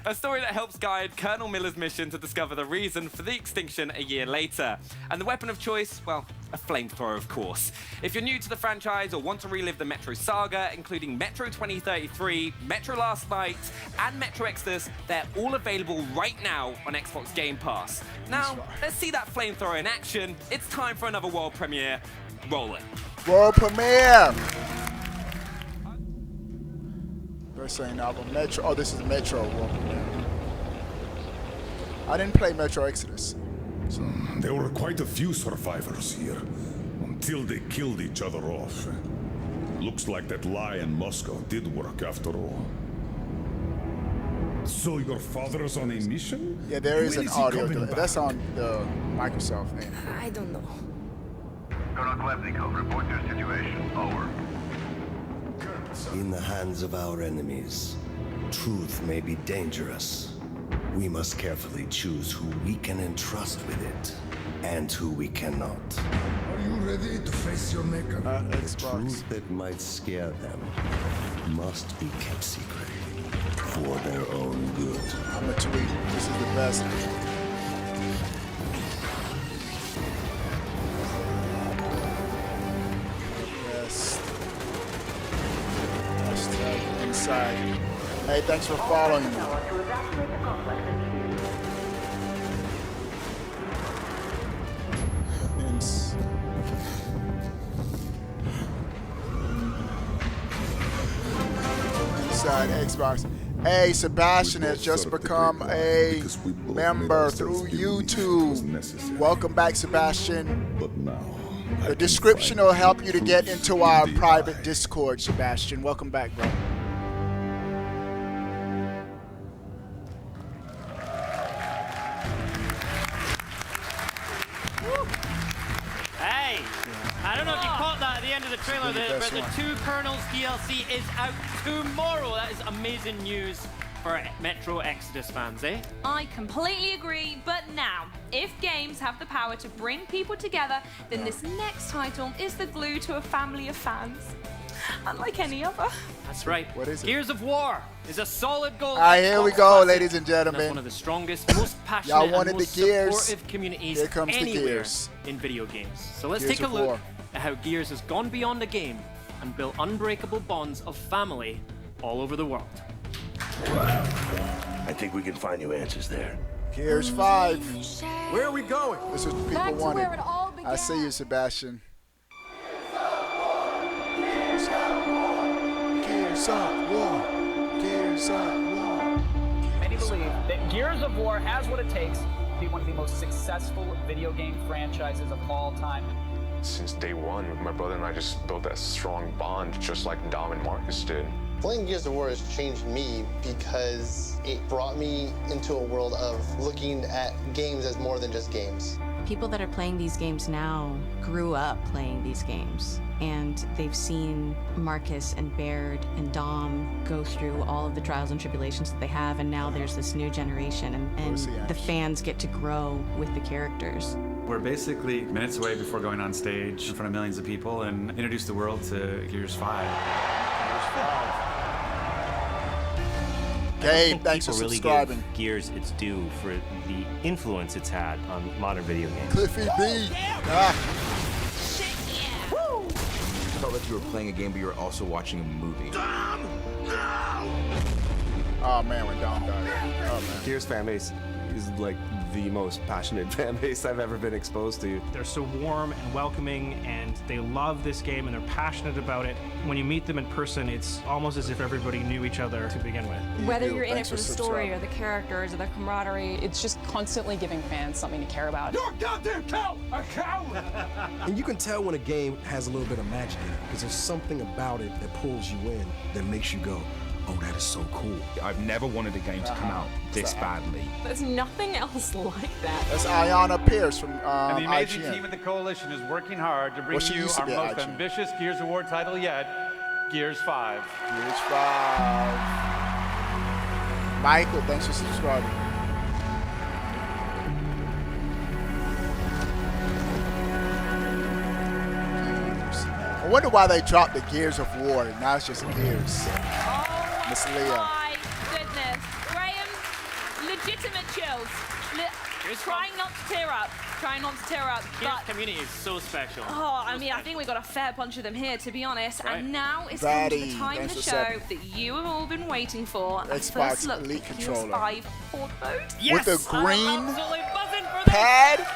a story that helps guide Colonel Miller's mission to discover the reason for the extinction a year later. And the weapon of choice, well, a flamethrower, of course. If you're new to the franchise or want to relive the Metro saga, including Metro 2033, Metro Last Night, and Metro Exodus, they're all available right now on Xbox Game Pass. Now, let's see that flamethrower in action. It's time for another world premiere. Roll it. World premiere! Saying album Metro. Oh, this is Metro. I didn't play Metro Exodus. So. There were quite a few survivors here until they killed each other off. Looks like that lie in Moscow did work after all. So your father's on a mission? Yeah, there is an audio delay. That's on the Microsoft thing. I don't know. Colonel Klebnikov, report your situation. Over. In the hands of our enemies, truth may be dangerous. We must carefully choose who we can entrust with it, and who we cannot. Are you ready to face your maker? The truth that might scare them must be kept secret, for their own good. I'm a tweet. This is the best. Inside. Hey, thanks for following me. Inside Xbox. Hey, Sebastian has just become a member through YouTube. Welcome back, Sebastian. But now, the description will help you to get into our private Discord, Sebastian. Welcome back, bro. Hey, I don't know if you caught that at the end of the trailer, but the Two Colonels DLC is out tomorrow. That is amazing news for Metro Exodus fans, eh? I completely agree, but now, if games have the power to bring people together, then this next title is the glue to a family of fans. Unlike any other. That's right. What is it? Gears of War is a solid goal. All right, here we go, ladies and gentlemen. That's one of the strongest, most passionate, Y'all wanted and most the Gears. supportive communities Here comes anywhere the Gears. in video games. So let's Gears take a of look War. at how Gears has gone beyond the game and built unbreakable bonds of family all over the world. I think we can find you answers there. Gears 5. Where are we going? This is what people wanted. I see you, Sebastian. Gears of War. Gears of War. Many believe that Gears of War has what it takes to be one of the most successful video game franchises of all time. Since day one, my brother and I just built that strong bond, just like Dom and Marcus did. Playing Gears of War has changed me because it brought me into a world of looking at games as more than just games. People that are playing these games now grew up playing these games, and they've seen Marcus and Baird and Dom go through all of the trials and tribulations that they have, and now there's this new generation, and the fans get to grow with the characters. We're basically minutes away before going on stage in front of millions of people and introduce the world to Gears 5. Gabe, thanks for subscribing. Give Gears its due for the influence it's had on modern video games. Cliffy B. I felt like you were playing a game, but you were also watching a movie. Oh man, when Dom died. Oh man. Gears fan base is like the most passionate fan base I've ever been exposed to. They're so warm and welcoming, and they love this game and they're passionate about it. When you meet them in person, it's almost as if everybody knew each other to begin with. Whether you're in it for the story or the characters or the camaraderie, it's just constantly giving fans something to care about. You're a goddamn cow! A coward! And you can tell when a game has a little bit of magic in it, because there's something about it that pulls you in, that makes you go, Oh, that is so cool. I've never wanted a game to come out this badly. There's nothing else like that. That's Ayanna Pierce from And the amazing IGN. team at the Coalition is working hard to bring Well, she you used to our be at most IGN. ambitious Gears Award title yet, Gears 5. Gears 5. Michael, thanks for subscribing. I wonder why they dropped the Gears of War. Now it's just Gears. Miss Leah. My goodness. Graham, legitimate chills. Trying not to tear up. Trying not to tear up. Gears But community is so special. oh, I mean, I think we got a fair bunch of them here, to be honest. Right. And now it's come to the Batty, time of thanks the for show subbing. that you have all been waiting for. A Xbox first look Elite at controller. PS5 Horde mode. With the green absolutely buzzing for this. pad.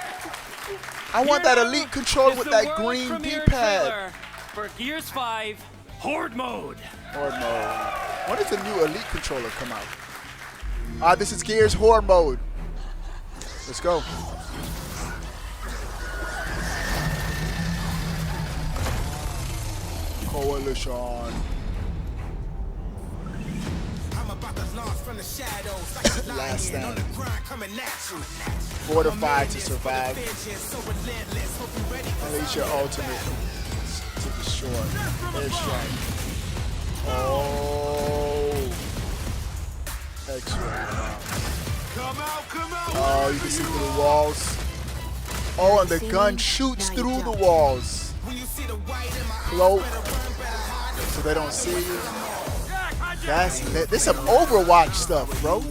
I want that Here Elite controller is with the that world green premiere D-pad. trailer for Gears 5 Horde mode. Horde mode. When does the new Elite controller come out? This is Gears Horde mode. Let's go. Coalition. Last stand. Fortified to survive. Unleash your ultimate to destroy. Airstrike. Oh. X-ray. Oh, you can see through the walls. Oh, and the gun shoots through the walls. Cloak. So they don't see you. That's lit. This is some Overwatch stuff, bro. Good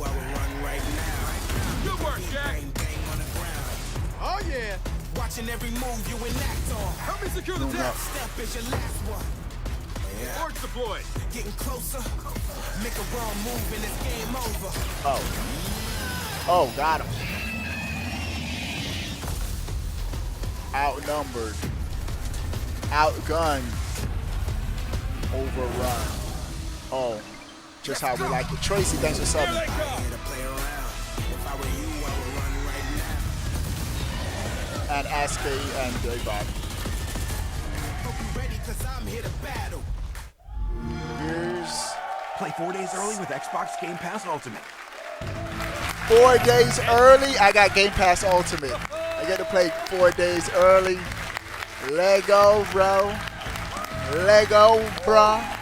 work, Jack. Oh, yeah. Watching every move you enact on. Help me secure the deck. Step is your last one. Force deployed. Getting closer. Make a wrong move and it's game over. Oh. Oh, got him. Outnumbered. Outgunned. Overrun. Oh. Just how we like it. Tracy, thanks for subbing. And Aske and Bob. Here's Play 4 days early with Xbox Game Pass Ultimate. 4 days early. I got Game Pass Ultimate. I get to play 4 days early. Lego, bro. Lego, bro. I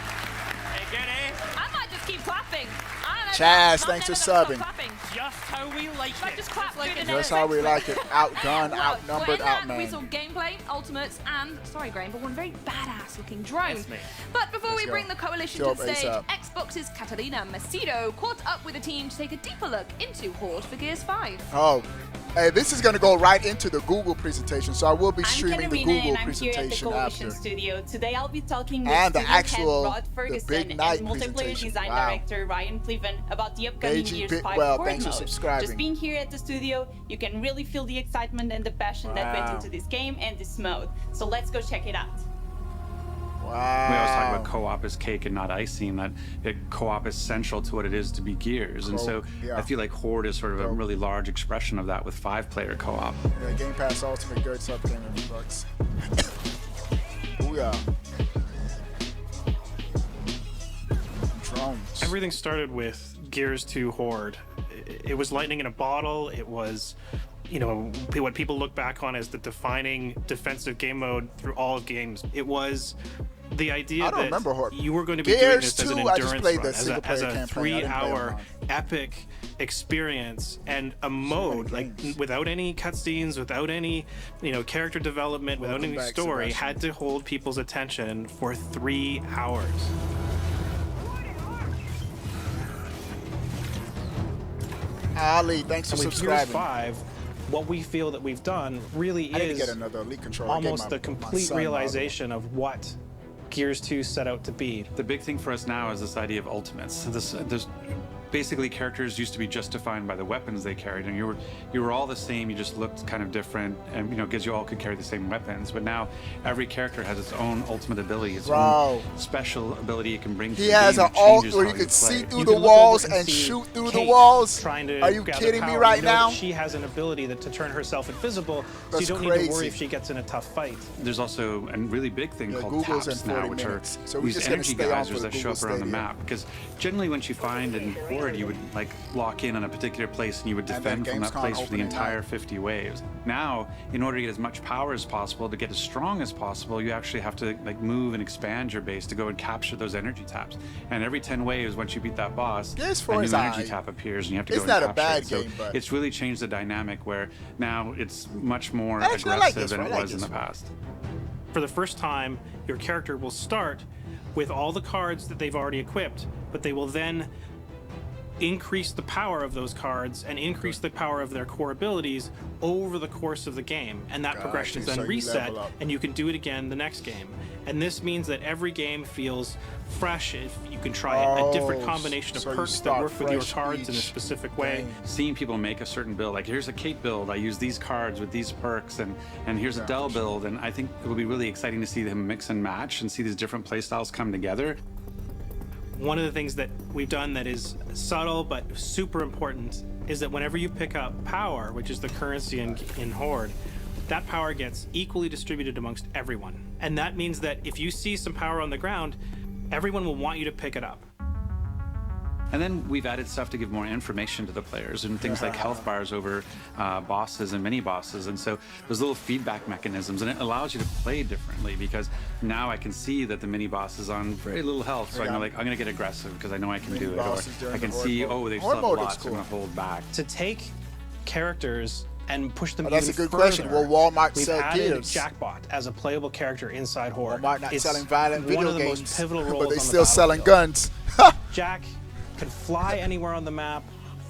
might just keep clapping. I don't know. Chaz, thanks for subbing. Just how we like Should I it. just clap good enough? That's how we like it. Outgunned, outnumbered, We outmanned. saw gameplay, ultimates, and, sorry Graham, but one very badass looking drone. That's me. But before Let's we go. bring the coalition Show to the up stage, ASAP. Xbox's Catalina Macedo caught up with the team to take a deeper look into Horde for Gears 5. Oh, hey, this is going to go right into the Google presentation, so I will be streaming the Katarina, Google and I'm here at the presentation Coalition after. Studio. Today I'll be talking with And the studio actual- head Rod the Ferguson big and night multiplayer presentation. design Wow. director Ryan Pleven about the upcoming AG Gears Bitwell, 5 Horde thanks for mode. subscribing. Just being here at the studio, you can really feel the excitement and the passion that went Wow. into this game and this mode. So let's go check it out. Wow. We always talk about co-op as cake and not icing, that co-op is central to what it is to be Gears. And so yeah. I feel like Horde is sort of a really large expression of that with 5-player co-op. Yeah, Game Pass Ultimate, good sub thing, $50. Booyah. Drones. Everything started with Gears 2 Horde. It was lightning in a bottle. It was, you know, what people look back on as the defining defensive game mode through all of games. It was the idea I don't that remember Horde. you were going to be doing Gears this as an 2, I just endurance played run, the as single-player a campaign. I didn't play 3-hour online. epic experience, and a mode like without any cutscenes, without any, you know, character development, without Welcome any back, story, Sebastian. had to hold people's attention for 3 hours. Ali, thanks for And with Gears subscribing. 5, what we feel that we've done really I need to is get another Elite controller. I gave almost my- the my complete son my other one. realization of what Gears 2 set out to be. The big thing for us now is this idea of ultimates. There's Basically, characters used to be just defined by the weapons they carried, and you were all the same. You just looked kind of different, and because you all could carry the same weapons. But now every character has its own ultimate ability, its own special ability it can bring. He has an ult where you can see through the walls and shoot through the walls. Are you kidding me right now? She has an ability to turn herself invisible, so you don't need to worry if she gets in a tough fight. There's also a really big thing called taps now, which are these energy geysers that show up around the map. Because generally, when you find in Horde, you would like lock in on a particular place and you would defend from that place for the entire 50 waves. Now, in order to get as much power as possible, to get as strong as possible, you actually have to like move and expand your base to go and capture those energy taps. And every 10 waves, once you beat that boss, a new energy tap appears and you have to go and capture it. So it's really changed the dynamic where now it's much more aggressive than it was in the past. For the first time, your character will start with all the cards that they've already equipped, but they will then increase the power of those cards and increase the power of their core abilities over the course of the game, and that progression is then reset, and you can do it again the next game. And this means that every game feels fresh. If you can try a different combination of perks that work with your cards in a specific way. Seeing people make a certain build, like here's a Kate build, I use these cards with these perks, and here's a Dell build, and I think it will be really exciting to see them mix and match and see these different playstyles come together. One of the things that we've done that is subtle but super important is that whenever you pick up power, which is the currency in Horde, that power gets equally distributed amongst everyone. And that means that if you see some power on the ground, everyone will want you to pick it up. And then we've added stuff to give more information to the players and things like health bars over bosses and mini bosses. And so there's little feedback mechanisms, and it allows you to play differently because now I can see that the mini boss is on very little health. So I'm going to get aggressive because I know I can do it. Or I can see, oh, they still have lots, I'm going to hold back. To take characters and push them that's even a good further, question. Will Walmart we've sell added Gears? Jackbot as a playable character inside Horde. Walmart not selling violent video one of the games, most pivotal roles but they on still the selling guns. Jack can fly anywhere on the map.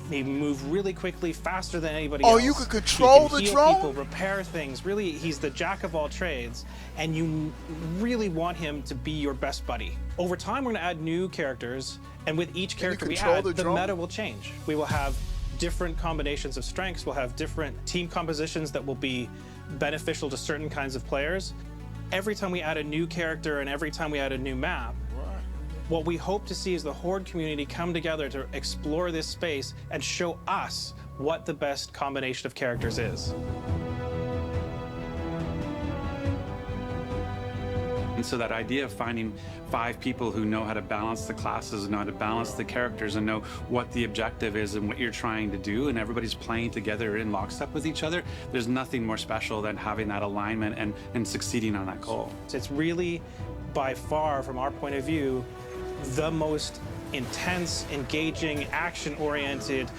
He move really quickly, faster than anybody Oh, else. you could control he can the heal drone? people, repair things. Really, he's the jack of all trades, and you really want him to be your best buddy. Over time, we're going to add new characters, and with each character we add, the meta will change. We will have different combinations of strengths. We'll have different team compositions that will be beneficial to certain kinds of players. Every time we add a new character and every time we add a new map, what we hope to see is the Horde community come together to explore this space and show us what the best combination of characters is. And so that idea of finding 5 people who know how to balance the classes, know how to balance the characters, and know what the objective is and what you're trying to do, and everybody's playing together in lockstep with each other, there's nothing more special than having that alignment and succeeding on that goal. It's really, by far, from our point of view, the most intense, engaging, action-oriented,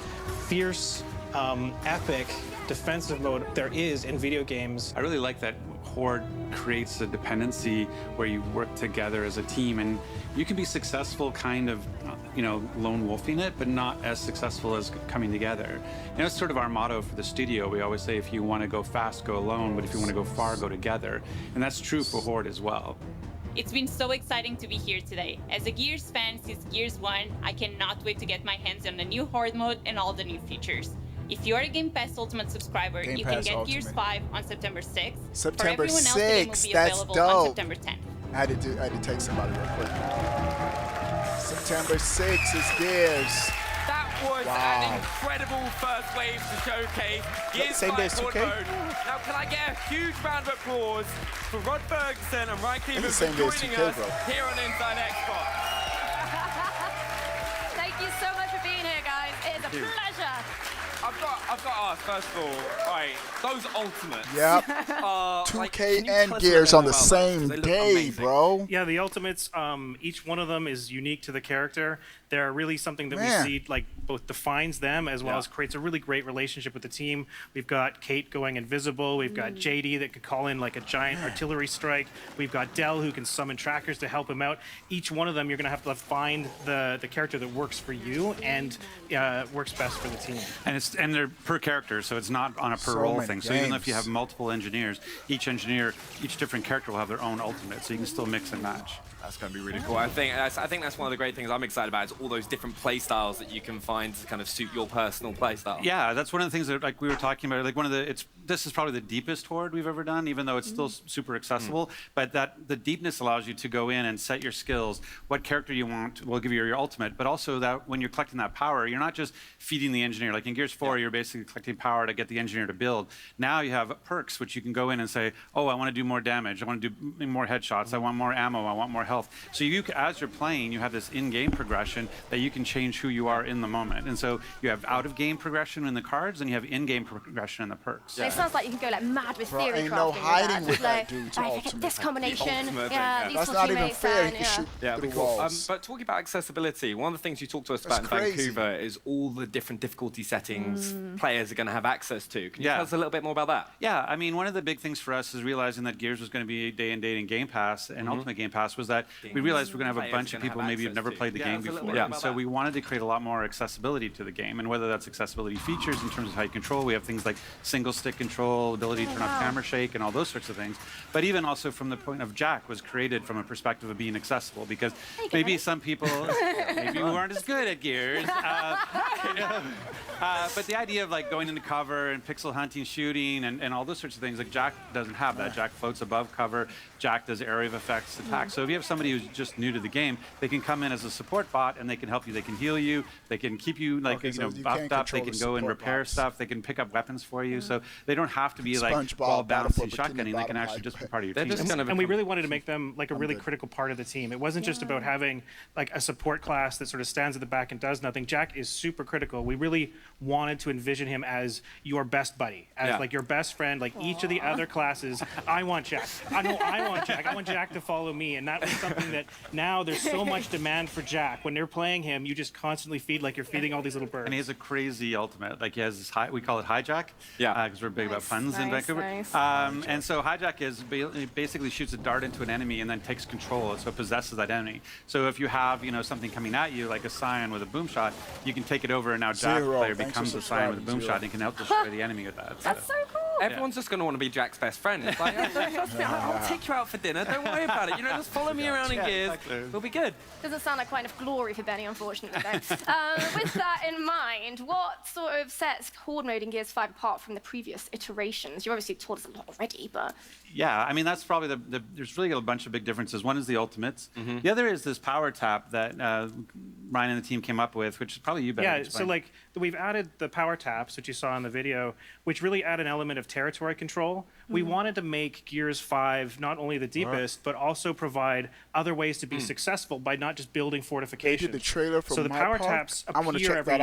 fierce, epic defensive mode there is in video games. I really like that Horde creates a dependency where you work together as a team, and you can be successful kind of, lone wolfing it, but not as successful as coming together. It's sort of our motto for the studio. We always say, if you want to go fast, go alone, but if you want to go far, go together. And that's true for Horde as well. It's been so exciting to be here today. As a Gears fan since Gears 1, I cannot wait to get my hands on the new Horde mode and all the new features. If you're a Game Pass Ultimate subscriber, you can get Gears 5 on September 6th. September 6th, the game will be that's available dope. on September 10th. I had to take somebody real quick. September 6th is Gears. That was an incredible first wave to showcase Gears 5 Horde mode. Now, can I get a huge round of applause for Rod Ferguson and Ryan Cleveland for joining us here on Inside Xbox. Thank you so much for being here, guys. It is a pleasure. I've got to ask, first of all, right, those ultimates. Yep. 2K and Gears on the same day, bro. Yeah, the ultimates, each one of them is unique to the character. They're really something that we see like both defines them as well as creates a really great relationship with the team. We've got Kate going invisible. We've got JD that could call in like a giant artillery strike. We've got Dell who can summon trackers to help him out. Each one of them, you're going to have to find the character that works for you and works best for the team. And they're per character, so it's not on a per role thing. So even if you have multiple engineers, each different character will have their own ultimate, so you can still mix and match. That's going to be really cool. I think that's one of the great things I'm excited about is all those different play styles that you can find to kind of suit your personal play style. Yeah, that's one of the things that like we were talking about. Like this is probably the deepest horde we've ever done, even though it's still super accessible. But the deepness allows you to go in and set your skills, what character you want will give you your ultimate, but also that when you're collecting that power, you're not just feeding the engineer. Like in Gears 4, you're basically collecting power to get the engineer to build. Now you have perks which you can go in and say, oh, I want to do more damage, I want to do more headshots, I want more ammo, I want more health. So you, as you're playing, you have this in-game progression that you can change who you are in the moment. And so you have out-of-game progression in the cards, and you have in-game progression in the perks. It sounds like you can go like mad with theory ain't crafting. no hiding with that, like, dude. I get this combination. Yeah, these that's two not even teammates fair. and, He can shoot Yeah, through cool. walls. But talking about accessibility, one of the things you talked to us about in Vancouver is all the different difficulty settings players are going to have access to. Can you tell us a little bit more about that? Yeah, I mean, one of the big things for us is realizing that Gears was going to be day and date in Game Pass and Ultimate Game Pass was that we realized we're going to have a bunch of people maybe who've never played the game before. And so we wanted to create a lot more accessibility to the game, and whether that's accessibility features in terms of how you control, we have things like single stick control, ability to turn off camera shake, and all those sorts of things. But even also from the point of Jack was created from a perspective of being accessible, because maybe some people maybe who aren't as good at Gears, but the idea of like going into cover and pixel hunting, shooting, and all those sorts of things, like Jack doesn't have that. Jack floats above cover. Jack does area of effects attacks. So if you have somebody who's just new to the game, they can come in as a support bot and they can help you. They can heal you. They can keep you like buffed up. They can go and repair stuff. They can pick up weapons for you. So they don't have to be like all balanced and shotgunning. They can actually just be part of your team. And we really wanted to make them like a really critical part of the team. It wasn't just about having like a support class that sort of stands at the back and does nothing. Jack is super critical. We really wanted to envision him as your best buddy, as like your best friend. Like each of the other classes, I want Jack. I want Jack. I want Jack to follow me. And that was something that now there's so much demand for Jack. When you're playing him, you just constantly feed like you're feeding all these little birds. And he has a crazy ultimate. Like he has this we call it Hijack. Yeah. Because we're big about puns in Vancouver. And so Hijack basically shoots a dart into an enemy and then takes control. So it possesses that enemy. So if you have something coming at you like a Scion with a boom shot, you can take it over and now Jack, the player, becomes a Scion with a boom shot and can help destroy the enemy with that. That's so cool. Everyone's just going to want to be Jack's best friend. It's like, I'll take you out for dinner. Don't worry about it. Just follow me around in Gears. We'll be good. Doesn't sound like quite enough glory for Benny, unfortunately, though. With that in mind, what sort of sets Horde mode in Gears 5 apart from the previous iterations? You obviously told us a lot already, but... Yeah, I mean, that's probably there's really a bunch of big differences. One is the ultimates. The other is this power tap that Ryan and the team came up with, which is probably you better explain. So like we've added the power taps, which you saw in the video, which really add an element of territory control. We wanted to make Gears 5 not only the deepest, but also provide other ways to be successful by not just building fortifications. They did the trailer for so the power taps appear every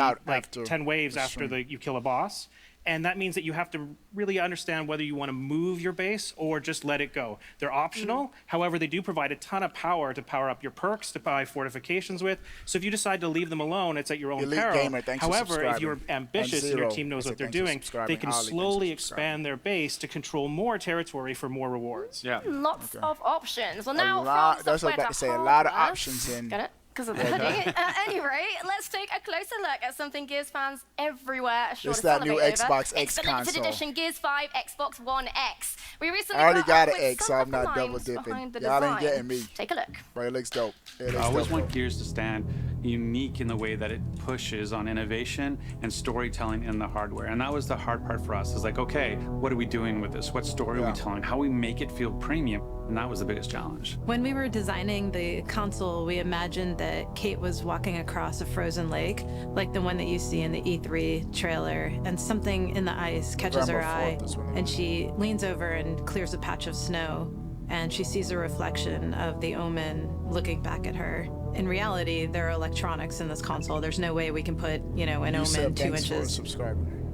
10 waves after you kill a boss. And that means that you have to really understand whether you want to move your base or just let it go. They're optional. However, they do provide a ton of power to power up your perks, to buy fortifications with. So if you decide to leave them alone, it's at your own peril. However, if you're ambitious and your team knows what they're doing, they can slowly expand their base to control more territory for more rewards. Yeah. Lots of options. Well, now that's what I was about to say. A lot of options in. Get it? Because of the hoodie. At any rate, let's take a closer look at something Gears fans everywhere are sure to that new salivate Xbox over. X It's the limited console. edition Gears 5 Xbox One X. We recently I already got an with X, so some I'm not of the double minds dipping. behind the Y'all ain't design. getting me. Take a look. But it looks dope. I always want Gears to stand unique in the way that it pushes on innovation and storytelling in the hardware. And that was the hard part for us. Is like, okay, what are we doing with this? What story are we telling? How we make it feel premium? And that was the biggest challenge. When we were designing the console, we imagined that Kate was walking across a frozen lake, like the one that you see in the E3 trailer, and something in the ice catches her eye, and she leans over and clears a patch of snow, and she sees a reflection of the Omen looking back at her. In reality, there are electronics in this console. There's no way we can put, an Omen 2 inches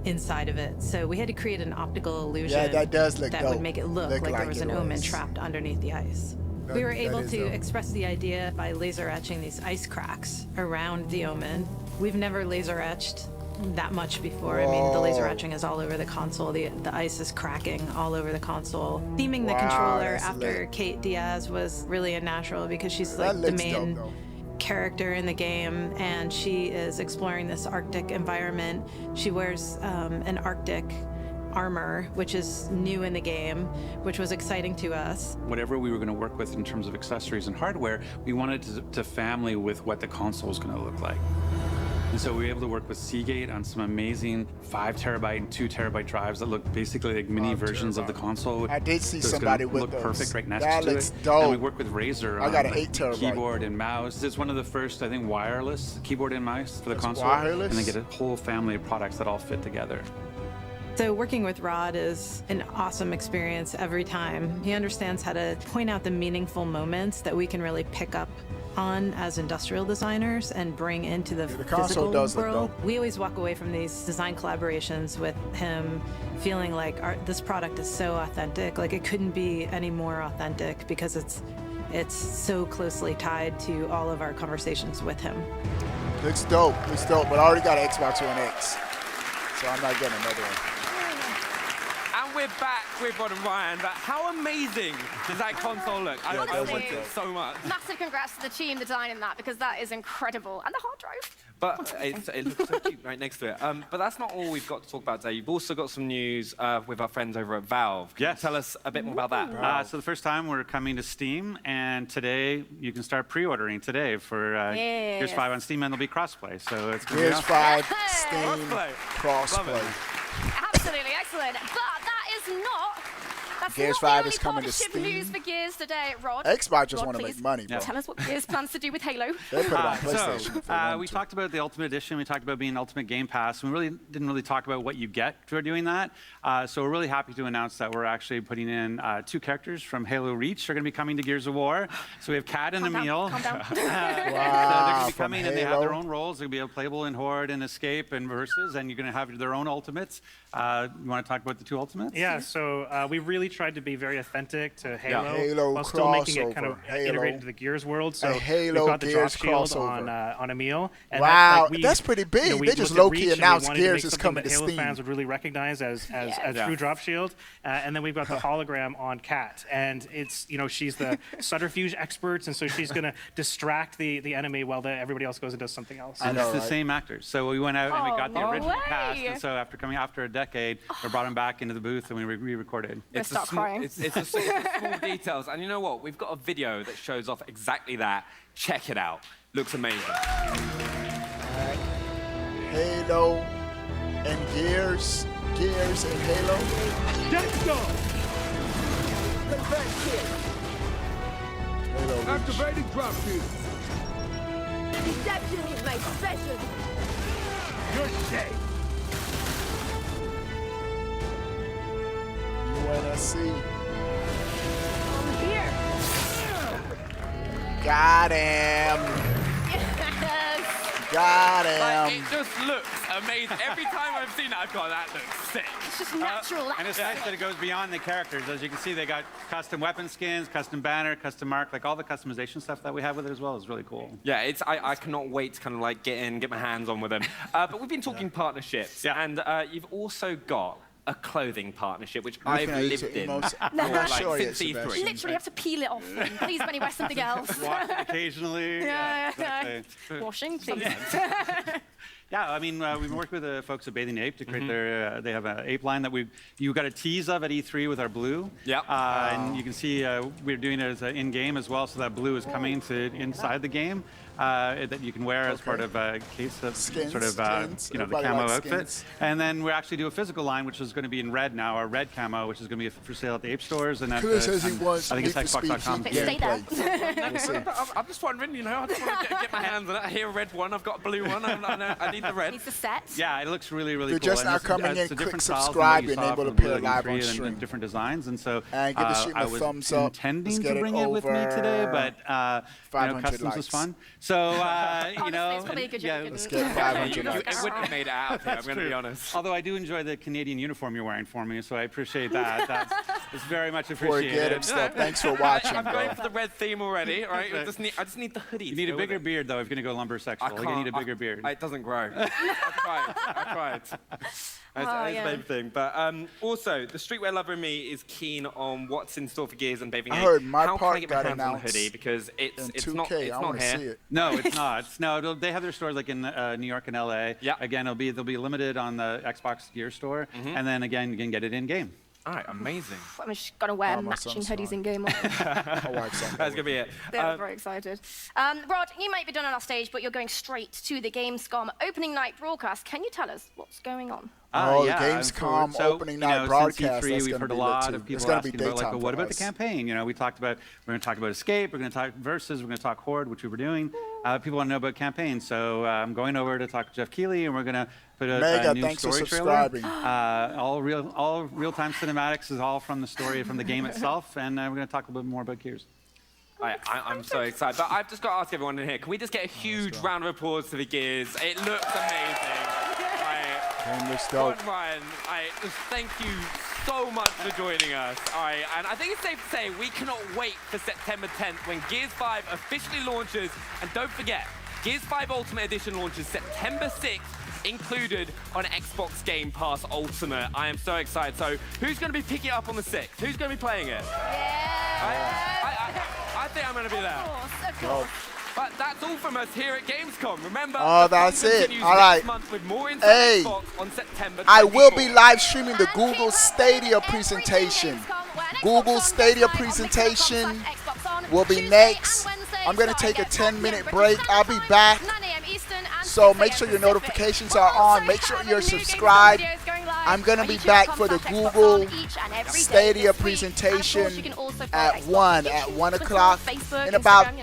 inside of it. So we had to create an optical illusion that would make it look like there was an Omen trapped underneath the ice. We were able to express the idea by laser etching these ice cracks around the Omen. We've never laser etched that much before. I mean, the laser etching is all over the console. The ice is cracking all over the console. Theming the controller after Kate Diaz was really a natural because she's like the main character in the game, and she is exploring this Arctic environment. She wears an Arctic armor, which is new in the game, which was exciting to us. Whatever we were going to work with in terms of accessories and hardware, we wanted to family with what the console was going to look like. And so we were able to work with Seagate on some amazing 5 terabyte and 2 terabyte drives that look basically like mini versions of the console. I did see somebody with look those. Perfect right next That to looks it. dope. And we worked with Razer I on got an 8 terabyte keyboard and mouse. It's one of the first, I think, wireless keyboard and mouse for the console. Wireless? And then get a whole family of products that all fit together. So working with Rod is an awesome experience every time. He understands how to point out the meaningful moments that we can really pick up on as industrial designers and bring into the physical world. We always walk away from these design collaborations with him feeling like this product is so authentic. Like it couldn't be any more authentic because it's so closely tied to all of our conversations with him. Looks dope, but I already got an Xbox One X, so I'm not getting another one. We're back with Rod and Ryan. But how amazing does that console look? I love it so much. Massive congrats to the team designing that, because that is incredible. And the hard drive. But it looks so cute right next to it. But that's not all we've got to talk about today. You've also got some news with our friends over at Valve. Yes. Tell us a bit more about that. So the first time we're coming to Steam, and today you can start pre-ordering today for Gears 5 on Steam, and it'll be crossplay. So it's going to be Gears 5 Steam crossplay. Absolutely excellent. But that is not. That's Gears not 5 the is only coming to partnership Steam. news for Gears today, Rod. Xbox just Rod, want to please make money, bro. Tell us what Gears plans to do with Halo. They put it on PlayStation. We talked about the Ultimate Edition. We talked about being Ultimate Game Pass. We really didn't really talk about what you get for doing that. So we're really happy to announce that we're actually putting in 2 characters from Halo Reach. They're going to be coming to Gears of War. So we have Kat and Emil. Calm down. So they're going to be coming, and they have their own roles. They'll be playable in Horde and Escape and Versus, and you're going to have their own ultimates. You want to talk about the 2 ultimates? Yeah, so we really tried to be very authentic to Halo while still making it kind of Halo. integrated to the Gears world. So Halo we've got the drop Gears shield crossover. on Emil. And Wow, that, that's pretty big. We They just looked at low-key Reach, and we announced wanted to Gears make is something coming that to Halo Steam. fans would really recognize as true drop shield. And then we've got the hologram on Kat, and it's she's the subterfuge expert, and so she's going to distract the enemy while everybody else goes and does something else. And it's the same actors. So we went out and we got the original cast, and so after a decade, we brought them back into the booth and we re-recorded. It's the small details, and you know what? We've got a video that shows off exactly that. Check it out. Looks amazing. Halo and Gears and Halo. Let's go. Halo Activating drop shield. Deception is my specialty. Good day. UNSC. I'm here. Got him. Yes. Got him. Like, it just looks amazing. Every time I've seen it, I've gone, that looks sick. It's just natural. And it's nice that it goes beyond the characters. As you can see, they got custom weapon skins, custom banner, custom mark, like all the customization stuff that we have with it as well is really cool. Yeah, I cannot wait to kind of like get my hands on with them. But we've been talking partnerships, and you've also got a clothing partnership, which I've lived in since E3. Literally have to peel it off. Please, Benny, wear something else. Wash it occasionally. Yeah. Washing, please. Yeah, I mean, we've been working with the folks at Bathing Ape to create their, they have an ape line that you got a tease of at E3 with our blue. Yeah. And you can see we're doing it as in-game as well, so that blue is coming to inside the game. That you can wear as part of a case of skins, the camo outfit. And then we actually do a physical line, which is going to be in red now, our red camo, which is going to be for sale at the Ape stores. And Chris says he wants I think it's Xbox.com. Stay there. I'm just wondering, I just want to get my hands on it. I hear a red one, I've got a blue one, I need the red. Needs the set. Yeah, it looks really, really You're cool. just now coming in, different click styles subscribe, than and what you able saw to from appear live on and stream. different designs. And so and give the stream I a was thumbs up. intending to bring it with me today, but customs likes. was fun. So, It's probably a good joke. Let's get 500 It wouldn't have made it out of here, I'm going to be honest. Although I do enjoy the Canadian uniform you're wearing for me, so I appreciate that. It's very much Forget appreciated. him, stuff. Thanks for watching, I'm bro. going for the red theme already, right? I just need the hoodie. You need a bigger beard, though, if you're going to go lumber sexual. You need a bigger beard. It doesn't grow. No. I tried. That's the main thing. But also, the streetwear lover in me is keen on what's in store for Gears and Bathing Ape. I heard my How part can I get got my hands on the announced hoodie? Because it's 2K. not I want to here. see it. No, it's not. No, they have their stores like in New York and LA. Yeah. Again, they'll be limited on the Xbox Gear store, and then again you can get it in game. All right, amazing. I'm just going to wear matching hoodies in game. That's going to be it. They're very excited. Rod, you might be done on our stage, but you're going straight to the Gamescom opening night broadcast. Can you tell us what's going on? The Gamescom opening night broadcast. Since E3, that's we've heard a lot of people asking about, like, well, what about the campaign? You know, we're going to talk about Escape, we're going to talk Versus, we're going to talk Horde, which we were doing. People want to know about campaign, so I'm going over to talk to Jeff Keighley, and we're going to put a new story trailer. All real-time cinematics is all from the story from the game itself, and we're going to talk a little bit more about Gears. I'm so excited, but I've just got to ask everyone in here, can we just get a huge round of applause to the Gears? It looks amazing. Ryan, just thank you so much for joining us. And I think it's safe to say we cannot wait for September 10th when Gears 5 officially launches. And don't forget, Gears 5 Ultimate Edition launches September 6th, included on Xbox Game Pass Ultimate. I am so excited. So who's going to be picking it up on the 6th? Who's going to be playing it? I think I'm going to be there. Of course. But that's all from us here at Gamescom. Remember, that's it. All right. Hey, on September 24th. I will be live streaming the Google Stadia presentation. Google Stadia presentation will be next. I'm going to take a 10-minute break. I'll be back. So make sure your notifications are on. Make sure you're subscribed. I'm going to be back for the Google Stadia presentation at 1 o'clock in about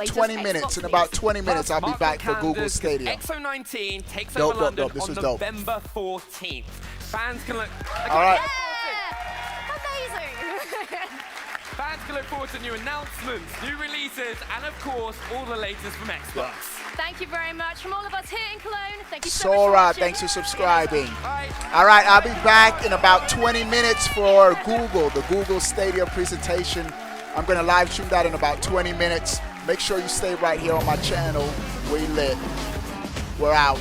20 minutes. In about 20 minutes, I'll be back for Google Stadia. Exo 19 takes over London on November 14th. Fans can look. All right. Fans can look forward to new announcements, new releases, and of course, all the latest from Xbox. Thank you very much from all of us here in Cologne. Thank you so Sora, much for thanks for subscribing. All right, I'll be back in about 20 minutes for the Google Stadia presentation. I'm going to live stream that in about 20 minutes. Make sure you stay right here on my channel. We lit. We're out.